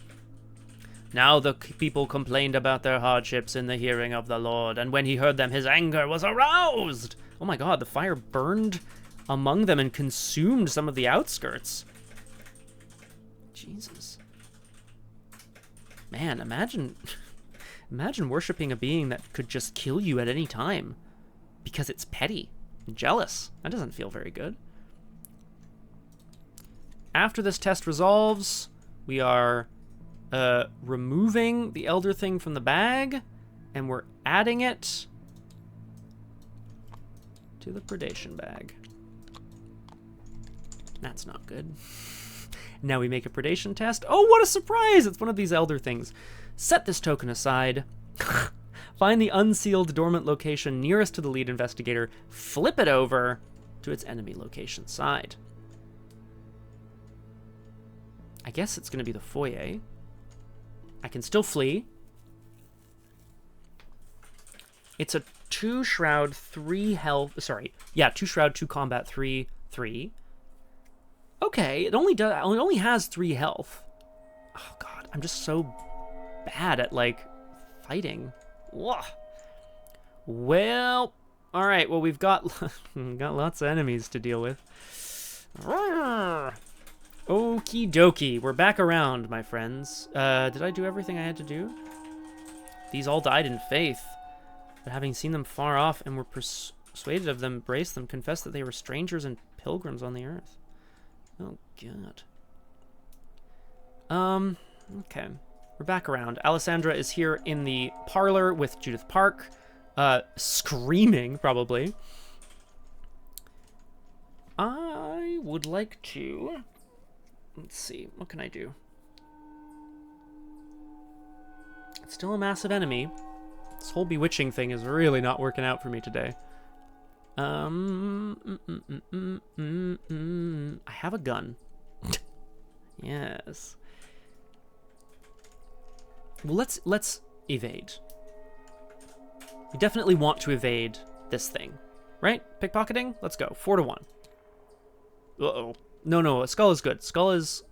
Now the people complained about their hardships in the hearing of the Lord, and when he heard them, his anger was aroused. Oh my god, the fire burned among them and consumed some of the outskirts. Jesus. Man, imagine worshipping a being that could just kill you at any time because it's petty and jealous. That doesn't feel very good. After this test resolves, we are removing the Elder Thing from the bag, and we're adding it to the predation bag. That's not good. Now we make a predation test. Oh, what a surprise! It's one of these Elder Things. Set this token aside. Find the unsealed dormant location nearest to the lead investigator. Flip it over to its enemy location side. I guess it's going to be the foyer. I can still flee. It's a 2 shroud, 3 health. Sorry. Yeah, 2 shroud, 2 combat, 3, 3. Okay, it only has 3 health. Oh god, I'm just so bad at like fighting. Ugh. Well, all right. Well, we've got lots of enemies to deal with. Okie dokie, we're back around, my friends. Did I do everything I had to do? These all died in faith, but having seen them far off and were persuaded of them, embraced them, confessed that they were strangers and pilgrims on the earth. Oh god. Okay. We're back around. Alessandra is here in the parlor with Judith Park, screaming, probably. I would like to... Let's see, what can I do? It's still a massive enemy. This whole bewitching thing is really not working out for me today. I have a gun. Yes. Well, let's evade. We definitely want to evade this thing, right? Pickpocketing? Let's go. 4 to 1. Uh-oh. No, a skull is good. Skull is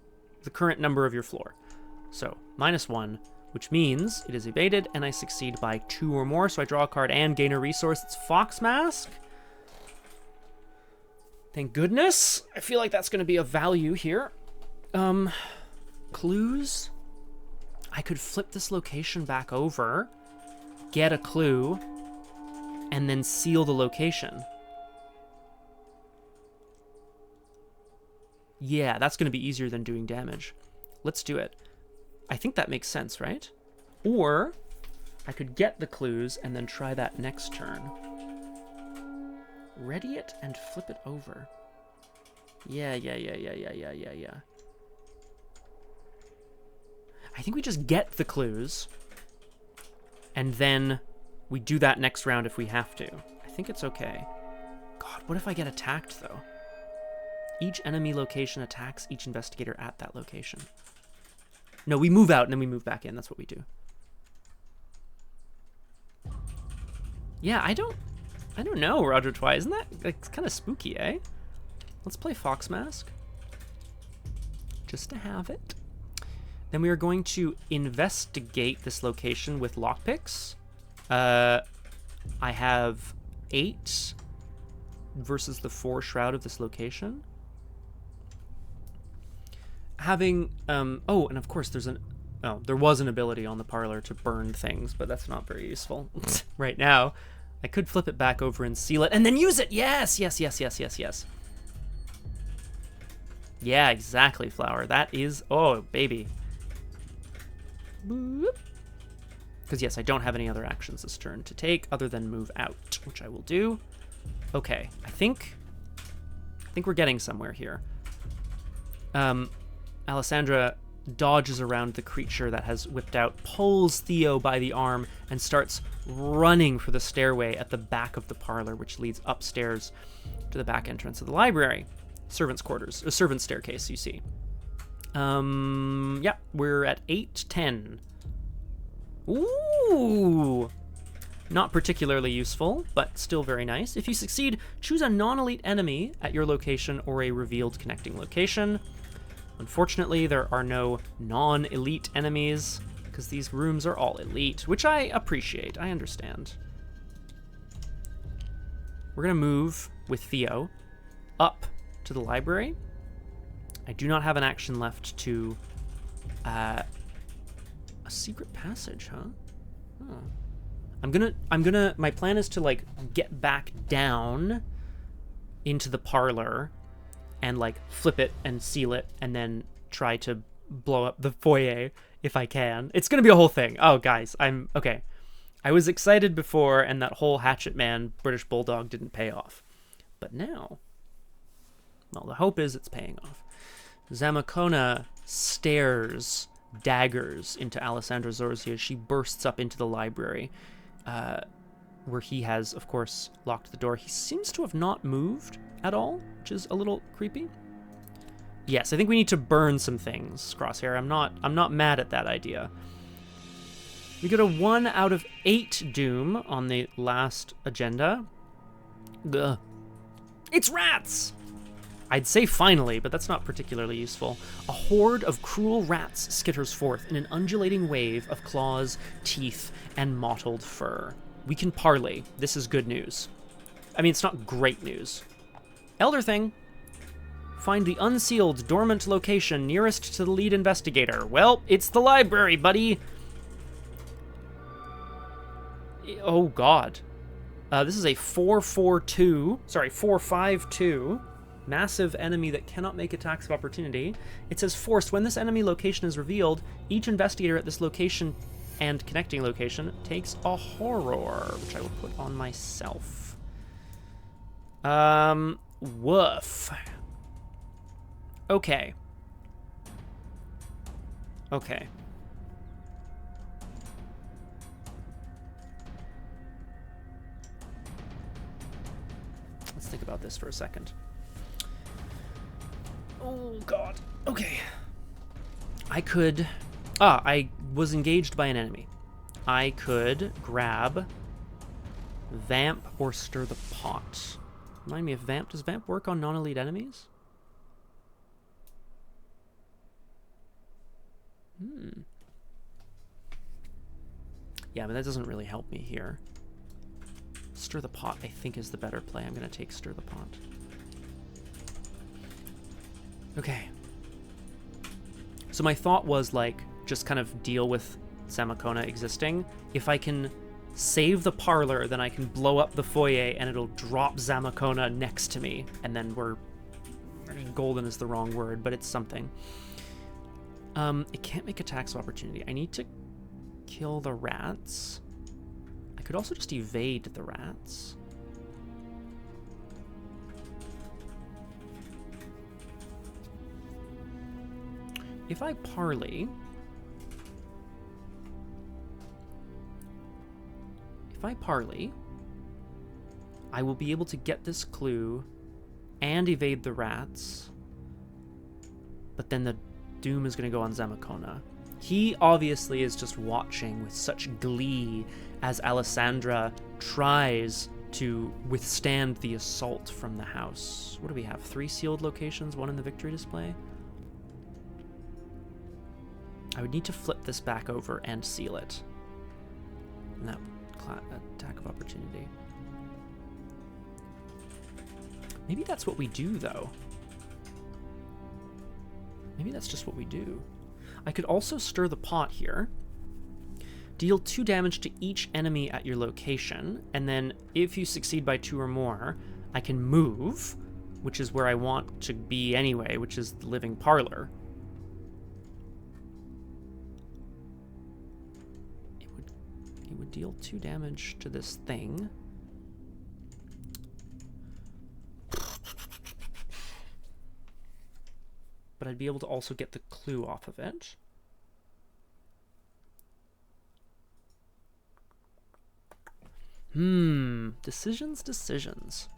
the current number of your floor. So, -1, which means it is evaded, and I succeed by 2 or more, so I draw a card and gain a resource. It's Fox Mask. Thank goodness. I feel like that's going to be of value here. Clues? I could flip this location back over, get a clue, and then seal the location. Yeah, that's going to be easier than doing damage. Let's do it. I think that makes sense, right? Or I could get the clues and then try that next turn. Ready it and flip it over. Yeah. I think we just get the clues, and then we do that next round if we have to. I think it's okay. God, what if I get attacked, though? Each enemy location attacks each investigator at that location. No, we move out and then we move back in. That's what we do. Yeah, I don't know, Roger Twy. Isn't that it's kind of spooky, eh? Let's play Fox Mask. Just to have it. Then we are going to investigate this location with lockpicks. I have 8 versus the 4 shroud of this location. Having, oh, and of course there was an ability on the parlor to burn things, but that's not very useful right now. I could flip it back over and seal it and then use it. Yes. Yeah, exactly, Flower. That is, oh, baby. Because yes, I don't have any other actions this turn to take other than move out, which I will do. Okay, I think we're getting somewhere here. Alessandra dodges around the creature that has whipped out, pulls Theo by the arm, and starts running for the stairway at the back of the parlor, which leads upstairs to the back entrance of the library. Servants' quarters, a servants' staircase, you see. Yeah, we're at 8-10. Ooh! Not particularly useful, but still very nice. If you succeed, choose a non-elite enemy at your location or a revealed connecting location. Unfortunately, there are no non-elite enemies, because these rooms are all elite, which I appreciate. I understand. We're going to move with Theo up to the library. I do not have an action left to... a secret passage, huh? Oh. My plan is to, like, get back down into the parlor and, like, flip it and seal it and then try to blow up the foyer if I can. It's gonna be a whole thing. Oh, guys, okay. I was excited before, and that whole Hatchet Man British Bulldog didn't pay off. But now, well, the hope is it's paying off. Zamacona stares daggers into Alessandra Zorzi as she bursts up into the library, where he has, of course, locked the door. He seems to have not moved at all, which is a little creepy. Yes, I think we need to burn some things, Crosshair. I'm not mad at that idea. We get a 1 out of 8 doom on the last agenda. Ugh. It's rats! I'd say finally, but that's not particularly useful. A horde of cruel rats skitters forth in an undulating wave of claws, teeth, and mottled fur. We can parley. This is good news. I mean, it's not great news. Elder Thing. Find the unsealed, dormant location nearest to the lead investigator. Well, it's the library, buddy. Oh, God. This is a 4-5-2. Massive enemy that cannot make attacks of opportunity. It says forced. When this enemy location is revealed, each investigator at this location and connecting location takes a horror, which I will put on myself. Woof. Okay. Okay. Let's think about this for a second. Oh, God. Okay. I could... I was engaged by an enemy. I could grab Vamp or Stir the Pot. Remind me of Vamp. Does Vamp work on non-elite enemies? Yeah, but that doesn't really help me here. Stir the Pot, I think, is the better play. I'm going to take Stir the Pot. Okay. So my thought was, like, just kind of deal with Zamacona existing. If I can save the parlor, then I can blow up the foyer and it'll drop Zamacona next to me. And then we're... golden is the wrong word, but it's something. It can't make attacks of opportunity. I need to kill the rats. could also just evade the rats. If I parley... I will be able to get this clue and evade the rats. But then the doom is going to go on Zamacona. He obviously is just watching with such glee as Alessandra tries to withstand the assault from the house. What do we have? 3 sealed locations, 1 in the victory display? I would need to flip this back over and seal it. And that attack of opportunity. Maybe that's what we do, though. Maybe that's just what we do. I could also stir the pot here. Deal 2 damage to each enemy at your location, and then if you succeed by 2 or more, I can move, which is where I want to be anyway, which is the living parlor. It would deal 2 damage to this thing. But I'd be able to also get the clue off of it. Decisions.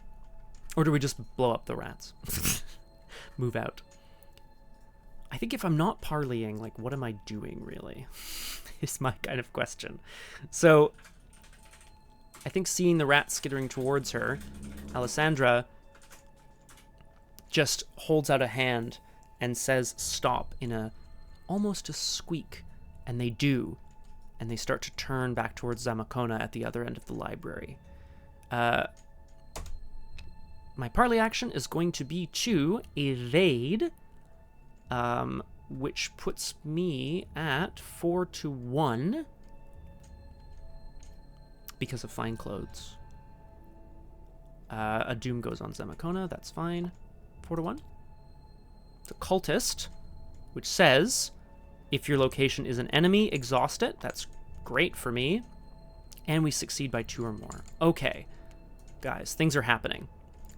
Or do we just blow up the rats? Move out. I think if I'm not parleying, like, what am I doing, really? Is my kind of question. So, I think seeing the rats skittering towards her, Alessandra just holds out a hand and says stop in almost a squeak, and they do, and they start to turn back towards Zamacona at the other end of the library. My parley action is going to be to evade, which puts me at 4-1 because of fine clothes. A doom goes on Zamacona, that's fine. 4-1. The cultist, which says, if your location is an enemy, exhaust it. That's great for me. And we succeed by 2 or more. Okay, guys, things are happening.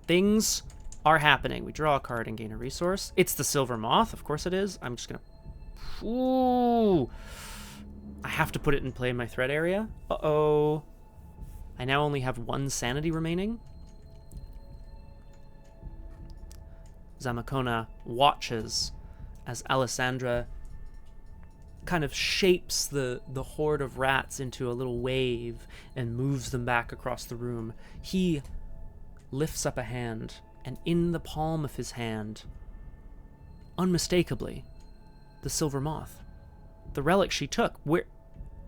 Things are happening. We draw a card and gain a resource. It's the Silver Moth, of course it is. I'm just gonna... Ooh! I have to put it in play in my threat area. Uh-oh. I now only have 1 sanity remaining. Zamacona watches as Alessandra kind of shapes the horde of rats into a little wave and moves them back across the room. He lifts up a hand, and in the palm of his hand, unmistakably, the Silver Moth. The relic she took,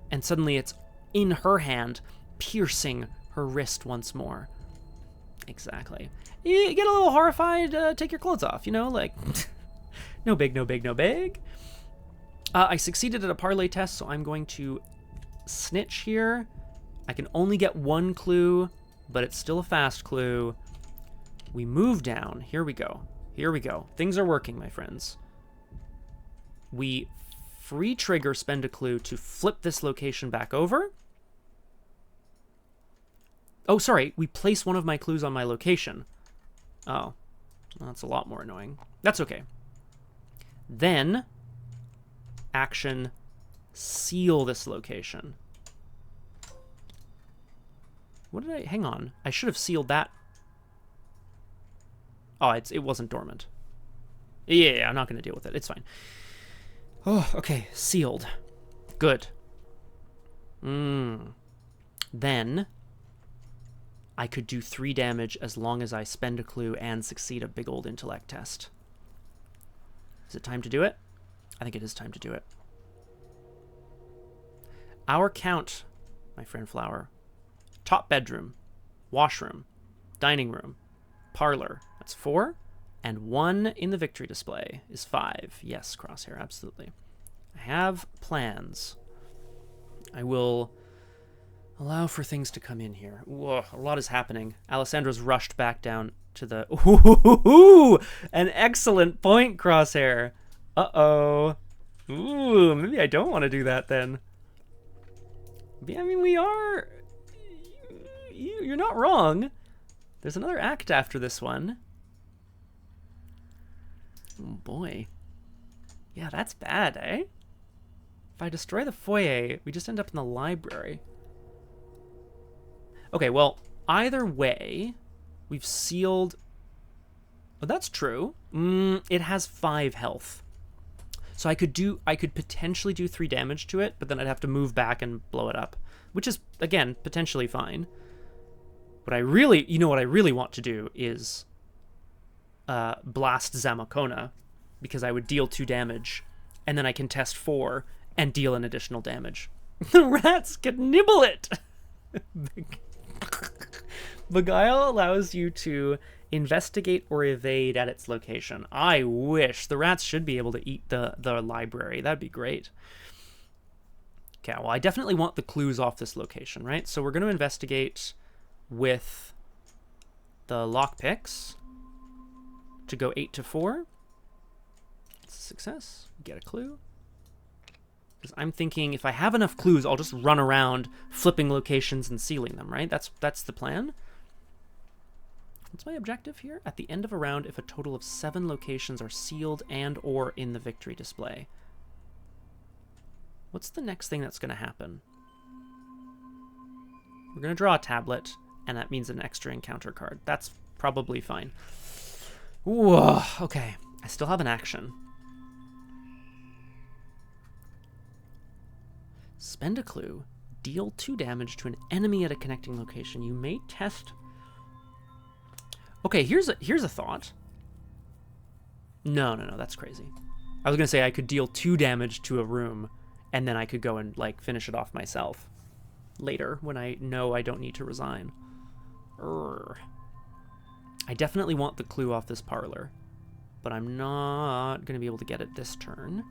and suddenly it's in her hand, piercing her wrist once more. Exactly. You get a little horrified, take your clothes off, you know, like, no big, no big, no big. I succeeded at a parlay test, so I'm going to snitch here. I can only get 1 clue, but it's still a fast clue. We move down. Here we go. Here we go. Things are working, my friends. We free trigger spend a clue to flip this location back over. Oh, sorry. We place 1 of my clues on my location. Oh, that's a lot more annoying. That's okay. Then, action, seal this location. What did I... Hang on. I should have sealed that. Oh, it wasn't dormant. Yeah, I'm not going to deal with it. It's fine. Oh, okay. Sealed. Good. Then, I could do 3 damage as long as I spend a clue and succeed a big old intellect test. Is it time to do it? I think it is time to do it. Our count, my friend Flower. Top bedroom, washroom, dining room, parlor. That's 4. And 1 in the victory display is 5. Yes, Crosshair, absolutely. I have plans. I will allow for things to come in here. Whoa, a lot is happening. Alessandra's rushed back down to the... Ooh, an excellent point, Crosshair. Uh-oh. Ooh, maybe I don't want to do that then. I mean, we are... you're not wrong. There's another act after this one. Oh boy. Yeah, that's bad, eh? If I destroy the foyer, we just end up in the library. Okay, well, either way, we've sealed... Oh, that's true. It has 5 health. So I could potentially do 3 damage to it, but then I'd have to move back and blow it up. Which is, again, potentially fine. But I really, what I really want to do is blast Zamakona, because I would deal 2 damage, and then I can test 4 and deal an additional damage. The rats can nibble it! Beguile allows you to investigate or evade at its location. I wish. The rats should be able to eat the library. That'd be great. Okay, well, I definitely want the clues off this location, right? So we're going to investigate with the lockpicks to go 8 to 4. It's a success. Get a clue. Because I'm thinking if I have enough clues, I'll just run around flipping locations and sealing them, right? That's the plan. What's my objective here? At the end of a round, if a total of 7 locations are sealed and or in the victory display. What's the next thing that's going to happen? We're going to draw a tablet, and that means an extra encounter card. That's probably fine. Whoa, okay. I still have an action. Spend a clue. Deal 2 damage to an enemy at a connecting location. You may test... Okay, here's a thought. No, that's crazy. I was going to say I could deal 2 damage to a room, and then I could go and, like, finish it off myself later when I know I don't need to resign. I definitely want the clue off this parlor, but I'm not going to be able to get it this turn.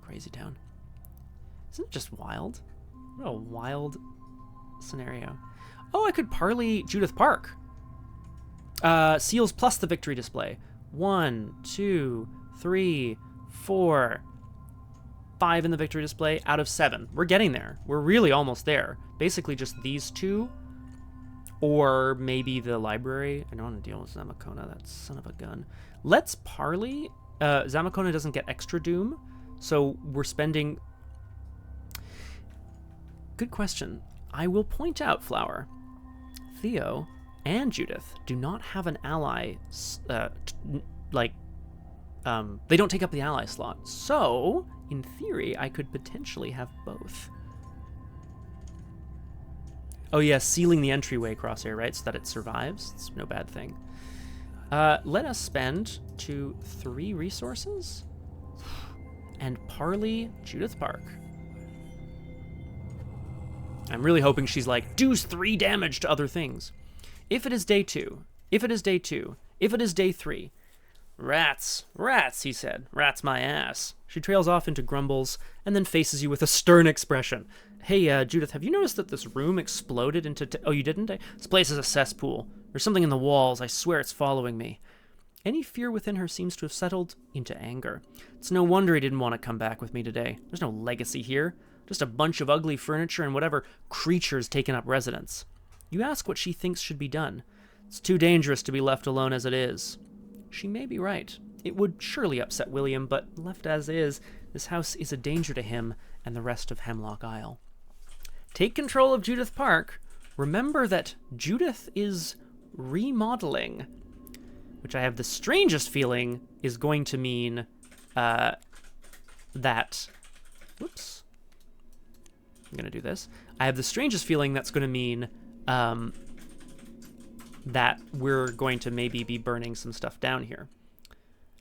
Crazy town. Isn't it just wild? What a wild scenario. Oh, I could parley Judith Park. Seals plus the victory display. 1, 2, 3, 4, 5 in the victory display out of 7. We're getting there. We're really almost there. Basically just these 2, or maybe the library. I don't want to deal with Zamakona, that son of a gun. Let's parley. Zamakona doesn't get extra doom, so we're spending... Good question. I will point out, Flower, Theo and Judith do not have an ally, they don't take up the ally slot. So, in theory, I could potentially have both. Oh yeah, sealing the entryway crosshair, right, so that it survives. It's no bad thing. Let us spend 2, 3 resources and parley Judith Park. I'm really hoping she's like, does 3 damage to other things. If it is day 2, if it is day 2, if it is day 3, rats, he said, rats my ass. She trails off into grumbles and then faces you with a stern expression. Hey, Judith, have you noticed that this room exploded into... Oh, you didn't? This place is a cesspool. There's something in the walls. I swear it's following me. Any fear within her seems to have settled into anger. It's no wonder he didn't want to come back with me today. There's no legacy here. Just a bunch of ugly furniture and whatever creatures taking up residence. You ask what she thinks should be done. It's too dangerous to be left alone as it is. She may be right. It would surely upset William, but left as is, this house is a danger to him and the rest of Hemlock Isle. Take control of Judith Park. Remember that Judith is remodeling, which I have the strangest feeling is going to mean that... Whoops. I'm going to do this. I have the strangest feeling that's going to mean that we're going to maybe be burning some stuff down here.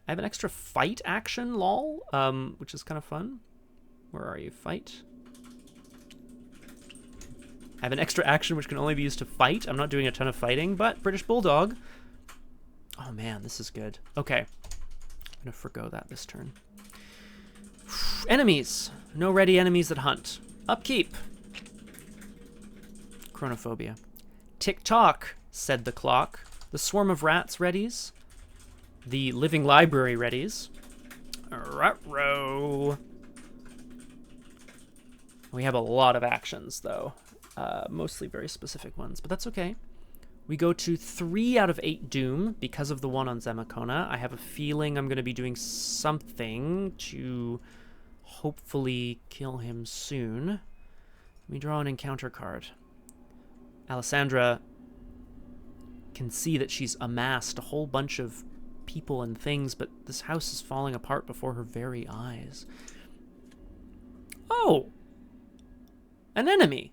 I have an extra fight action, lol, which is kind of fun. Where are you? Fight. I have an extra action which can only be used to fight. I'm not doing a ton of fighting, but British Bulldog. Oh man, this is good. Okay. I'm going to forgo that this turn. Enemies. No ready enemies that hunt. Upkeep. Chronophobia. Tick-tock, said the clock. The swarm of rats readies. The living library readies. Ruh-roh. We have a lot of actions, though. Mostly very specific ones, but that's okay. We go to 3 out of 8 Doom because of the one on Zemakona. I have a feeling I'm going to be doing something to hopefully kill him soon. Let me draw an encounter card. Alessandra can see that she's amassed a whole bunch of people and things, but this house is falling apart before her very eyes. Oh! An enemy!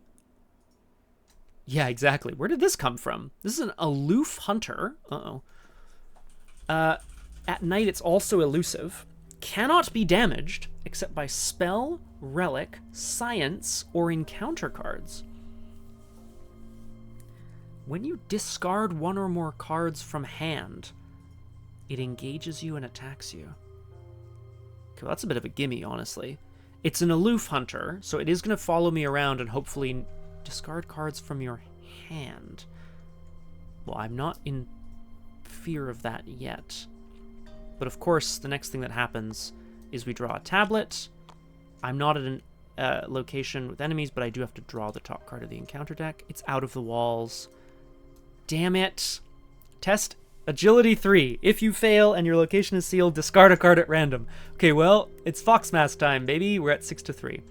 Yeah, exactly. Where did this come from? This is an aloof hunter. Uh-oh. At night, it's also elusive. Cannot be damaged except by spell, relic, science, or encounter cards. When you discard 1 or more cards from hand, it engages you and attacks you. Okay, well, that's a bit of a gimme, honestly. It's an aloof hunter, so it is going to follow me around and hopefully discard cards from your hand. Well, I'm not in fear of that yet. But of course, the next thing that happens is we draw a tablet. I'm not at a location with enemies, but I do have to draw the top card of the encounter deck. It's out of the walls. Damn it. Test Agility 3. If you fail and your location is sealed, discard a card at random. Okay, well, it's Foxmask time, baby. We're at 6 to 3.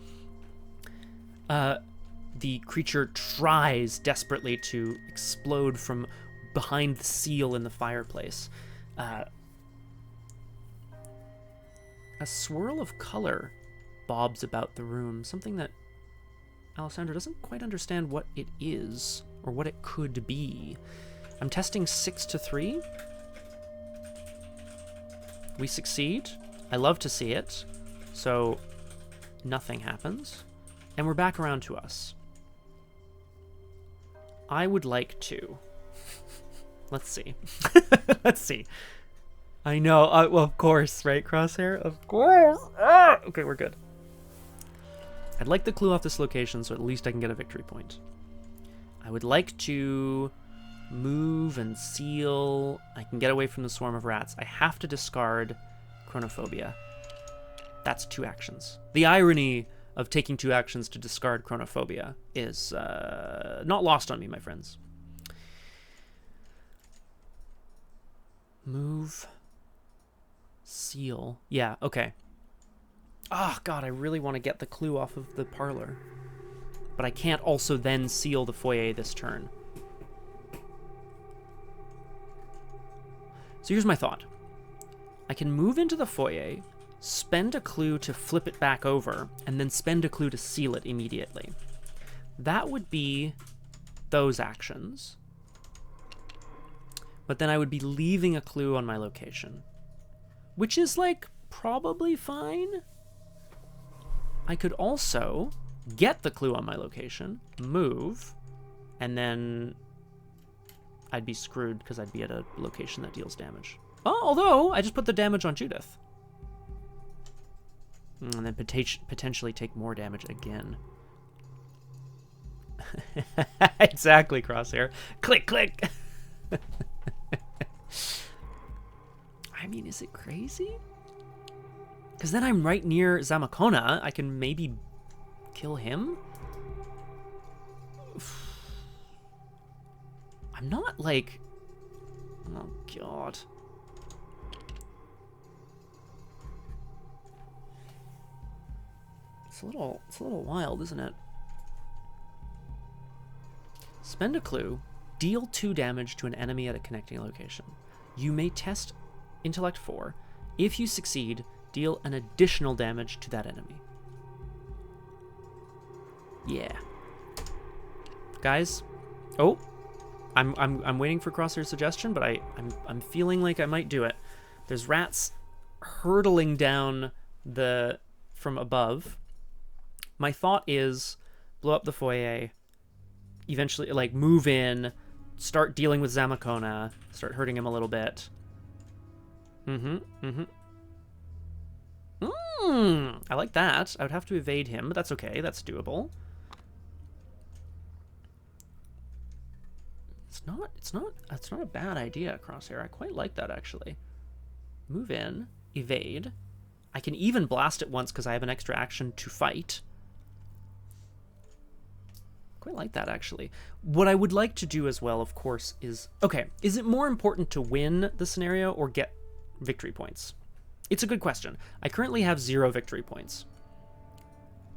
The creature tries desperately to explode from behind the seal in the fireplace. A swirl of color bobs about the room, something that Alessandra doesn't quite understand what it is or what it could be. I'm testing 6 to 3. We succeed. I love to see it. So nothing happens. And we're back around to us. I would like to... Let's see. Let's see. I know. Well, of course, right, Crosshair? Of course. Ah! Okay, we're good. I'd like the clue off this location so at least I can get a victory point. I would like to move and seal. I can get away from the swarm of rats. I have to discard Chronophobia. That's 2 actions. The irony of taking 2 actions to discard Chronophobia is not lost on me, my friends. Move. Seal. Yeah, okay. Oh, God, I really want to get the clue off of the parlor. But I can't also then seal the foyer this turn. So here's my thought. I can move into the foyer, spend a clue to flip it back over, and then spend a clue to seal it immediately. That would be those actions. But then I would be leaving a clue on my location. Which is, like, probably fine. I could also get the clue on my location, move, and then I'd be screwed because I'd be at a location that deals damage. Oh, although I just put the damage on Judith. And then potentially take more damage again. Exactly, Crosshair. Click, click. I mean, is it crazy? Because then I'm right near Zamakona. I can maybe kill him. I'm not like... Oh, God. It's a little wild, isn't it? Spend a clue. Deal 2 damage to an enemy at a connecting location. You may test Intellect 4. If you succeed, deal an additional damage to that enemy. Yeah. Guys. Oh. I'm waiting for Crosshair's suggestion, but I'm feeling like I might do it. There's rats hurtling down from above. My thought is blow up the foyer, eventually like move in, start dealing with Zamakona, start hurting him a little bit. I like that. I would have to evade him, but that's okay. That's doable. It's not a bad idea, Crosshair. I quite like that, actually. Move in, evade. I can even blast it once because I have an extra action to fight. Quite like that, actually. What I would like to do as well, of course, is... Okay, is it more important to win the scenario or get victory points? It's a good question. I currently have 0 victory points.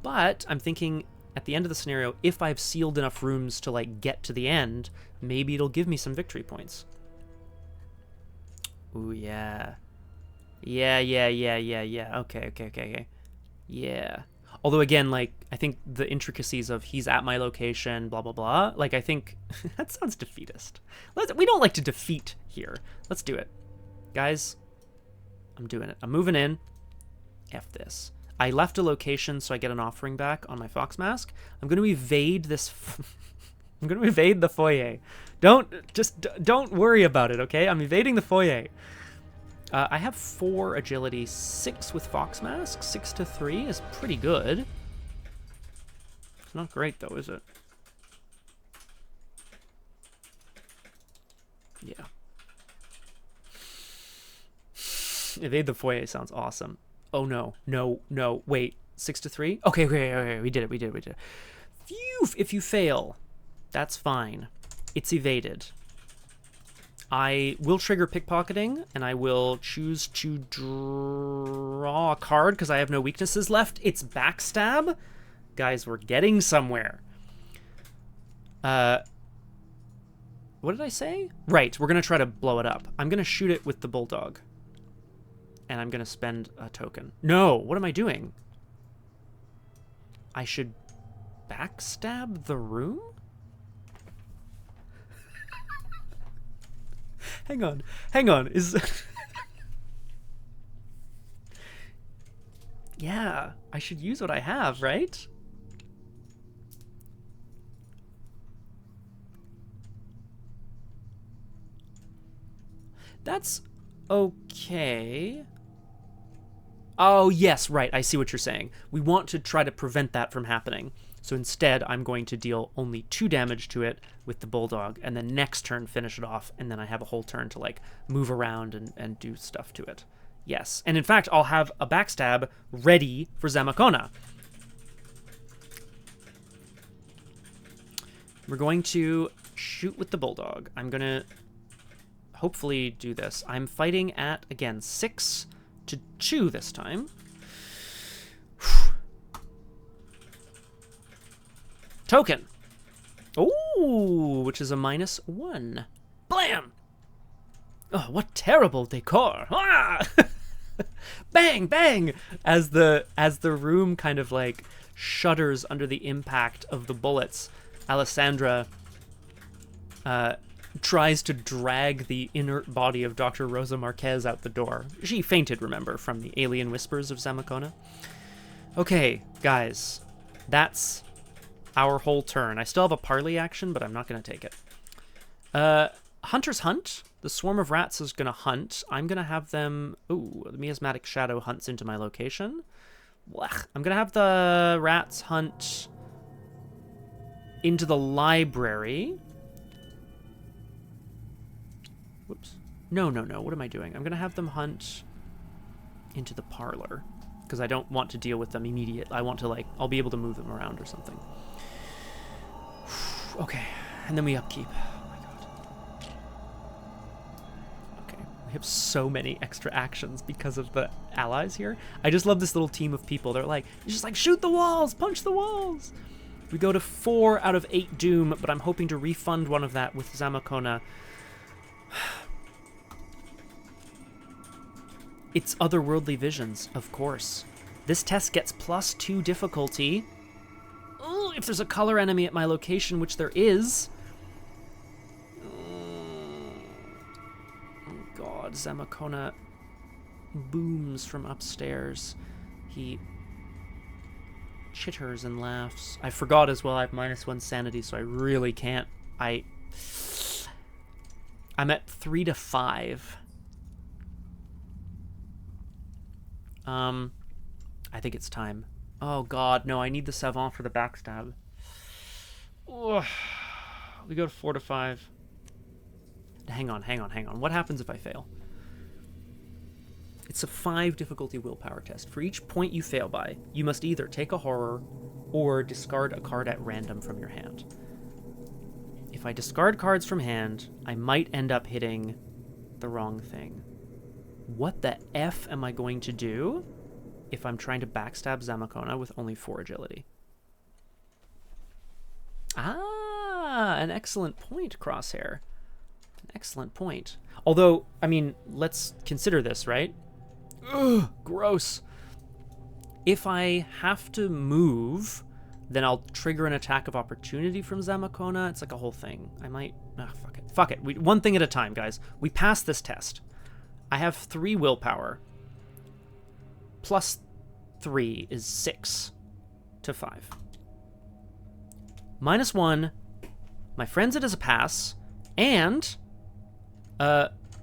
But I'm thinking at the end of the scenario, if I've sealed enough rooms to, like, get to the end, maybe it'll give me some victory points. Ooh, yeah. Yeah. Okay. Yeah. Although, again, like, I think the intricacies of he's at my location, blah, blah, blah, like, I think... that sounds defeatist. We don't like to defeat here. Let's do it. Guys, I'm doing it. I'm moving in. F this. I left a location so I get an offering back on my fox mask. I'm going to evade this... I'm going to evade the foyer. Don't worry about it, okay? I'm evading the foyer. I have 4 agility, 6 with fox mask. 6 to 3 is pretty good. It's not great though, is it? Yeah. Evade the foyer sounds awesome. Oh no, no, wait. 6 to 3? Okay, we did it. Phew, if you fail, that's fine. It's evaded. I will trigger pickpocketing, and I will choose to draw a card because I have no weaknesses left. It's backstab. Guys, we're getting somewhere. What did I say? Right, we're going to try to blow it up. I'm going to shoot it with the bulldog. And I'm going to spend a token. No, what am I doing? I should backstab the room? Hang on. Is... yeah, I should use what I have, right? That's okay. Oh, yes, right. I see what you're saying. We want to try to prevent that from happening. So instead, I'm going to deal only 2 damage to it with the bulldog, and then next turn finish it off, and then I have a whole turn to, like, move around and do stuff to it. Yes. And in fact, I'll have a backstab ready for Zamacona. We're going to shoot with the bulldog. I'm going to hopefully do this. I'm fighting at, again, 6 to 2 this time. Token. Ooh, which is a -1. Blam! Oh, what terrible decor. Ah! Bang, bang! As the room kind of like shudders under the impact of the bullets, Alessandra tries to drag the inert body of Dr. Rosa Marquez out the door. She fainted, remember, from the alien whispers of Zamacona. Okay, guys, that's our whole turn. I still have a parley action, but I'm not going to take it. Hunters hunt. The swarm of rats is going to hunt. I'm going to have them... Ooh, the miasmatic shadow hunts into my location. Blech. I'm going to have the rats hunt into the library. Whoops. No. What am I doing? I'm going to have them hunt into the parlor because I don't want to deal with them immediately. I want to, like, I'll be able to move them around or something. Okay, and then we upkeep. Oh my god. Okay, we have so many extra actions because of the allies here. I just love this little team of people. They're like, just like, shoot the walls, punch the walls. We go to 4 out of 8 doom, but I'm hoping to refund one of that with Zamacona. It's otherworldly visions, of course. This test gets +2 difficulty. Ooh, if there's a color enemy at my location, which there is. Oh god, Zamacona booms from upstairs. He chitters and laughs. I forgot as well I have -1 sanity, so I really can't. I'm at 3 to 5. I think it's time. Oh god, no, I need the savant for the backstab. Ugh. We go to 4 to 5. Hang on. What happens if I fail? It's a 5 difficulty willpower test. For each point you fail by, you must either take a horror or discard a card at random from your hand. If I discard cards from hand, I might end up hitting the wrong thing. What the F am I going to do if I'm trying to backstab Zamacona with only 4 agility? Ah, an excellent point, Crosshair. An excellent point. Although, I mean, let's consider this, right? Ugh, gross. If I have to move, then I'll trigger an attack of opportunity from Zamacona. It's like a whole thing. I might... fuck it. Fuck it. One thing at a time, guys. We passed this test. I have 3 willpower. Plus 3 is 6 to 5. Minus 1. My friends, it is a pass. And...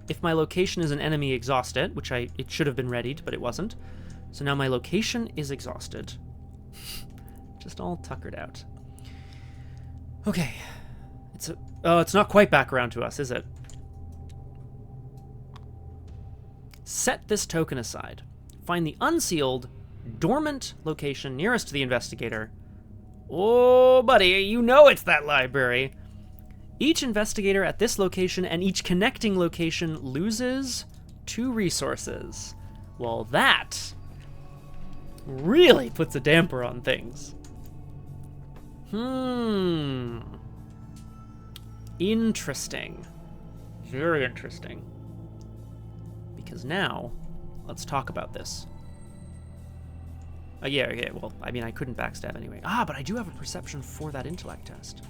if my location is an enemy exhausted, which it should have been readied, but it wasn't. So now my location is exhausted. Just all tuckered out. Okay. It's not quite back around to us, is it? Set this token aside. Find the unsealed, dormant location nearest to the investigator. Oh, buddy, you know it's that library. Each investigator at this location and each connecting location loses 2 resources. Well, that really puts a damper on things. Interesting. Very interesting. Because now, let's talk about this. Yeah, well, I mean, I couldn't backstab anyway. But I do have a perception for that intellect test.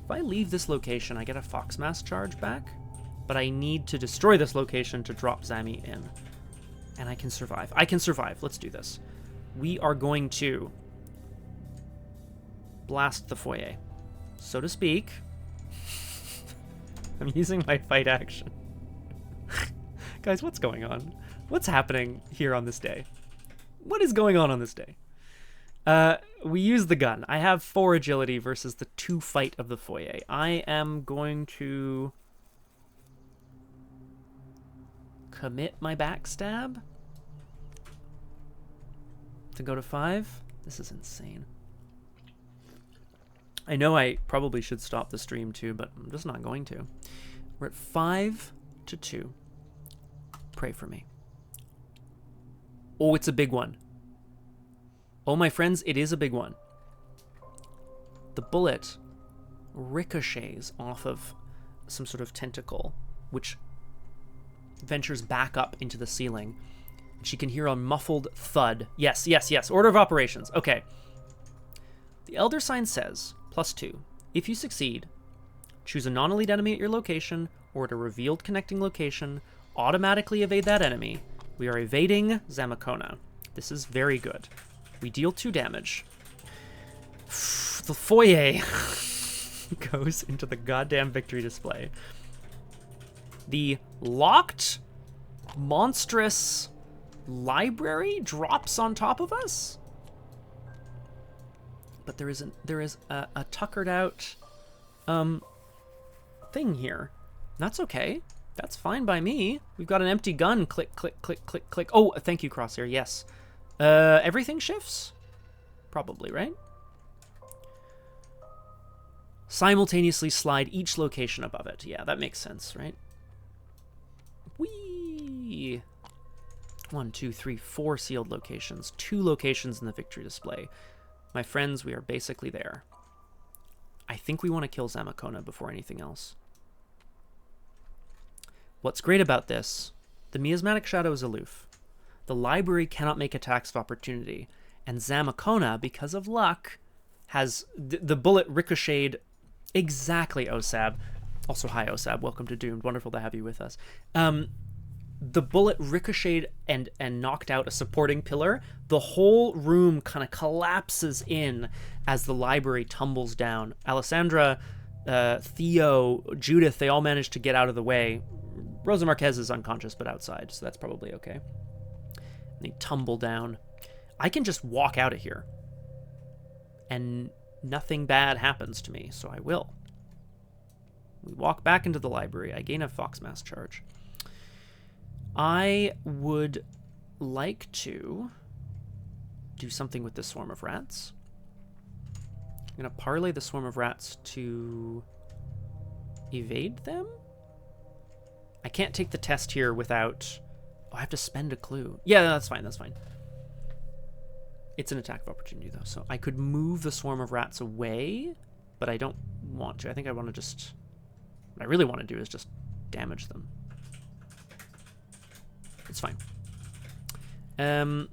If I leave this location, I get a Foxmask charge back, but I need to destroy this location to drop Zammy in. And I can survive. I can survive. Let's do this. We are going to blast the foyer, so to speak. I'm using my fight action. Guys, what's going on? What's happening here on this day? What is going on this day? We use the gun. I have 4 agility versus the 2 fight of the foyer. I am going to commit my backstab to go to 5. This is insane. I know I probably should stop the stream too, but I'm just not going to. We're at 5 to 2. Pray for me. Oh, it's a big one. Oh, my friends, it is a big one. The bullet ricochets off of some sort of tentacle, which ventures back up into the ceiling. She can hear a muffled thud. Yes. Order of operations. Okay. The Elder Sign says, +2. If you succeed, choose a non-elite enemy at your location or at a revealed connecting location, automatically evade that enemy. We are evading Zamacona. This is very good. We deal 2 damage. The foyer goes into the goddamn victory display. The locked, monstrous library drops on top of us. But there is a tuckered out thing here. That's okay. That's fine by me. We've got an empty gun. Click, click, click, click, click. Oh, thank you, Crosshair. Yes. Everything shifts? Probably, right? Simultaneously slide each location above it. Yeah, that makes sense, right? Whee! 1, 2, 3, 4 sealed locations. 2 locations in the victory display. My friends, we are basically there. I think we want to kill Zamacona before anything else. What's great about this, the miasmatic shadow is aloof. The library cannot make attacks of opportunity, and Zamacona, because of luck, has the bullet ricocheted exactly, Osab. Also, hi, Osab. Welcome to Doomed. Wonderful to have you with us. The bullet ricocheted and knocked out a supporting pillar. The whole room kind of collapses in as the library tumbles down. Alessandra, Theo, Judith, they all managed to get out of the way. Rosa Marquez is unconscious but outside, so that's probably okay. They tumble down. I can just walk out of here. And nothing bad happens to me, so I will. We walk back into the library. I gain a Foxmask charge. I would like to do something with this swarm of rats. I'm going to parlay the swarm of rats to evade them? I can't take the test here without... Oh, I have to spend a clue. Yeah, that's fine, that's fine. It's an attack of opportunity, though, so I could move the swarm of rats away, but I don't want to. I think I want to just... What I really want to do is just damage them. It's fine.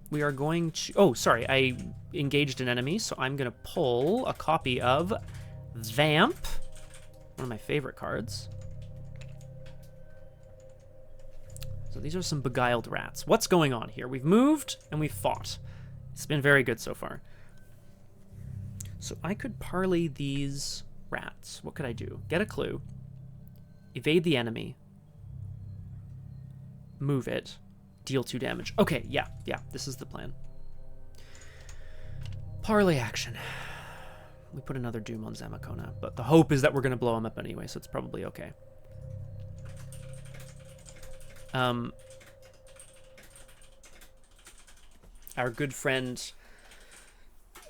We are going to... Oh, sorry. I engaged an enemy, so I'm going to pull a copy of Vamp. One of my favorite cards. So these are some beguiled rats. What's going on here? We've moved and we've fought. It's been very good so far. So I could parlay these rats. What could I do? Get a clue. Evade the enemy. Move it. Deal 2 damage. Okay, yeah, this is the plan. Parlay action. We put another Doom on Zamacona, but the hope is that we're going to blow him up anyway, so it's probably okay. Our good friend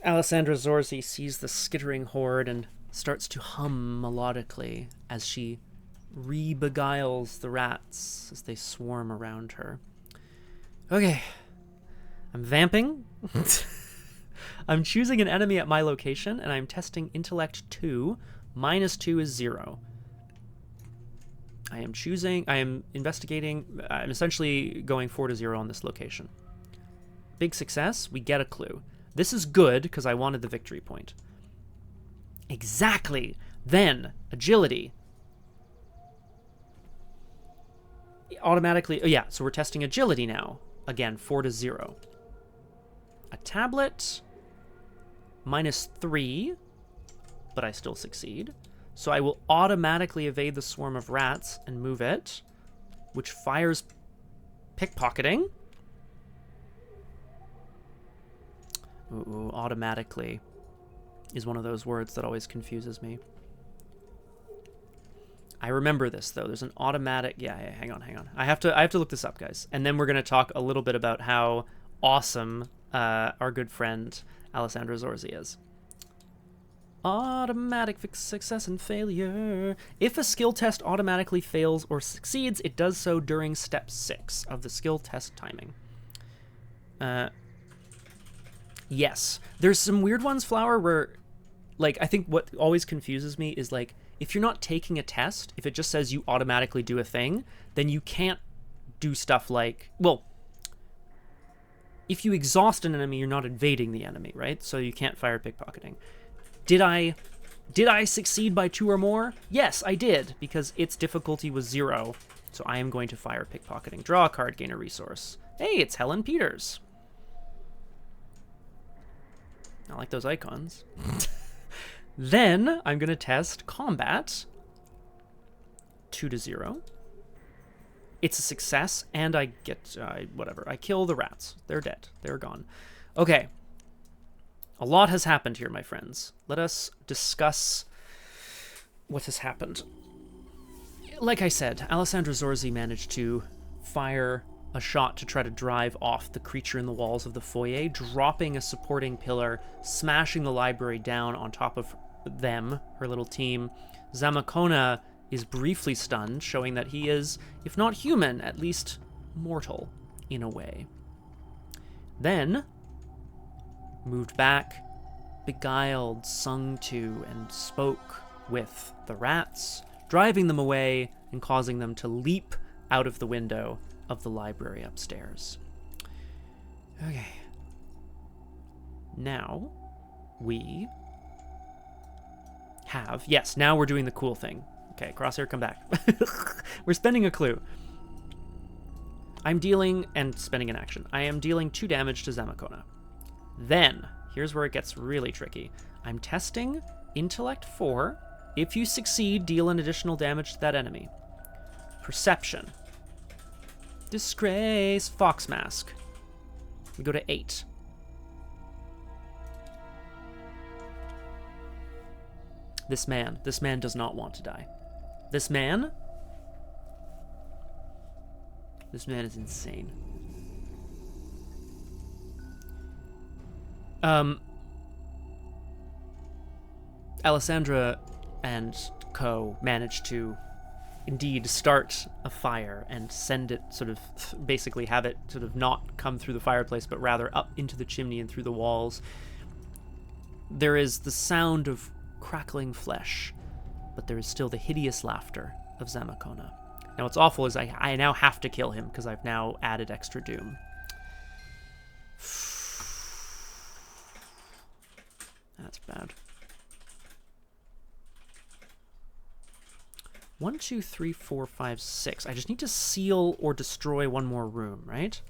Alessandra Zorzi sees the skittering horde and starts to hum melodically as she re-beguiles the rats as they swarm around her. Okay, I'm vamping. I'm choosing an enemy at my location, and I'm testing Intellect 2. -2 is 0. I am investigating, I'm essentially going 4 to 0 on this location. Big success, we get a clue. This is good, because I wanted the victory point. Exactly! Then, agility. Automatically, oh yeah, so we're testing agility now. Again, 4 to 0. A tablet, -3, but I still succeed. So I will automatically evade the swarm of rats and move it, which fires pickpocketing. Ooh, automatically is one of those words that always confuses me. I remember this, though. There's an automatic... Yeah, hang on. I have to look this up, guys. And then we're going to talk a little bit about how awesome our good friend Alessandra Zorzi is. Automatic success and failure. If a skill test automatically fails or succeeds, it does so during step 6 of the skill test timing. Yes. There's some weird ones, Flower, where... Like, I think what always confuses me is, like, if you're not taking a test, if it just says you automatically do a thing, then you can't do stuff like... Well, if you exhaust an enemy, you're not invading the enemy, right? So you can't fire pickpocketing. Did I succeed by 2 or more? Yes, I did, because its difficulty was 0. So I am going to fire pickpocketing. Draw a card, gain a resource. Hey, it's Helen Peters. I like those icons. Then I'm going to test combat. 2 to 0. It's a success, and I get, whatever. I kill the rats. They're dead. They're gone. Okay. A lot has happened here, my friends. Let us discuss what has happened. Like I said, Alessandra Zorzi managed to fire a shot to try to drive off the creature in the walls of the foyer, dropping a supporting pillar, smashing the library down on top of them, her little team. Zamacona is briefly stunned, showing that he is, if not human, at least mortal, in a way. Then, moved back, beguiled, sung to, and spoke with the rats, driving them away and causing them to leap out of the window of the library upstairs. Okay. Now, we have... Yes, now we're doing the cool thing. Okay, Crosshair, come back. We're spending a clue. I'm dealing, and spending an action, I am dealing 2 damage to Zamacona. Then, here's where it gets really tricky. I'm testing Intellect 4. If you succeed, deal an additional damage to that enemy. Perception. Disgrace. Fox Mask. We go to 8. This man does not want to die. This man This man is insane. Alessandra and co managed to indeed start a fire and send it sort of, basically have it sort of not come through the fireplace, but rather up into the chimney and through the walls. There is the sound of crackling flesh, but there is still the hideous laughter of Zamacona. Now what's awful is I now have to kill him because I've now added extra doom. That's bad. 1, 2, 3, 4, 5, 6. I just need to seal or destroy one more room, right?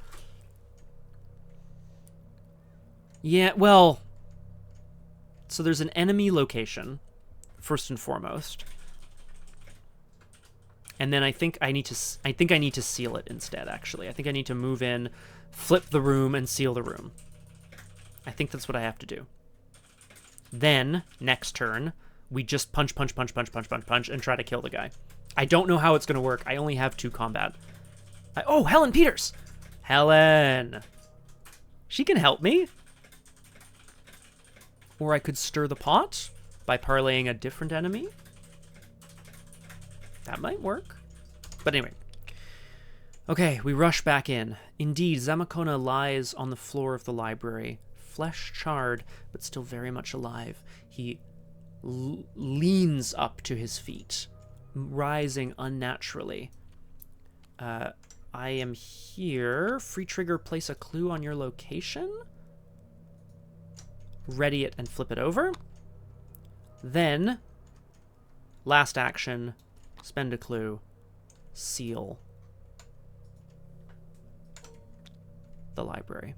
Yeah, well... So there's an enemy location, first and foremost. And then I think I need to seal it instead, actually. I think I need to move in, flip the room, and seal the room. I think that's what I have to do. Then, next turn, we just punch, and try to kill the guy. I don't know how it's going to work. I only have 2 combat. Oh, Helen Peters! Helen! She can help me. Or I could stir the pot by parlaying a different enemy. That might work. But anyway. Okay, we rush back in. Indeed, Zamacona lies on the floor of the library, flesh charred, but still very much alive. He leans up to his feet, rising unnaturally. I am here. Free trigger, place a clue on your location. Ready it and flip it over. Then, last action, spend a clue, seal the library.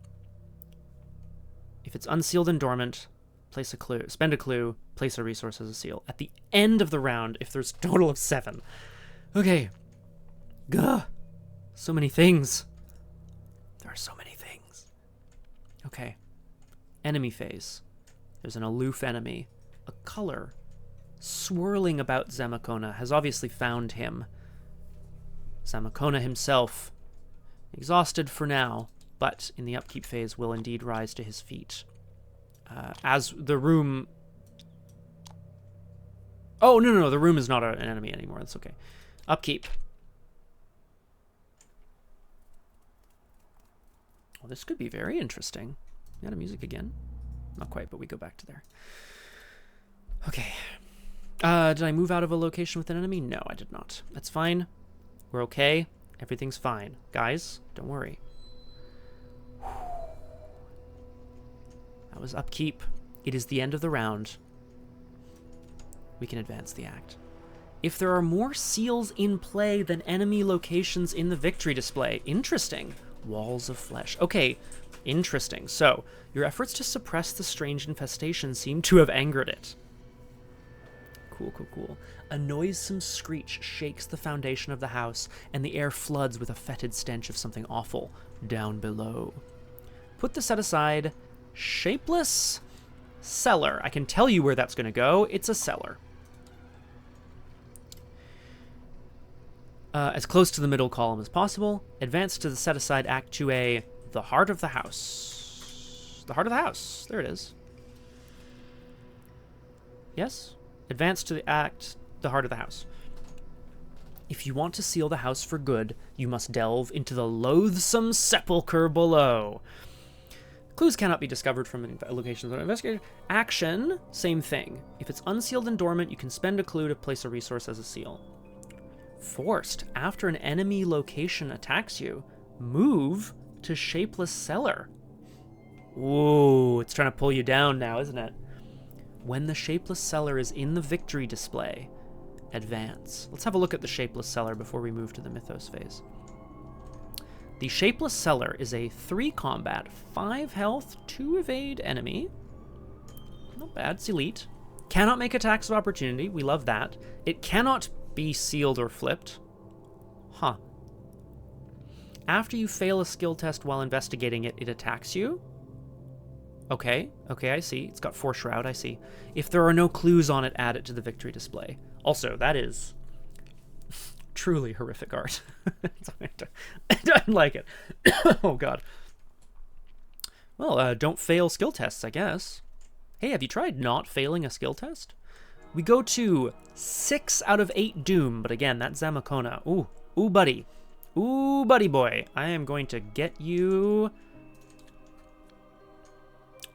If it's unsealed and dormant, place a clue, spend a clue, place a resource as a seal. At the end of the round, if there's a total of 7. Okay. Gah. So many things. There are so many things. Okay. Enemy phase. There's an aloof enemy. A color swirling about Zamacona has obviously found him. Zamacona himself, exhausted for now, but in the upkeep phase will indeed rise to his feet. As the room... Oh, no, the room is not an enemy anymore. That's okay. Upkeep. Well, this could be very interesting. Got a music again. Not quite, but we go back to there. Okay. Did I move out of a location with an enemy? No, I did not. That's fine. We're okay. Everything's fine. Guys, don't worry. That was upkeep. It is the end of the round. We can advance the act. If there are more seals in play than enemy locations in the victory display. Interesting. Walls of flesh. Okay, interesting. So, your efforts to suppress the strange infestation seem to have angered it. Cool. A noisome screech shakes the foundation of the house, and the air floods with a fetid stench of something awful down below. Put the set aside. Shapeless cellar. I can tell you where that's going to go. It's a cellar. As close to the middle column as possible. Advance to the set-aside Act 2A, the heart of the house. The heart of the house. There it is. Yes? Advance to the heart of the house. If you want to seal the house for good, you must delve into the loathsome sepulchre below. Clues cannot be discovered from locations of investigator. Action, same thing. If it's unsealed and dormant, you can spend a clue to place a resource as a seal. Forced. After an enemy location attacks you, move to Shapeless Cellar. Ooh, it's trying to pull you down now, isn't it? When the Shapeless Cellar is in the victory display, advance. Let's have a look at the Shapeless Cellar before we move to the mythos phase. The Shapeless Cellar is a 3 combat, 5 health, 2 evade enemy. Not bad, it's elite. Cannot make attacks of opportunity, we love that. It cannot be sealed or flipped. Huh. After you fail a skill test while investigating it, it attacks you. Okay, I see. It's got Force Shroud, I see. If there are no clues on it, add it to the victory display. Also, that is truly horrific art. I don't like it. Oh, God. Well, don't fail skill tests, I guess. Hey, have you tried not failing a skill test? We go to 6 out of 8 Doom, but again, that's Zamacona. Ooh, ooh, buddy. Ooh, buddy boy. I am going to get you...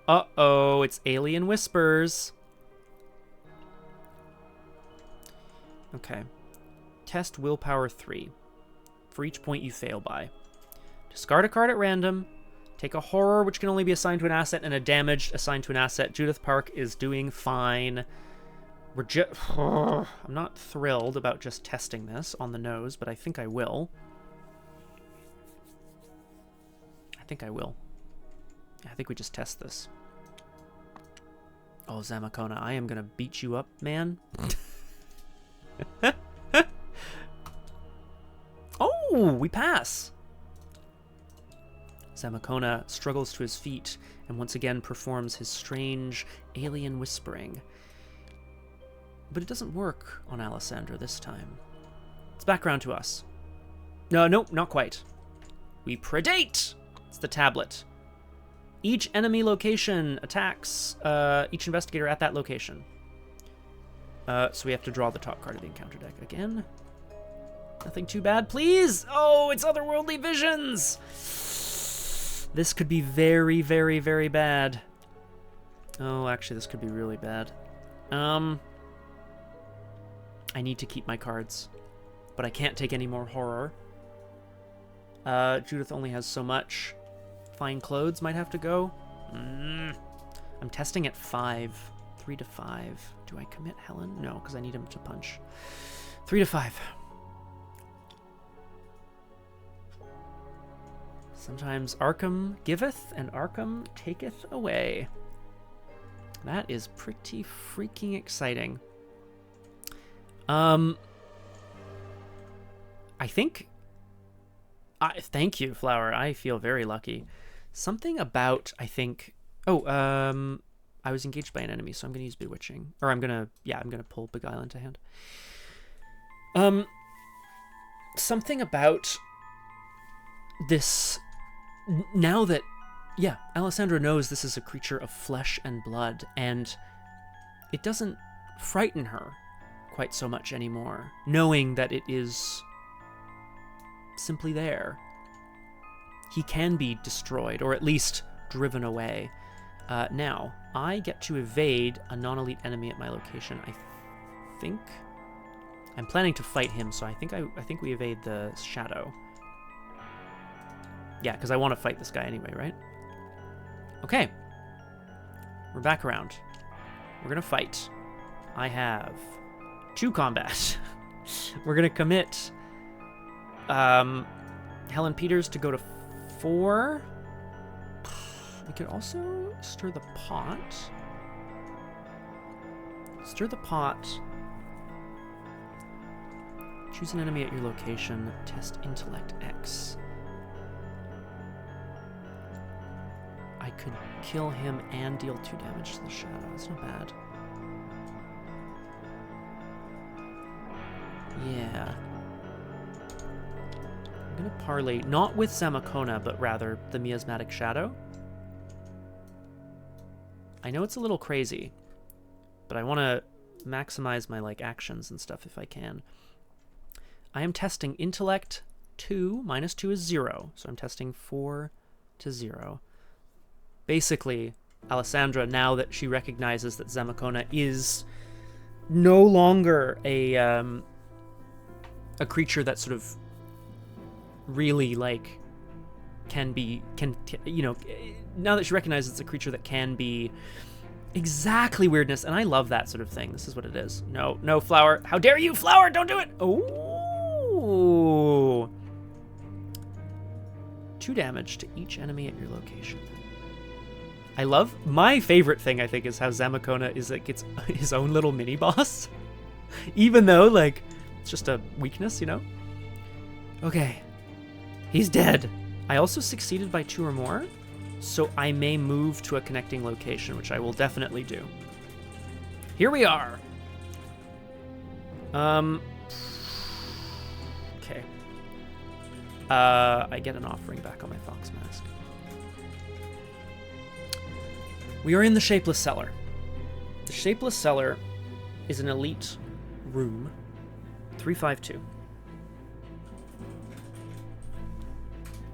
Uh-oh, it's Alien Whispers. Okay. Test willpower 3. For each point you fail by. Discard a card at random. Take a horror, which can only be assigned to an asset, and a damaged assigned to an asset. Judith Park is doing fine. We're I'm not thrilled about just testing this on the nose, but I think I will. I think we just test this. Oh, Zamacona, I am gonna beat you up, man. Oh, we pass. Zamacona struggles to his feet and once again performs his strange alien whispering. But it doesn't work on Alessandra this time. It's back around to us. No, not quite. We predate! It's the tablet. Each enemy location attacks each investigator at that location. So we have to draw the top card of the encounter deck again. Nothing too bad, please! Oh, it's otherworldly visions! This could be very, very, very bad. Oh, actually, this could be really bad. I need to keep my cards, but I can't take any more horror. Judith only has so much. Fine Clothes might have to go. I'm testing at 5. 3 to 5. Do I commit Helen? No, because I need him to punch. 3 to 5. Sometimes Arkham giveth and Arkham taketh away. That is pretty freaking exciting. I think... thank you, Flower. I feel very lucky. Something about, I think... Oh, I was engaged by an enemy, so I'm going to use Bewitching. Or I'm going to pull Beguile into hand. Something about this... Now that... Yeah, Alessandra knows this is a creature of flesh and blood, and it doesn't frighten her quite so much anymore, knowing that it is simply there. He can be destroyed, or at least driven away. Now, I get to evade a non-elite enemy at my location. I think I'm planning to fight him, so I think we evade the shadow. Yeah, because I want to fight this guy anyway, right? Okay. We're back around. We're gonna fight. I have 2 combat. We're gonna commit Helen Peters to go to 4. We could also stir the pot. Stir the pot. Choose an enemy at your location. Test Intellect X. I could kill him and deal 2 damage to the shadow. That's not bad. Yeah. I'm gonna parlay, not with Zamacona, but rather the Miasmatic Shadow. I know it's a little crazy, but I want to maximize my actions and stuff if I can. I am testing Intellect 2. Minus 2 is 0, so I'm testing 4 to 0. Basically, Alessandra, now that she recognizes that Zamacona is no longer a creature that sort of really now that she recognizes it's a creature that can be exactly weirdness, and I love that sort of thing. This is what it is. No, Flower. How dare you, Flower? Don't do it. Oh. 2 damage to each enemy at your location. I love, my favorite thing, I think, is how Zamacona is gets his own little mini boss, even though it's just a weakness, you know. Okay, he's dead. I also succeeded by 2 or more, so I may move to a connecting location, which I will definitely do. Here we are. Okay. I get an offering back on my fox mask. We are in the Shapeless Cellar. The Shapeless Cellar is an elite room. 352.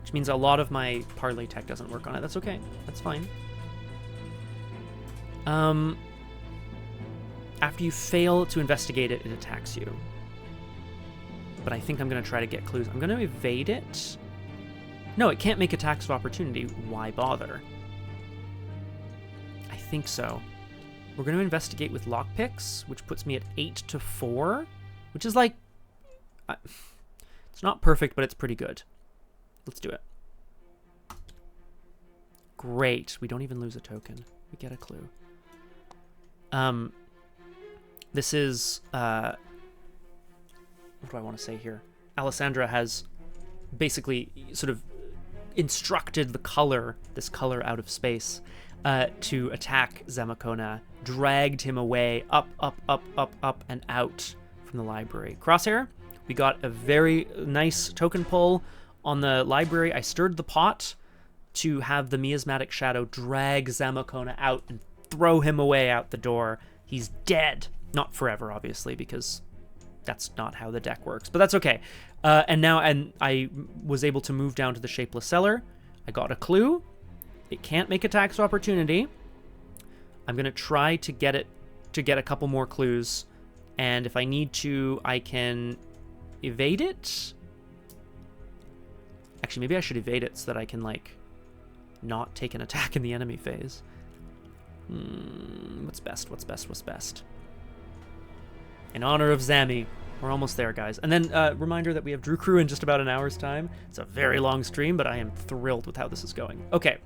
Which means a lot of my parlay tech doesn't work on it. That's okay. That's fine. After you fail to investigate it, it attacks you. But I think I'm going to try to get clues. I'm going to evade it. No, it can't make attacks of opportunity. Why bother? I think so. We're going to investigate with lockpicks, which puts me at 8 to 4, which is like... it's not perfect, but it's pretty good. Let's do it. Great. We don't even lose a token. We get a clue. This is... what do I want to say here? Alessandra has basically sort of instructed the color, this color out of space, to attack Zamacona, dragged him away, up, and out from the library. Crosshair, we got a very nice token pull on the library. I stirred the pot to have the miasmatic shadow drag Zamacona out and throw him away out the door. He's dead. Not forever, obviously, because that's not how the deck works, but that's okay. And I was able to move down to the Shapeless Cellar. I got a clue. It can't make attacks of opportunity. I'm going to try to get a couple more clues, and if I need to, I can evade it. Actually, maybe I should evade it so that I can, like, not take an attack in the enemy phase. What's best? What's best? In honor of Zammy. We're almost there, guys. And then, reminder that we have Drew Crew in just about an hour's time. It's a very long stream, but I am thrilled with how this is going. Okay.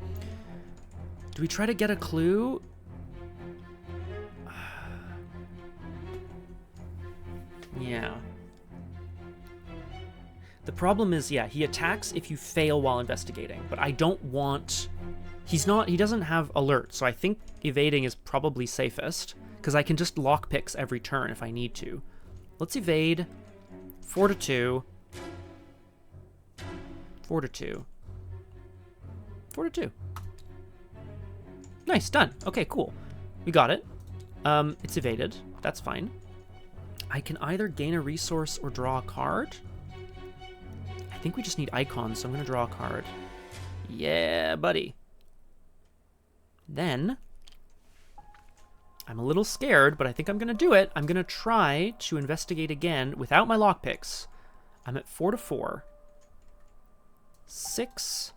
Do we try to get a clue? Yeah. The problem is, yeah, he attacks if you fail while investigating, but I don't want... he doesn't have alert, so I think evading is probably safest, because I can just lockpicks every turn if I need to. Let's evade. 4 to 2. 4 to 2. 4 to 2. Nice, done. Okay, cool. We got it. It's evaded. That's fine. I can either gain a resource or draw a card. I think we just need icons, so I'm going to draw a card. Yeah, buddy. Then... I'm a little scared, but I think I'm going to do it. I'm going to try to investigate again without my lockpicks. I'm at 4 to 4. 6,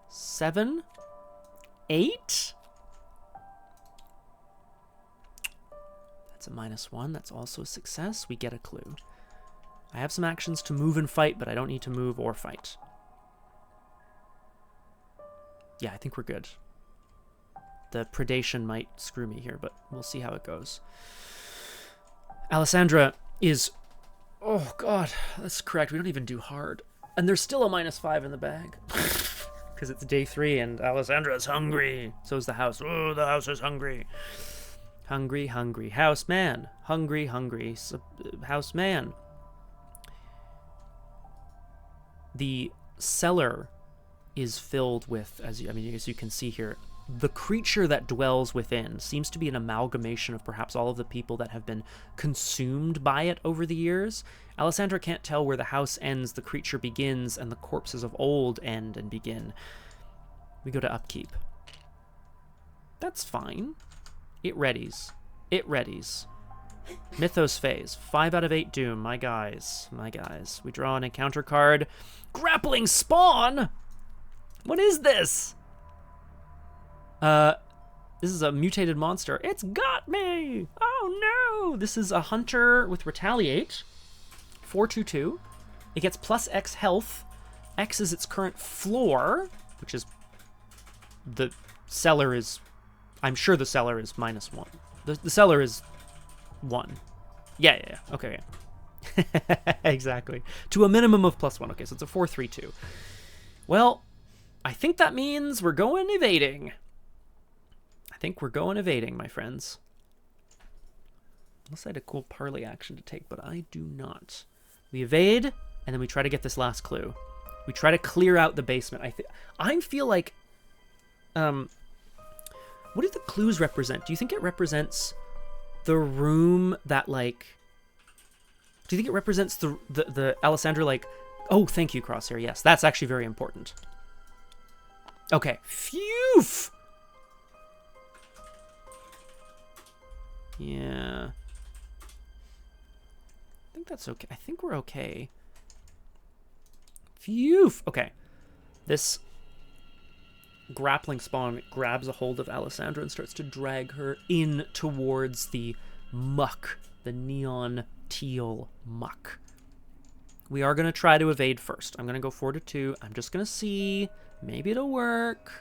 7, 8. That's a -1. That's also a success. We get a clue. I have some actions to move and fight, but I don't need to move or fight. Yeah, I think we're good. The predation might screw me here, but we'll see how it goes. Alessandra is... oh, God. That's correct. We don't even do hard. And there's still a -5 in the bag. Because it's day 3, and Alessandra's hungry. So is the house. Oh, the house is hungry. Hungry. House man. Hungry. House man. The cellar is filled with, as you can see here, the creature that dwells within seems to be an amalgamation of perhaps all of the people that have been consumed by it over the years. Alessandra can't tell where the house ends, the creature begins, and the corpses of old end and begin. We go to upkeep. That's fine. It readies. Mythos phase. 5 out of 8 doom. My guys. We draw an encounter card. Grappling spawn? What is this? This is a mutated monster. It's got me! Oh no! This is a hunter with retaliate. 4/2/2. It gets +X health. X is its current floor, which is... the cellar is... I'm sure the cellar is -1. The cellar is 1. Yeah. Okay, yeah. Exactly. To a minimum of +1. Okay, so it's a 4/3/2. Well, I think that means we're going evading. My friends. Unless I had a cool parley action to take, but I do not. We evade, and then we try to get this last clue. We try to clear out the basement. I feel like, what do the clues represent? Do you think it represents the room that, like, do you think it represents the Alessandra, like, oh, thank you, Crosshair. Yes, that's actually very important. Okay. Phew! Yeah. I think that's okay. I think we're okay. Phew! Okay. This grappling spawn grabs a hold of Alessandra and starts to drag her in towards the muck, the neon teal muck. We are going to try to evade first. I'm going to go 4 to 2. I'm just going to see. Maybe it'll work.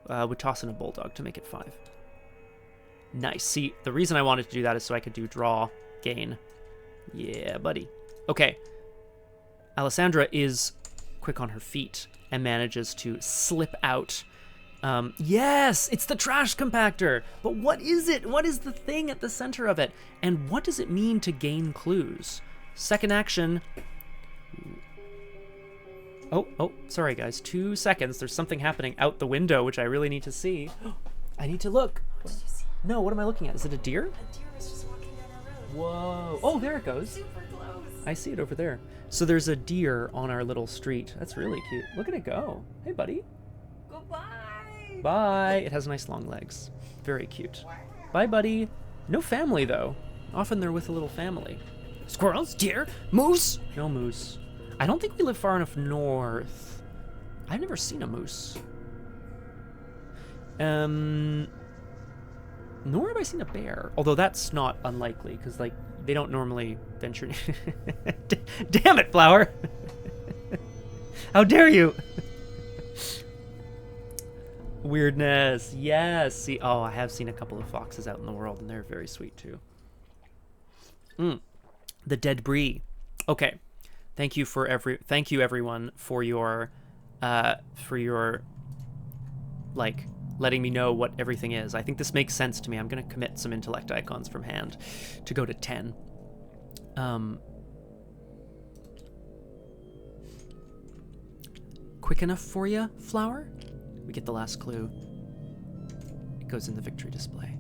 We'll toss in a bulldog to make it 5. Nice. See, the reason I wanted to do that is so I could do draw, gain. Yeah, buddy. Okay. Alessandra is quick on her feet and manages to slip out. Yes, it's the trash compactor. But what is it? What is the thing at the center of it? And what does it mean to gain clues? Second action. Oh, sorry guys. 2 seconds. There's something happening out the window, which I really need to see. I need to look. What did you see? No, what am I looking at? Is it a deer? A deer was just walking down our road. Whoa. Oh, there it goes. Super close. I see it over there. So there's a deer on our little street. That's really cute. Look at it go. Hey, buddy. Goodbye. Bye. It has nice long legs. Very cute. Wow. Bye, buddy. No family, though. Often they're with a little family. Squirrels, deer, moose. No moose. I don't think we live far enough north. I've never seen a moose. Nor have I seen a bear. Although that's not unlikely, because, like, they don't normally venture... Damn it, Flower! How dare you! Weirdness. Yes. See, oh, I have seen a couple of foxes out in the world, and they're very sweet, too. The dead brie. Okay. Thank you everyone for your like letting me know what everything is. I think this makes sense to me. I'm going to commit some intellect icons from hand to go to 10. Quick enough for you, Flower? We get the last clue. It goes in the victory display.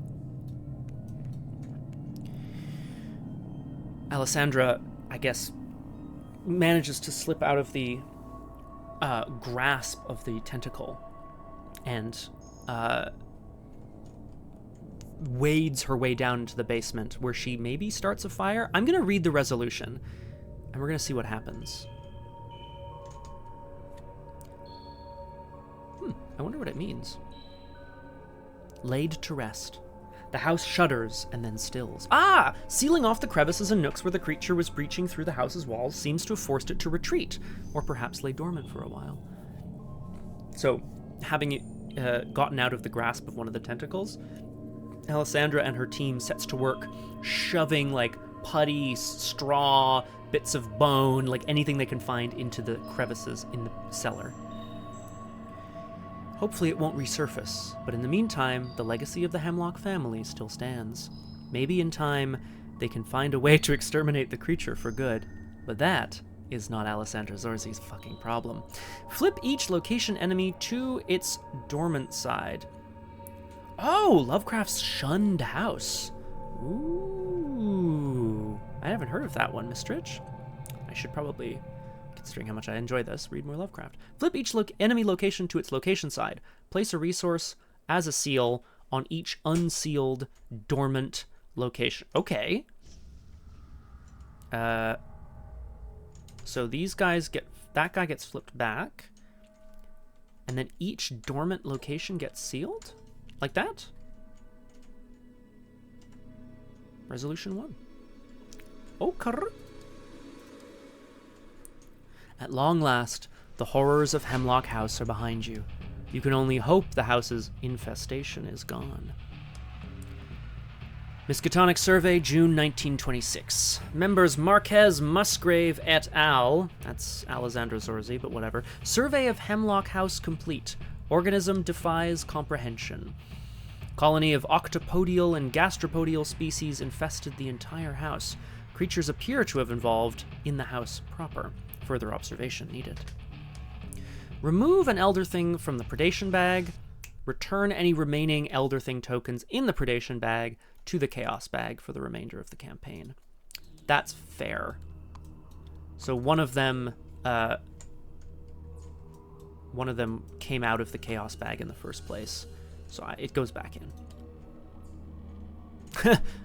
Alessandra, I guess, manages to slip out of the grasp of the tentacle and wades her way down into the basement, where she maybe starts a fire. I'm going to read the resolution, and we're going to see what happens. I wonder what it means. Laid to rest. The house shudders and then stills. Ah! Sealing off the crevices and nooks where the creature was breaching through the house's walls seems to have forced it to retreat, or perhaps lay dormant for a while. So, having it gotten out of the grasp of one of the tentacles, Alessandra and her team sets to work shoving, like, putty, straw, bits of bone, like anything they can find into the crevices in the cellar. Hopefully it won't resurface, but in the meantime, the legacy of the Hemlock family still stands. Maybe in time, they can find a way to exterminate the creature for good, but that is not Alessandra Zorzi's fucking problem. Flip each location enemy to its dormant side. Oh, Lovecraft's shunned house. Ooh, I haven't heard of that one, Miss Stritch. I should probably, considering how much I enjoy this, read more Lovecraft. Flip each enemy location to its location side. Place a resource as a seal on each unsealed, dormant location. Okay. So these guys get... That guy gets flipped back. And then each dormant location gets sealed? Like that? Resolution 1. Okay. At long last, the horrors of Hemlock House are behind you. You can only hope the house's infestation is gone. Miskatonic Survey, June 1926. Members Marquez Musgrave et al. That's Alessandra Zorzi, but whatever. Survey of Hemlock House complete. Organism defies comprehension. Colony of octopodial and gastropodial species infested the entire house. Creatures appear to have evolved in the house proper. Further observation needed. Remove an Elder Thing from the Predation bag. Return any remaining Elder Thing tokens in the Predation bag to the Chaos bag for the remainder of the campaign. That's fair. So one of them came out of the Chaos bag in the first place. So it goes back in.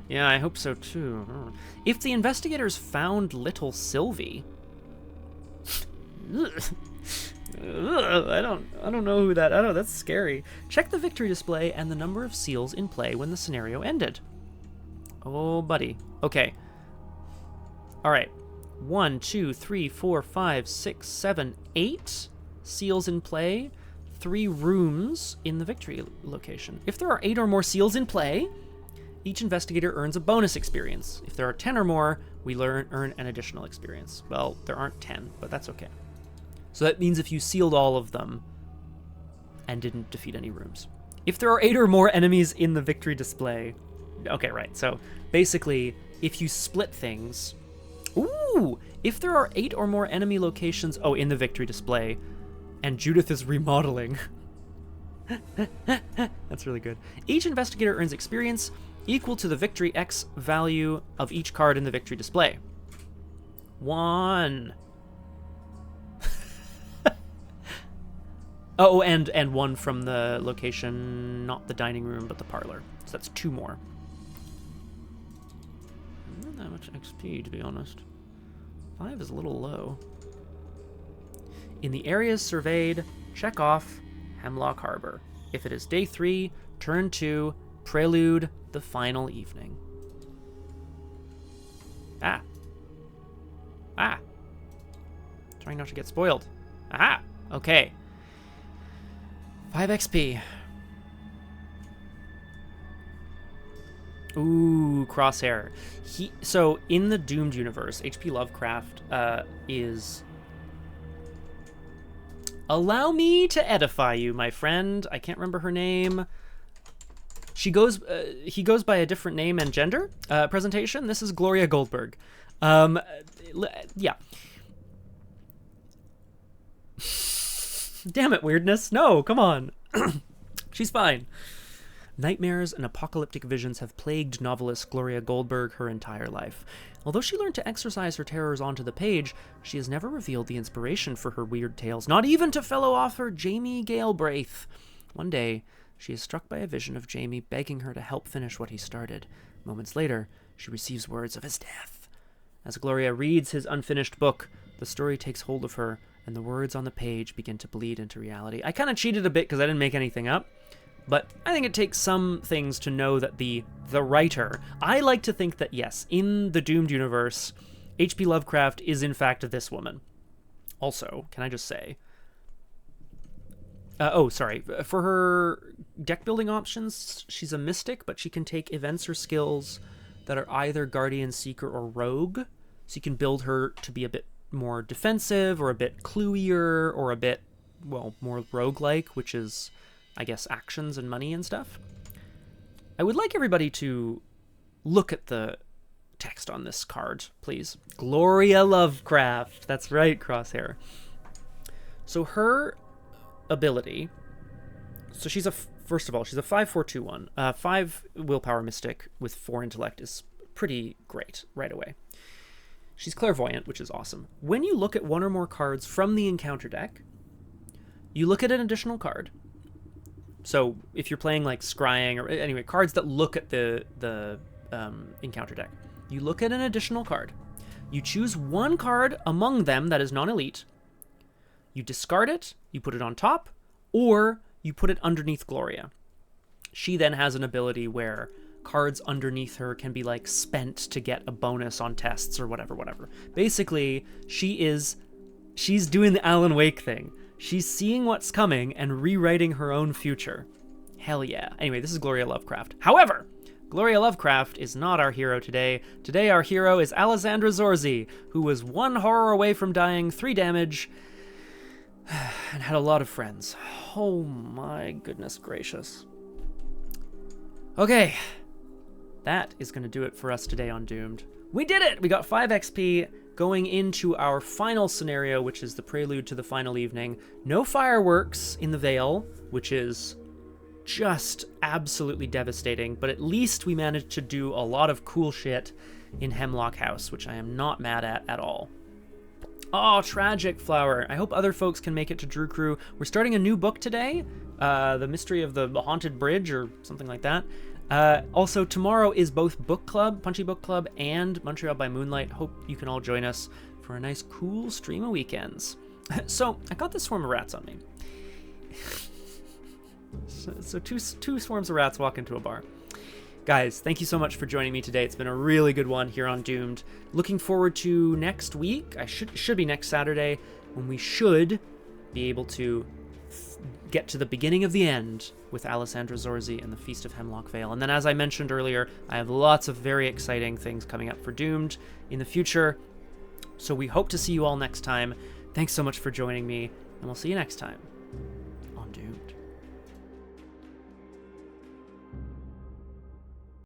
Yeah, I hope so too. If the investigators found little Sylvie... I don't know who that... that's scary. Check the victory display and the number of seals in play when the scenario ended. Oh, buddy. Okay. Alright. 1, 2, 3, 4, 5, 6, 7, 8 seals in play. 3 rooms in the victory location. If there are 8 or more seals in play, each investigator earns a bonus experience. If there are 10 or more, we earn an additional experience. Well, there aren't 10, but that's okay. So that means if you sealed all of them and didn't defeat any rooms. If there are 8 or more enemies in the victory display... Okay, right. So basically, if you split things... Ooh! If there are 8 or more enemy locations... Oh, in the victory display. And Judith is remodeling. That's really good. Each investigator earns experience equal to the victory X value of each card in the victory display. 1. Oh, and 1 from the location, not the dining room, but the parlor. So that's 2 more. Not that much XP, to be honest. 5 is a little low. In the areas surveyed, check off Hemlock Harbor. If it is day 3, turn 2, prelude the final evening. Ah. Trying not to get spoiled. Aha! Okay. 5 XP. Ooh, Crosshair. So in the Doomed universe, H.P. Lovecraft is... Allow me to edify you, my friend. I can't remember her name. He goes by a different name and gender presentation. This is Gloria Goldberg. Yeah. Damn it, weirdness. No, come on. She's fine. Nightmares and apocalyptic visions have plagued novelist Gloria Goldberg her entire life. Although she learned to exercise her terrors onto the page, she has never revealed the inspiration for her weird tales, not even to fellow author Jamie Galbraith. One day, she is struck by a vision of Jamie begging her to help finish what he started. Moments later, she receives words of his death. As Gloria reads his unfinished book, the story takes hold of her, and the words on the page begin to bleed into reality. I kind of cheated a bit because I didn't make anything up, but I think it takes some things to know that the writer... I like to think that, yes, in the Doomed universe, H.P. Lovecraft is in fact this woman. Also, can I just say... For her deck building options, she's a mystic, but she can take events or skills that are either Guardian, Seeker, or Rogue. So you can build her to be a bit more defensive, or a bit cluier, or a bit, well, more roguelike, which is, I guess, actions and money and stuff. I would like everybody to look at the text on this card, please. Gloria Lovecraft. That's right, Crosshair. So her ability... So she's first of all, she's a 5/4/2/1. 5 willpower mystic with 4 intellect is pretty great right away. She's clairvoyant, which is awesome. When you look at one or more cards from the encounter deck, you look at an additional card. So if you're playing like Scrying, or anyway, cards that look at the encounter deck, you look at an additional card. You choose one card among them that is non-elite. You discard it, you put it on top, or you put it underneath Gloria. She then has an ability where cards underneath her can be like spent to get a bonus on tests or whatever. Basically, she's doing the Alan Wake thing. She's seeing what's coming and rewriting her own future. Hell yeah. Anyway, this is Gloria Lovecraft. However, Gloria Lovecraft is not our hero today. Today our hero is Alessandra Zorzi, who was 1 horror away from dying, 3 damage, and had a lot of friends. Oh my goodness gracious. Okay. That is going to do it for us today on Doomed. We did it! We got 5 XP, going into our final scenario, which is the prelude to the final evening. No fireworks in the Vale, which is just absolutely devastating, but at least we managed to do a lot of cool shit in Hemlock House, which I am not mad at all. Oh, tragic, Flower. I hope other folks can make it to Drew Crew. We're starting a new book today, The Mystery of the Haunted Bridge, or something like that. Also, tomorrow is both Book Club, Punchy Book Club, and Montreal by Moonlight. Hope you can all join us for a nice, cool stream of weekends. So, I got this swarm of rats on me. So two swarms of rats walk into a bar. Guys, thank you so much for joining me today. It's been a really good one here on Doomed. Looking forward to next week. Should be next Saturday, when we should be able to get to the beginning of the end with Alessandra, Zorzi, and the Feast of Hemlock Vale. And then, as I mentioned earlier, I have lots of very exciting things coming up for Doomed in the future. So we hope to see you all next time. Thanks so much for joining me, and we'll see you next time.